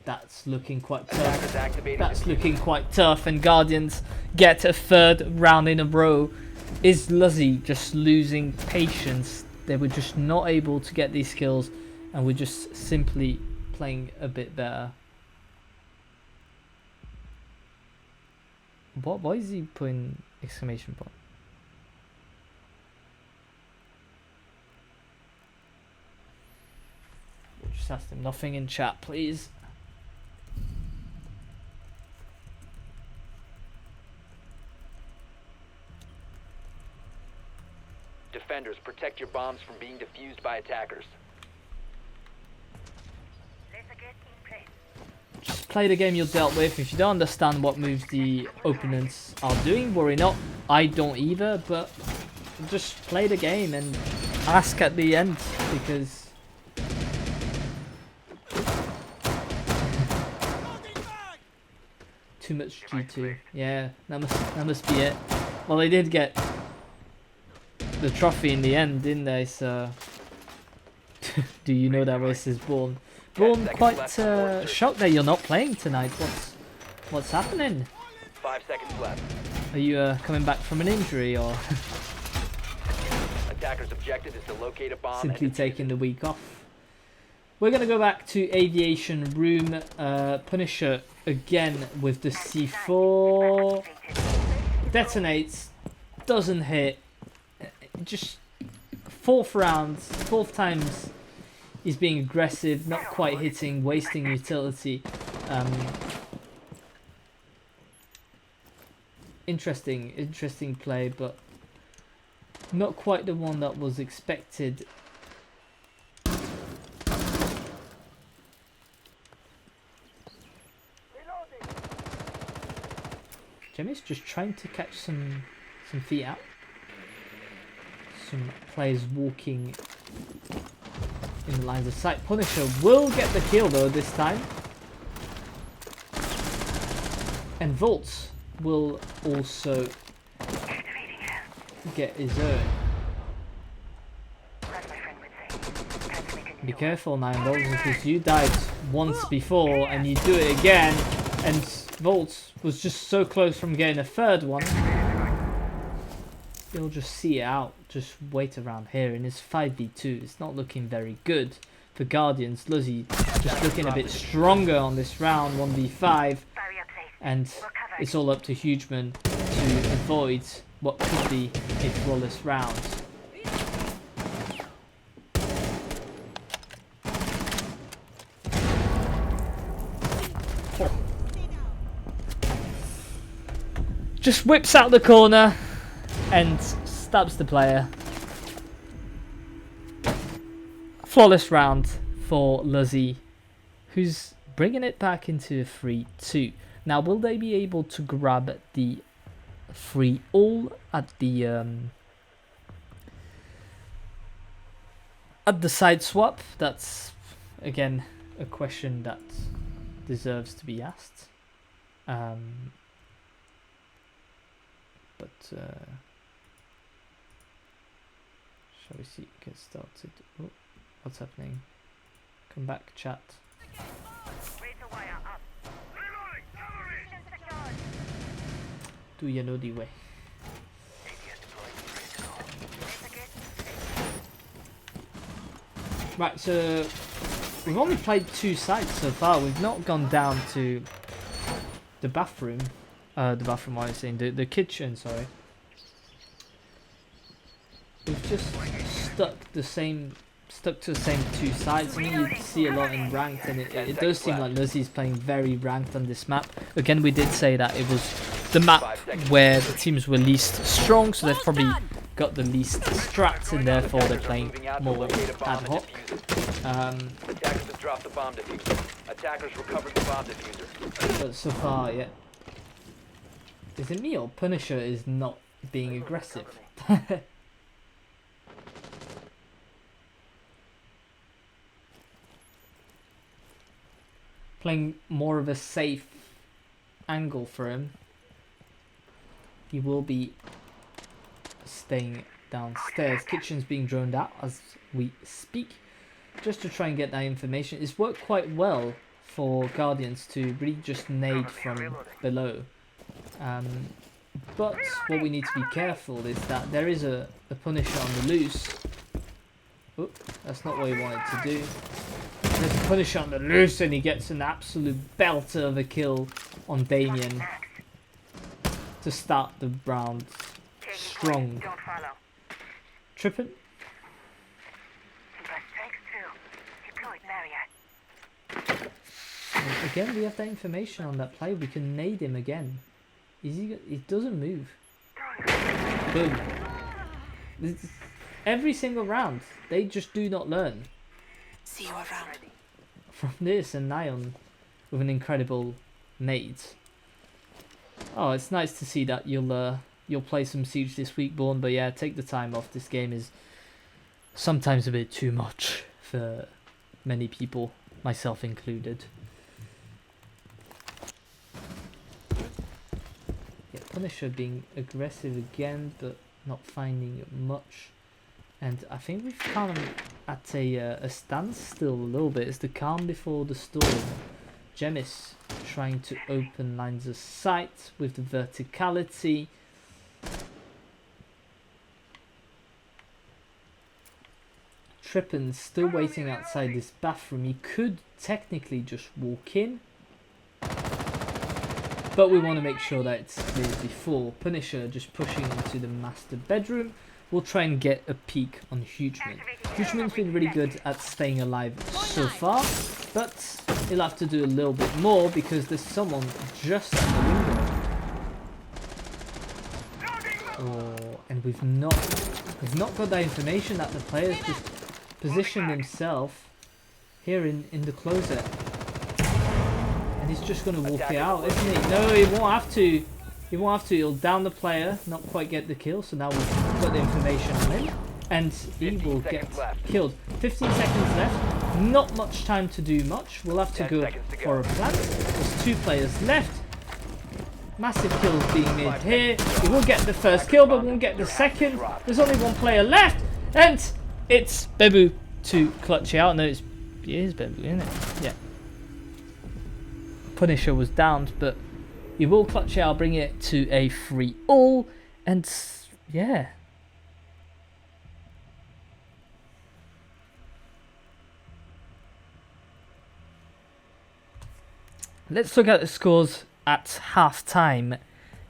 that's looking quite Attackers tough. activating That's diffuser. looking quite tough. And Guardians get a third round in a row. Is Leuzi just losing patience? They were just not able to get these kills, and we're just simply playing a bit better. Why is he putting exclamation point? Just ask him nothing in chat, please. Defenders, protect your bombs from being defused by attackers. Let's get in place. Just play the game you're dealt with. If you don't understand what moves the opponents are doing, worry not. I don't either, but just play the game and ask at the end, because too much G2. Yeah, that must be it. Well, they did get the trophy in the end, didn't they? So, do you know that race is Born? Born quite shocked that you're not playing tonight. What's happening? 5 seconds left. Are you coming back from an injury, or Attackers' objective is to locate a bomb simply and defuse taking it. the week off? We're gonna go back to Aviation Room. Punisher again with the C4. Detonates, doesn't hit. Just fourth times he's being aggressive, not quite hitting, wasting utility. Interesting play, but not quite the one that was expected. Jimmy's just trying to catch some feet out. Some players walking in the lines of sight. Punisher will get the kill though this time. And Volt will also get his own. Be careful, 9 volts, because you died once before and you do it again, and Volt was just so close from getting a third one. You'll just see it out. Just wait around here, and it's 5v2. It's not looking very good for Guardians. Leuzi just looking a bit stronger on this round, 1v5, and it's all up to Hugeman to avoid what could be a flawless round. Just whips out the corner and stabs the player. Flawless round for Leuzi, who's bringing it back into a 3-2. Now, will they be able to grab the 3-all at the side swap? That's again a question that deserves to be asked. Shall we see? Get started. Oh, what's happening? Come back, chat. Razor wire up. Reloading! Cavalry! Secured. Do you know the way? Right, so we've only played 2 sites so far. We've not gone down to the bathroom. What am I saying? The kitchen, sorry. We've just stuck to the same 2 sites. I mean, you see a lot in ranked, and it does seem like Leuzi's playing very ranked on this map. Again, we did say that it was the map where the teams were least strong, so they've probably got the least strats, and therefore they're playing more ad hoc. Attackers have dropped the bomb diffuser. Attackers recovered the bomb diffuser. But so far, yeah. Is it me or Punisher is not being aggressive? Playing more of a safe angle for him. He will be staying downstairs. Kitchen's being droned out as we speak, just to try and get that information. It's worked quite well for Guardians to really just nade from below. But what we need to be careful is that there is a Punisher on the loose. Oh, that's not what he wanted to do. There's a Punisher on the loose, and he gets an absolute belter of a kill on Damien to start the round strong. Don't follow. Trippin'. Super strength 2. Deployed barrier. Again, we have that information on that play. We can nade him again. He doesn't move. Boom. Every single round, they just do not learn. See you around. From this, and Nion with an incredible nade. Oh, it's nice to see that you'll play some Siege this week, Born. But yeah, take the time off. This game is sometimes a bit too much for many people, myself included. Yeah, Punisher being aggressive again, but not finding much. And I think we've come at a standstill a little bit. It's the calm before the storm. Gemis trying to open lines of sight with the verticality. Trippin's still waiting outside this bathroom. He could technically just walk in, but we want to make sure that it's cleared before. Punisher just pushing into the master bedroom. We'll try and get a peek on Hugeman. Hugeman's been really good at staying alive so far, but he'll have to do a little bit more because there's someone just at the window. Oh, and we've not got that information that the player's just positioned himself here in the closet. And he's just going to walk it out, isn't he? No, he won't have to. He won't have to. He'll down the player, not quite get the kill. So now we've got the information on him, and he will get killed. 15 seconds left. Not much time to do much. We'll have to go for a plant. There's 2 players left. Massive kills being made here. We will get the first kill, but we won't get the second. There's only 1 player left, and it's Bebu to clutch it out. No, it is Bebu, isn't it? Yeah. Punisher was downed, but he will clutch it out, bring it to a 3-all, and yeah. Let's look at the scores at half time.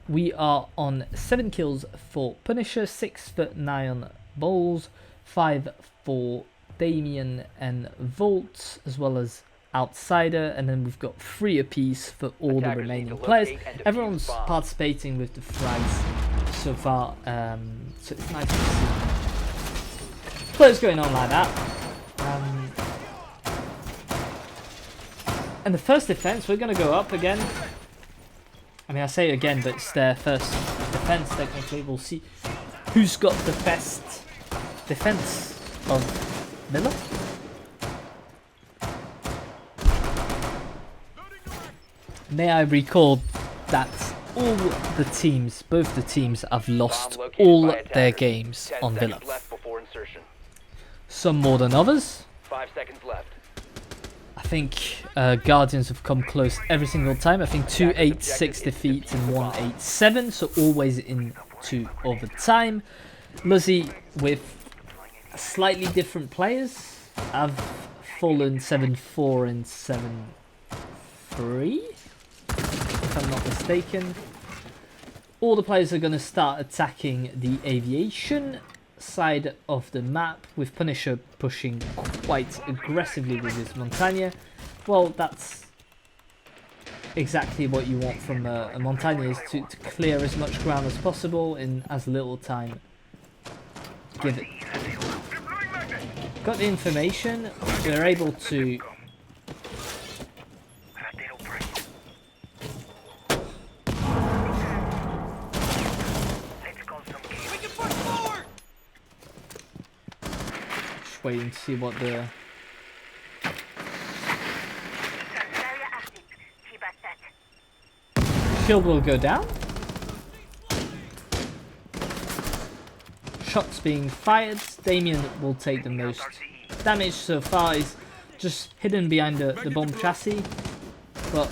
We are on 7 kills for Punisher, 6 for Nion Bowls, 5 for Damien and Volt, as well as Outsider, and then we've got 3 apiece for all the remaining players. Everyone's participating with the frags so far, so it's nice to see players going on like that. And the first defense, we're going to go up again. I mean, I say again, but it's their first defense technically. We'll see who's got the best defense of Villa. May I recall that all the teams, both the teams, have lost all their games on Villa. Some more than others. 5 seconds left. think Guardians have come close every single time. I think 2-8-6 defeats and 1-8-7, so always into overtime. Leuzi with slightly different players have fallen 7-4 and 7-3, if I'm not mistaken. All the players are going to start attacking the aviation side of the map, with Punisher pushing quite aggressively with his Montagne. Well, that's exactly what you want from a Montagne, is to clear as much ground as possible in as little time. Give it. Got the information, we're able to waiting to see what the shield will go down. Shots being fired. Damien will take the most damage so far. He's just hidden behind the bomb chassis, but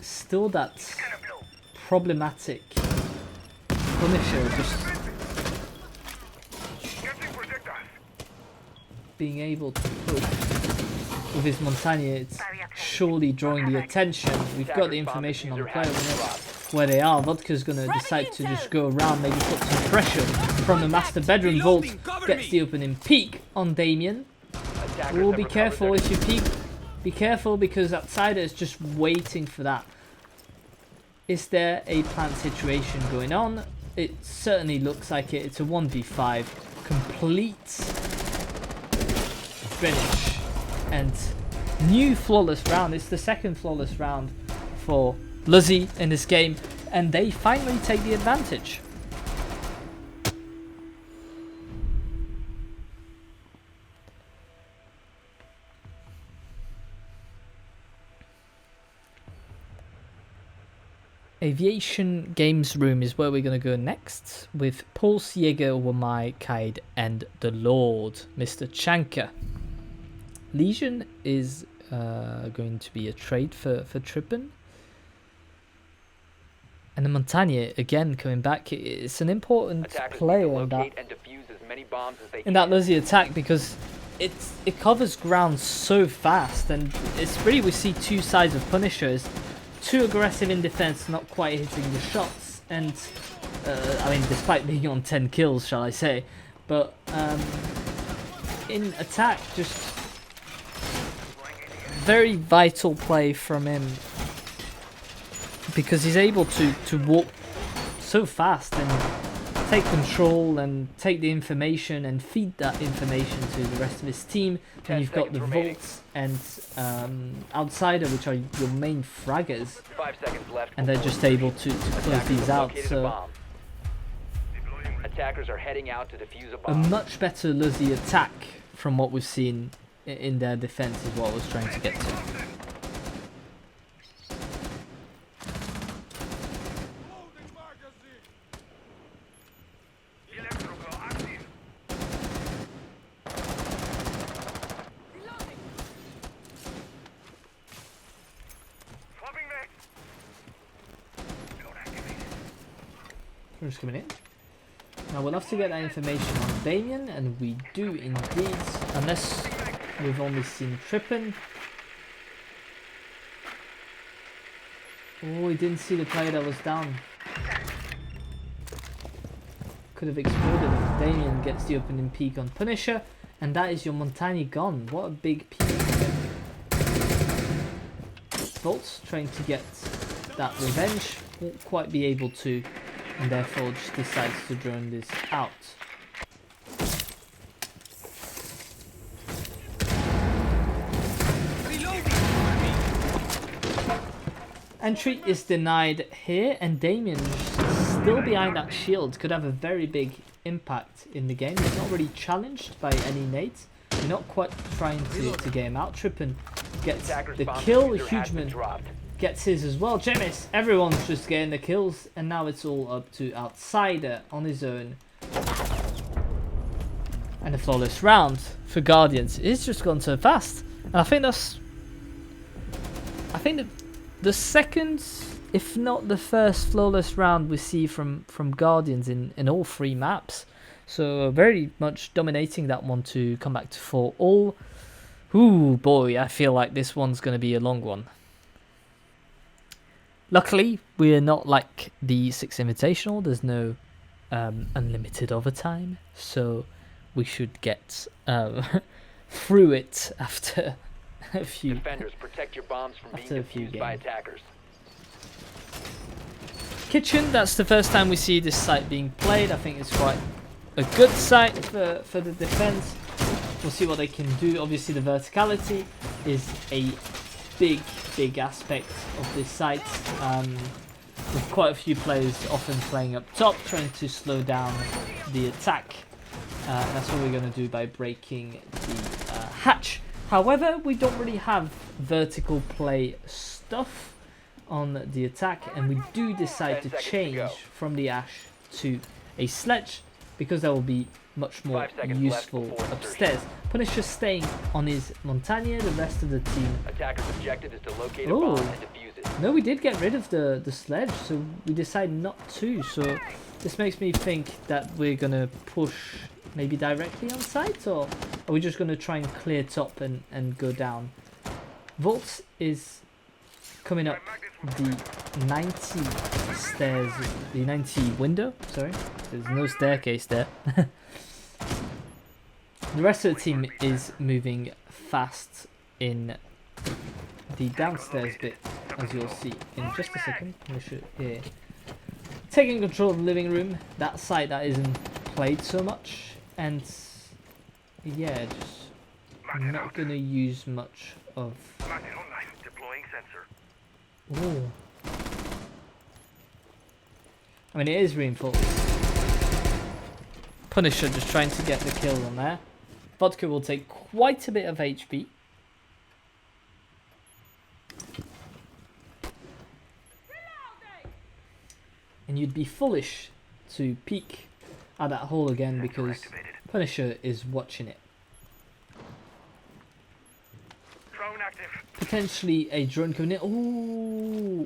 still that's problematic. Punisher just being able to push with his Montagne. It's surely drawing the attention. We've got the information on the player, we know where they are. Vodka's gonna decide to just go around, maybe put some pressure from the master bedroom vault. Gets the opening peek on Damien. We'll be careful if you peek. Be careful, because outsider is just waiting for that. Is there a plant situation going on? It certainly looks like it. It's a 1v5. Complete finish. And new flawless round. It's the second flawless round for Leuzi in this game, and they finally take the advantage. Aviation Games Room is where we're going to go next, with Pulse, Jäger, Wamai, Kaid, and the Lord, Mr. Chanka. Legion is going to be a trade for Trippin. And the Montagne, again, coming back, it's an important player in that Leuzi attack, because it covers ground so fast, and it's really, we see two sides of Punishers. Too aggressive in defense, not quite hitting the shots, and I mean, despite being on 10 kills, shall I say, but in attack, just very vital play from him, because he's able to walk so fast and take control and take the information and feed that information to the rest of his team. And you've got the Volts and Outsider, which are your main fraggers, 5 seconds left, and they're just able to close these out. So attackers are heading out to defuse a a bomb. much better Leuzi attack from what we've seen in their defense is what I was trying to get to. Just coming in. Now we'll have to get that information on Damien, and we do indeed, unless we've only seen Trippin. Oh, he didn't see the player that was down. Could have exploded. Damien gets the opening peek on Punisher, and that is your Montagne gone. What a big peek. Volt's trying to get that revenge, won't quite be able to, and therefore just decides to drone this out. Entry is denied here, and Damien still behind that shield could have a very big impact in the game. He's not really challenged by any nades. You're not quite trying to get him out. Trippin gets the kill. Hugeman gets his as well. Jemis, everyone's just getting the kills, and now it's all up to Outsider on his own. And a flawless round for Guardians. It's just gone so fast. And I think the second, if not the first flawless round we see from Guardians in all 3 maps. So very much dominating that one to come back to 4-all. Ooh boy, I feel like this one's going to be a long one. Luckily, we're not like the 6 Invitational. There's no unlimited overtime. So we should get through it after a few. Defenders, protect your bombs from being After a few defused by games. attackers. Kitchen, that's the first time we see this site being played. I think it's quite a good site for the defense. We'll see what they can do. Obviously, the verticality is a big aspect of this site. With quite a few players often playing up top, trying to slow down the attack. And that's what we're going to do by breaking the hatch. However, we don't really have vertical play stuff on the attack, and we do decide to 10 seconds to change go. from the ash to a sledge because that will be much more 5 seconds left useful before insertion. upstairs. Punisher staying on his Montagne, the rest of the team. Attackers' objective is to locate a Oh. bomb and defuse it. No, we did get rid of the sledge, so we decided not to. So this makes me think that we're gonna push maybe directly on site, or are we just gonna try and clear top and go down? Volts is coming up the 90 stairs, the 90 window. Sorry, there's no staircase there. The rest of the team is moving fast in the downstairs bit, as you'll see in just a second. Punisher here taking control of the living room, that site that isn't played so much, and yeah, just not gonna use much of. Magnet online. Deploying sensor. Ooh. I mean, it is reinforced. Punisher just trying to get the kill on there. Vodka will take quite a bit of HP. And you'd be foolish to peek at that hole again because Punisher is watching it. Drone active. Potentially a drone coming in. Ooh.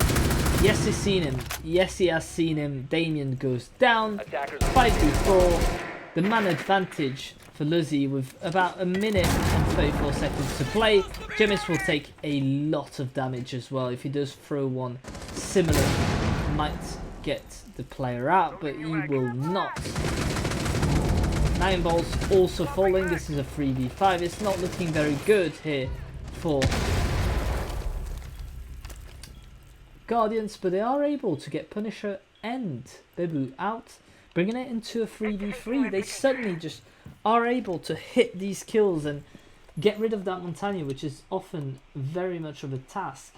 Yes, he's seen him. Yes, he has seen him. Damien goes down. Attackers 5v4. The man advantage for Leuzi with about a minute and 34 seconds to play. Jemis will take a lot of damage as well. If he does throw one similar, might get the player out, but he will not. 9 balls also falling. This is a 3v5. It's not looking very good here for Guardians, but they are able to get Punisher and Bebu out, bringing it into a 3v3. They suddenly just are able to hit these kills and get rid of that Montagne, which is often very much of a task.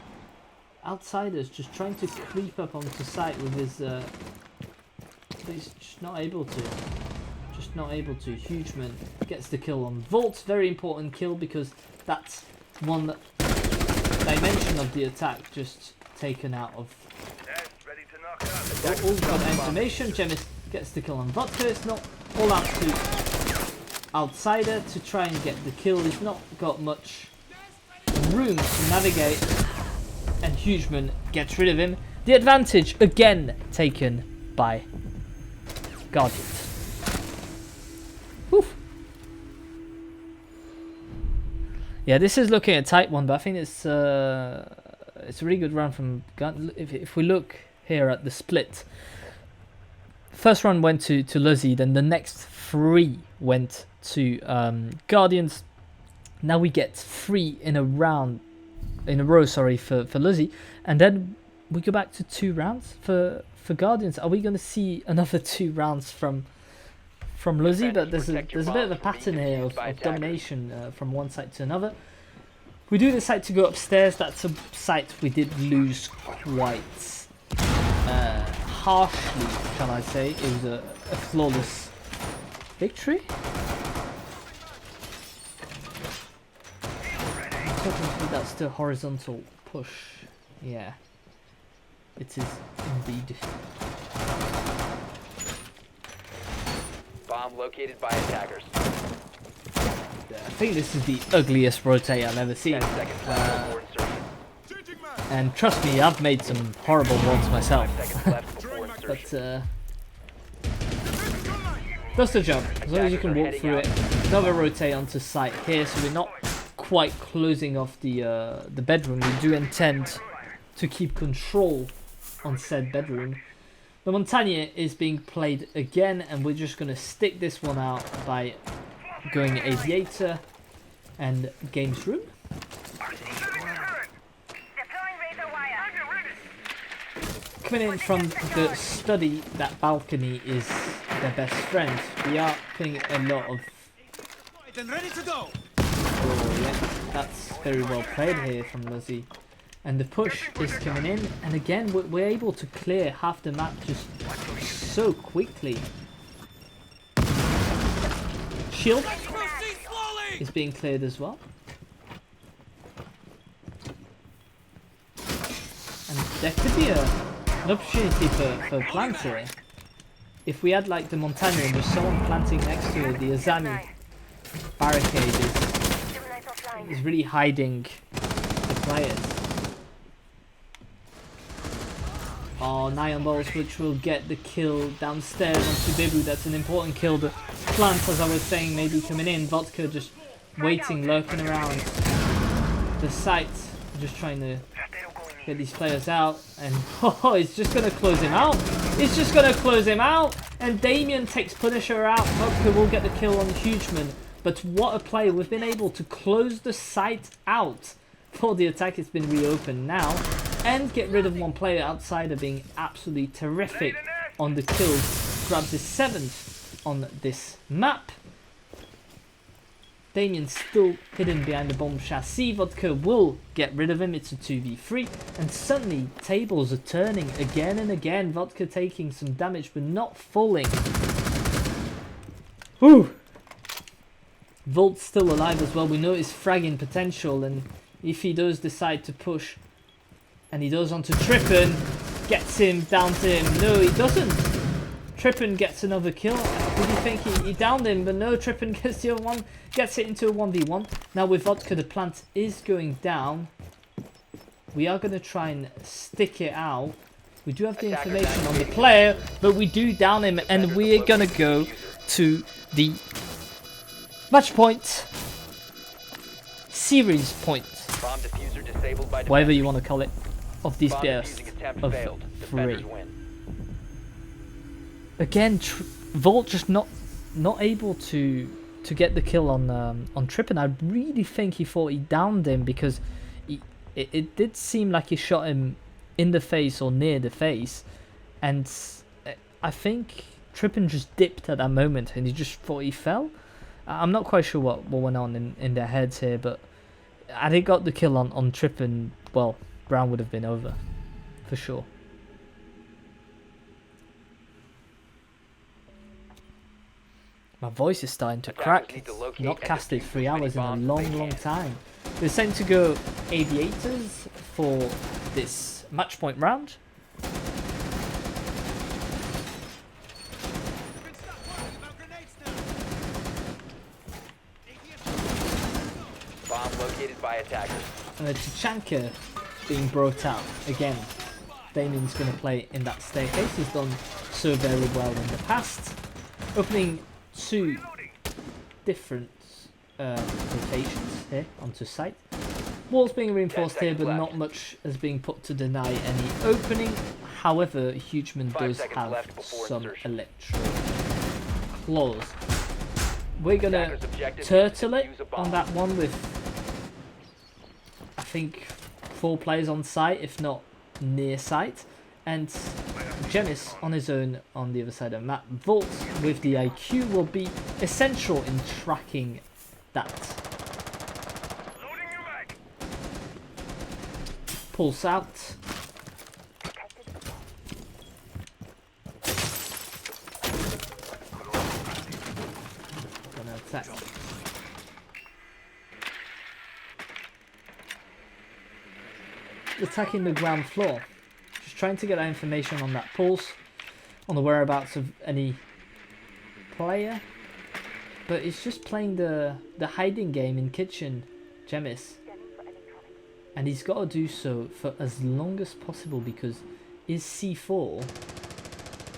Outsiders just trying to creep up onto site with his but he's just not able to. Just not able to. Hugeman gets the kill on Volt. Very important kill because that's one dimension of the attack just taken out of. Test ready to knock out. All got information. Jemis gets the kill on Vodka. It's not all out to Outsider to try and get the kill. He's not got much room to navigate, and Hugeman gets rid of him. The advantage again taken by Guardians. Whew. Yeah, this is looking a tight one, but I think it's a really good round from Gun. If we look here at the split, first round went to Leuzi, then the next 3 went to Guardians. Now we get 3 in a row, sorry, for Leuzi, and then we go back to 2 rounds for Guardians. Are we going to see another 2 rounds from Leuzi? But there's a bit of a pattern here of domination from one side to another. We do decide to go upstairs. That's a site we did lose quite harshly, shall I say. It was a flawless victory. Technically, that's the horizontal push. Yeah, it is indeed. Bomb located by attackers. I think this is the ugliest rotate I've ever seen. 10 seconds left before insertion. Changing man. And trust me, I've made some horrible ones myself. 5 seconds left before insertion. But does the job. As long as you can walk through it. Another rotate onto site here, so we're not quite closing off the bedroom. We do intend to keep control on said bedroom. The Montagne is being played again, and we're just going to stick this one out by going Aviator and Games Room. Coming in from the study, that balcony is their best friend. We are putting a lot of... And ready to go. Oh, yeah, that's very well played here from Leuzi. And the push is coming in, and again we're able to clear half the map just so quickly. Shield Proceed slowly. is being cleared as well. And there could be an opportunity for plants here. If we had like the Montagne and there's someone planting next to it, the Azami barricade is really hiding the players. Oh, Nyan Balls, which will get the kill downstairs onto Bibu. That's an important kill. The plant, as I was saying, maybe coming in. Vodka just waiting, lurking around the site, just trying to get these players out. And oh, it's just going to close him out. It's just going to close him out. And Damien takes Punisher out. Vodka will get the kill on Hugeman. But what a play. We've been able to close the site out for the attack. It's been reopened now. And get rid of one player. Outsider being absolutely terrific on the kills. Grabs his 7th on this map. Damien's still hidden behind the bomb chassis. Vodka will get rid of him. It's a 2v3. And suddenly tables are turning again and again. Vodka taking some damage but not falling. Whew. Volt's still alive as well. We know his fragging potential, and if he does decide to push, and he does onto Trippin, gets him down to him. No, he doesn't. Trippin gets another kill. Did you think he downed him? But no, Trippin gets the other one, gets it into a 1v1. Now with Vodka, the plant is going down. We are going to try and stick it out. We do have the information on the player, but we do down him, and we're going to go to the match point, series point, Bomb diffuser disabled by whatever you defenders. want to call it, of this Bomb burst defusing attempt of failed. 3. Defenders win. Again, Volt just not able to get the kill on Trippin. I really think he thought he downed him, because it did seem like he shot him in the face or near the face, and I think Trippin just dipped at that moment and he just thought he fell. I'm not quite sure what went on in their heads here, but had he got the kill on Trippin, well, round would have been over for sure. My voice is starting to crack. need to locate Not and casted defuse 3 as many hours in a bombs as long, they long can. time. They're sent to go Aviators for this match point round. Bomb located by attackers. And a Tachanka being brought out again. Damien's going to play in that staircase. He's done so very well in the past. Opening 2 different rotations here onto site. Walls being reinforced here, but not much is being put to deny any opening. However, Hugeman 5 does seconds have left before some insertion. electro claws. We're going to Attackers' objective is to turtle it defuse a bomb. on that one with, I think, 4 players on site, if not near site. And Genis on his own on the other side of the map. Volt with the IQ will be essential in tracking that. Pulse out. Gonna attack. Attacking the ground floor. Just trying to get that information on that pulse, on the whereabouts of any player. but it's just playing the hiding game in kitchen, Jemis. And he's got to do so for as long as possible because his C4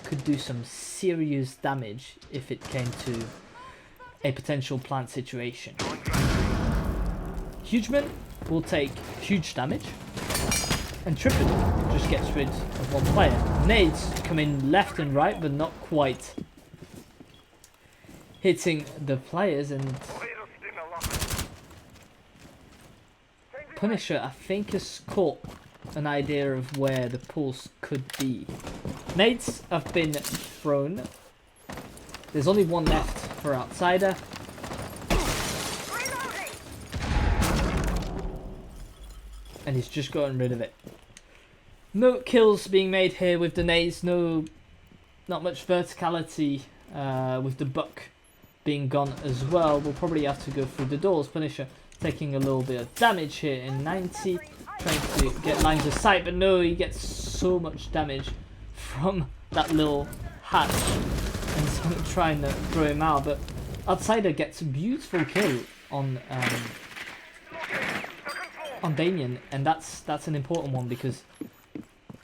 could do some serious damage if it came to a potential plant situation. Hugeman will take huge damage, and Trippin just gets rid of one player. Nades come in left and right, but not quite hitting the players, and Punisher, I think, has caught an idea of where the pulse could be. Nades have been thrown. There's only one left for Outsider. And he's just gotten rid of it. No kills being made here with the nades. Not much verticality with the buck being gone as well. We'll probably have to go through the doors. Punisher taking a little bit of damage here in 90. Trying to get lines of sight, but no, he gets so much damage from that little hatch. And so trying to throw him out. But Outsider gets a beautiful kill on Damien, and that's an important one because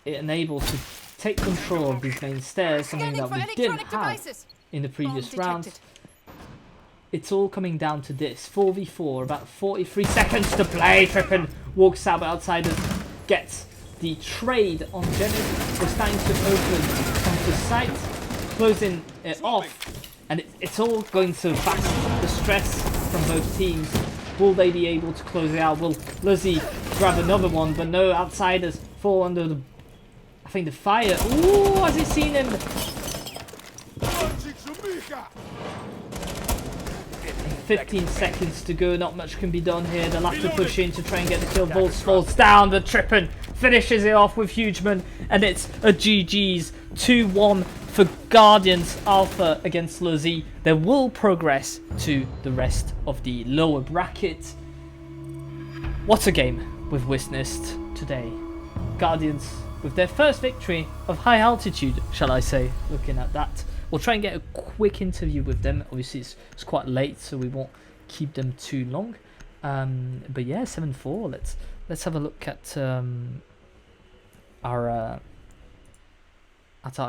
it enables to take control of these main stairs, something that we didn't have in the previous round. It's all coming down to this 4v4, about 43 seconds to play. Trippin walks out, but Outsider gets the trade on Jenny. We're starting to open onto site, closing it off, and it's all going so fast. The stress from both teams. Will they be able to close it out? Will Leuzi grab another one? But no, Outsiders fall under the, I think, the fire. Ooh, has he seen him? 15 seconds to go. Not much can be done here. They'll have to push in to try and get the kill. Volts falls down. The Trippin finishes it off with Hugeman. And it's a GG's 2-1 for Guardians Alpha against Leuzi. They will progress to the rest of the lower bracket. What a game we've witnessed today. Guardians with their first victory of high altitude, shall I say, looking at that. We'll try and get a quick interview with them. Obviously, it's quite late, so we won't keep them too long. But yeah, 7-4. Let's have a look at our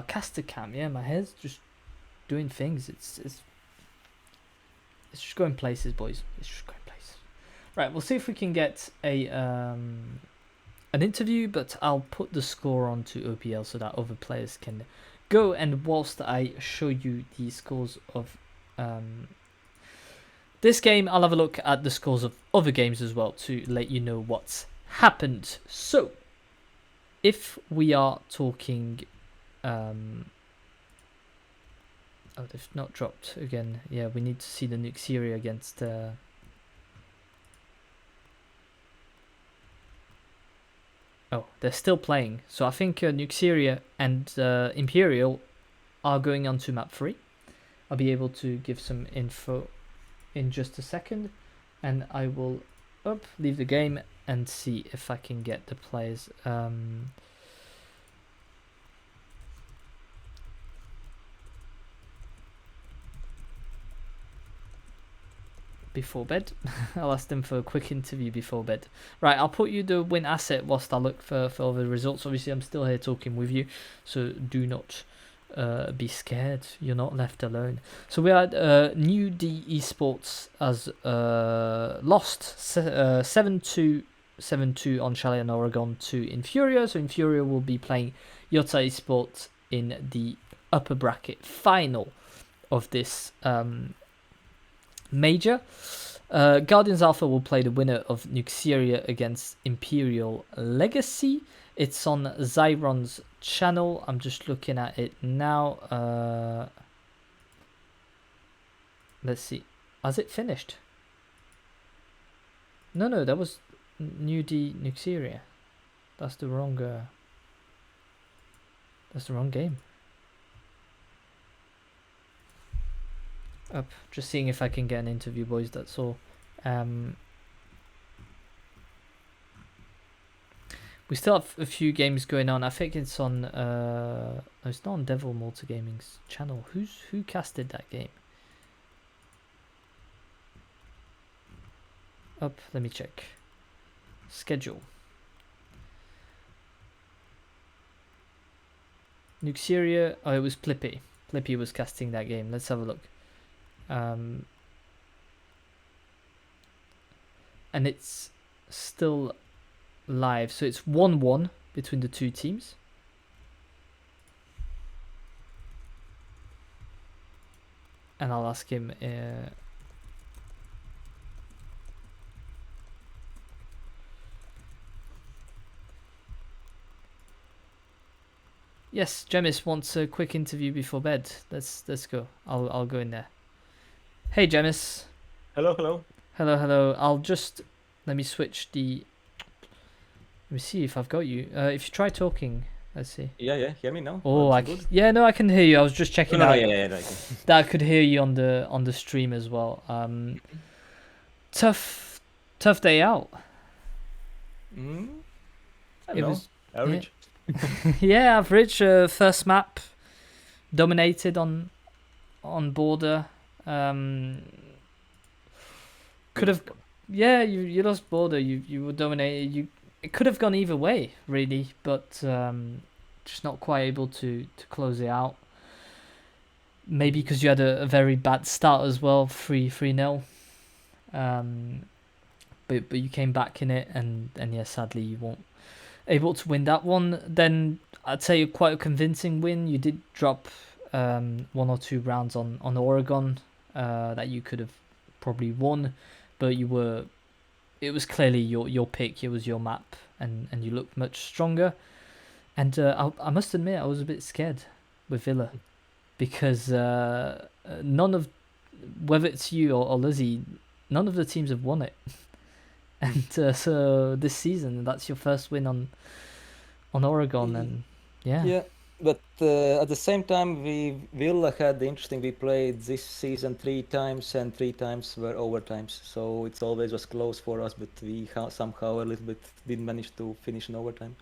caster cam. Yeah, my hair's just doing things. It's just going places, boys. It's just going places. Right, we'll see if we can get an interview, but I'll put the score onto OPL so that other players can go, and whilst I show you the scores of this game, I'll have a look at the scores of other games as well to let you know what's happened. So, if we are talking, oh, they've not dropped again. Yeah, we need to see the Nuxeria against oh, they're still playing. So I think Nuxeria and Imperial are going on to map 3. I'll be able to give some info in just a second. And I will leave the game and see if I can get the players. Before bed. I'll ask them for a quick interview before bed. Right, I'll put you the win asset whilst I look for other results. Obviously, I'm still here talking with you, so do not be scared. You're not left alone. So we had New D Esports has lost 7-2 on Chalet and Oregon to Infuria. So Infuria will be playing Yota Esport in the upper bracket final of this major. Guardians Alpha will play the winner of Nuxeria against Imperial Legacy. It's on Zyron's channel. I'm just looking at it now. Let's see. Has it finished? No, that was New D Nuxeria. That's the wrong game. Up, just seeing if I can get an interview, boys. That's all. We still have a few games going on. I think it's on. No, it's not on Devil Multigaming's channel. Who casted that game? up? Let me check. Schedule. Nuxeria. Oh, it was Plippy. Plippy was casting that game. Let's have a look. And it's still live. So it's 1-1 between the two teams. And I'll ask him. Yes, Jemis wants a quick interview before bed. Let's go. I'll go in there. Hey, Jemis. Hello, hello. Hello. I'll just let me switch the. Let me see if I've got you. If you try talking, let's see. Yeah. Hear me now? Oh, Good? yeah, no, I can hear you. I was just checking out Yeah. that I could hear you on the stream as well. Tough day out. I don't It know. was Average. yeah, average. First map dominated on border. Could have, yeah, you lost border. You were dominated. It could have gone either way, really, but just not quite able to close it out. Maybe because you had a very bad start as well, 3-0. But you came back in it, and yeah, sadly you weren't able to win that one. Then I'd say quite a convincing win. You did drop 1 or 2 rounds on Oregon that you could have probably won, but it was clearly your pick. It was your map, and you looked much stronger. And I must admit, I was a bit scared with Villa, because none of, whether it's you or Leuzi, none of the teams have won it. And so this season, that's your first win on Oregon, and Yeah, but at the same time, Villa had the interesting. We played this season 3 times, and 3 times were overtimes. So it's always was close for us, but we somehow a little bit didn't manage to finish in overtime.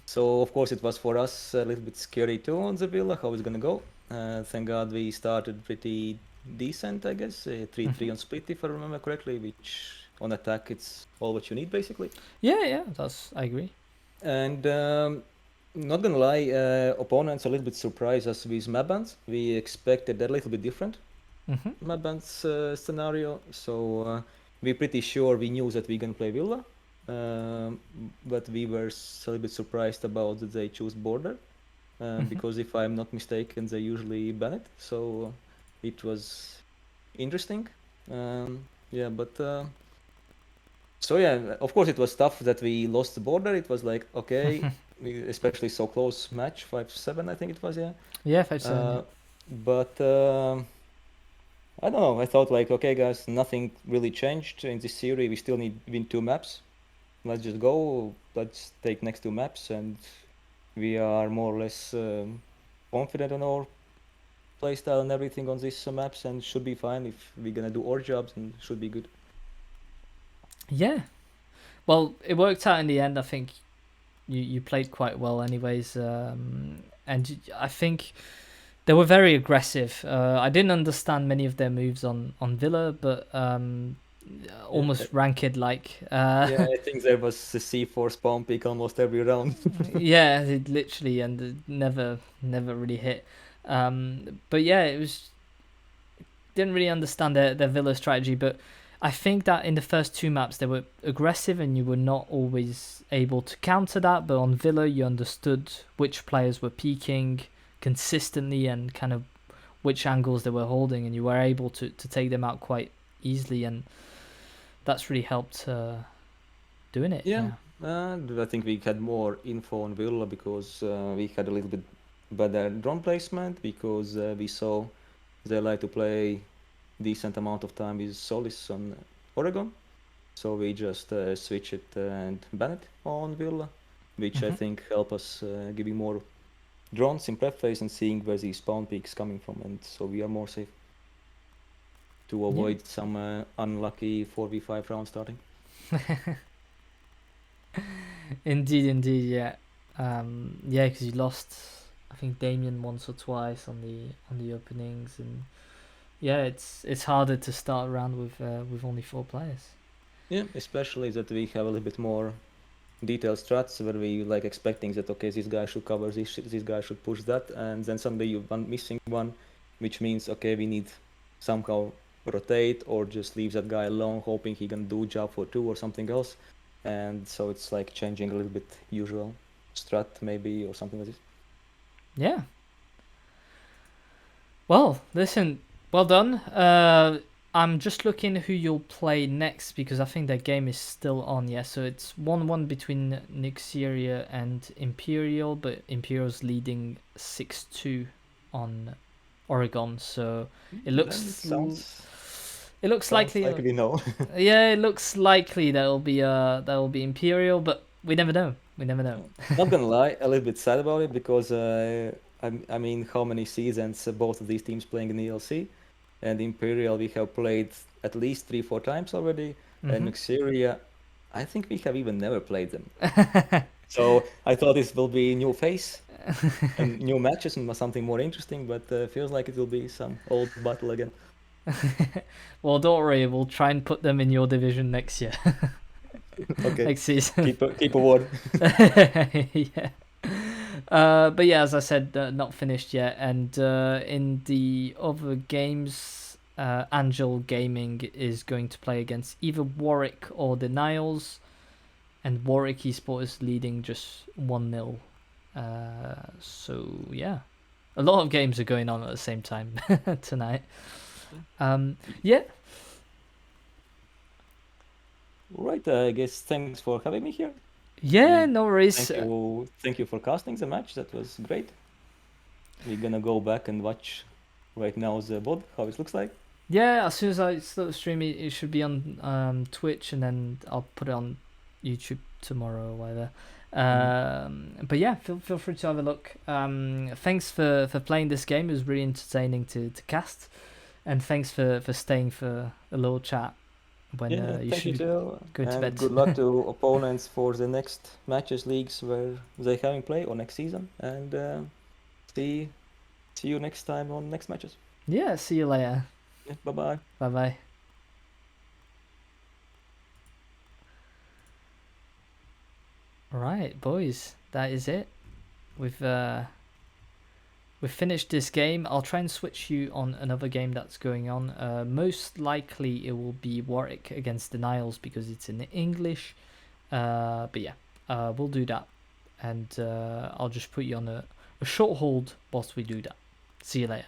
So of course it was for us a little bit scary too on the Villa, how it's gonna go. Thank God we started pretty decent, I guess. 3-3 on split, if I remember correctly, which on attack it's all what you need basically. yeah, I agree. And not gonna lie, opponents a little bit surprised us with map bans. We expected a little bit different map bans scenario. So we're pretty sure we knew that we're gonna play Villa, but we were a little bit surprised about that they choose border, because if I'm not mistaken, they usually ban it. So it was interesting. Yeah, but. So yeah, of course it was tough that we lost the border. It was like, okay, especially so close match, 5-7 I think it was, yeah. Yeah, 5-7. But I don't know, I thought like, okay guys, nothing really changed in this series. We still need win 2 maps. Let's just go, let's take next 2 maps, and we are more or less confident on our playstyle and everything on these maps, and should be fine. If we're gonna do our jobs, and should be good. Yeah, well, it worked out in the end. I think you played quite well, anyways, and I think they were very aggressive. I didn't understand many of their moves on Villa, but almost ranked like. Yeah, I think there was a C4 spawn pick almost every round. Yeah, it literally, and it never really hit. But yeah, it was, didn't really understand their Villa strategy, but I think that in the first 2 maps they were aggressive and you were not always able to counter that, but on Villa you understood which players were peaking consistently and kind of which angles they were holding, and you were able to take them out quite easily, and that's really helped doing it. Yeah. I think we had more info on Villa because we had a little bit better drone placement, because we saw they like to play decent amount of time with Solis on Oregon, so we just switch it and ban it on Villa, which I think help us giving more drones in prep phase and seeing where the spawn peaks coming from, and so we are more safe to avoid some unlucky 4v5 round starting. Indeed, yeah. Yeah, because you lost, I think, Damien once or twice on the openings, and yeah, it's harder to start around with only 4 players. Yeah, especially that we have a little bit more detailed strats where we like expecting that okay, this guy should cover this, this guy should push that, and then suddenly you one missing one, which means okay, we need somehow rotate or just leave that guy alone, hoping he can do job for 2 or something else, and so it's like changing a little bit usual strat maybe or something like this. Yeah. Well, listen, well done. I'm just looking who you'll play next because I think that game is still on. Yeah, so it's 1-1 between Nyxeria and Imperial, but Imperial's leading 6-2 on Oregon. So it looks Sounds likely. like we know. Yeah, it looks likely that'll be Imperial, but we never know. We never know. Not gonna lie, a little bit sad about it because I mean, how many seasons both of these teams playing in ELC, and Imperial we have played at least 3-4 times already, and Nyxeria, I think we have even never played them. So I thought this will be new face and new matches and something more interesting, but feels like it will be some old battle again. Well, don't worry. We'll try and put them in your division next year. Okay, Next season. keep a word. Yeah. But yeah, as I said, not finished yet. And in the other games, Angel Gaming is going to play against either Warwick or Denials, and Warwick Esport is leading just 1-0. So yeah, a lot of games are going on at the same time tonight. Yeah. Right, I guess thanks for having me here. Yeah, Mm. no worries. Thank you for casting the match. That was great. We're gonna go back and watch right now the VOD, how it looks like. Yeah, as soon as I start the stream, it should be on Twitch, and then I'll put it on YouTube tomorrow or whatever. But yeah, feel free to have a look. Thanks for playing this game. It was really entertaining to cast, and thanks for staying for a little chat when you Thank you should too. go to And bed. good luck to opponents for the next matches leagues where they having play or next season. And see you next time on next matches. Yeah, see you later. Yeah, bye bye. Bye bye. Right, boys, that is it. We've finished this game. I'll try and switch you on another game that's going on. Most likely it will be Warwick against Denials because it's in English. But yeah, we'll do that, and I'll just put you on a short hold whilst we do that. See you later.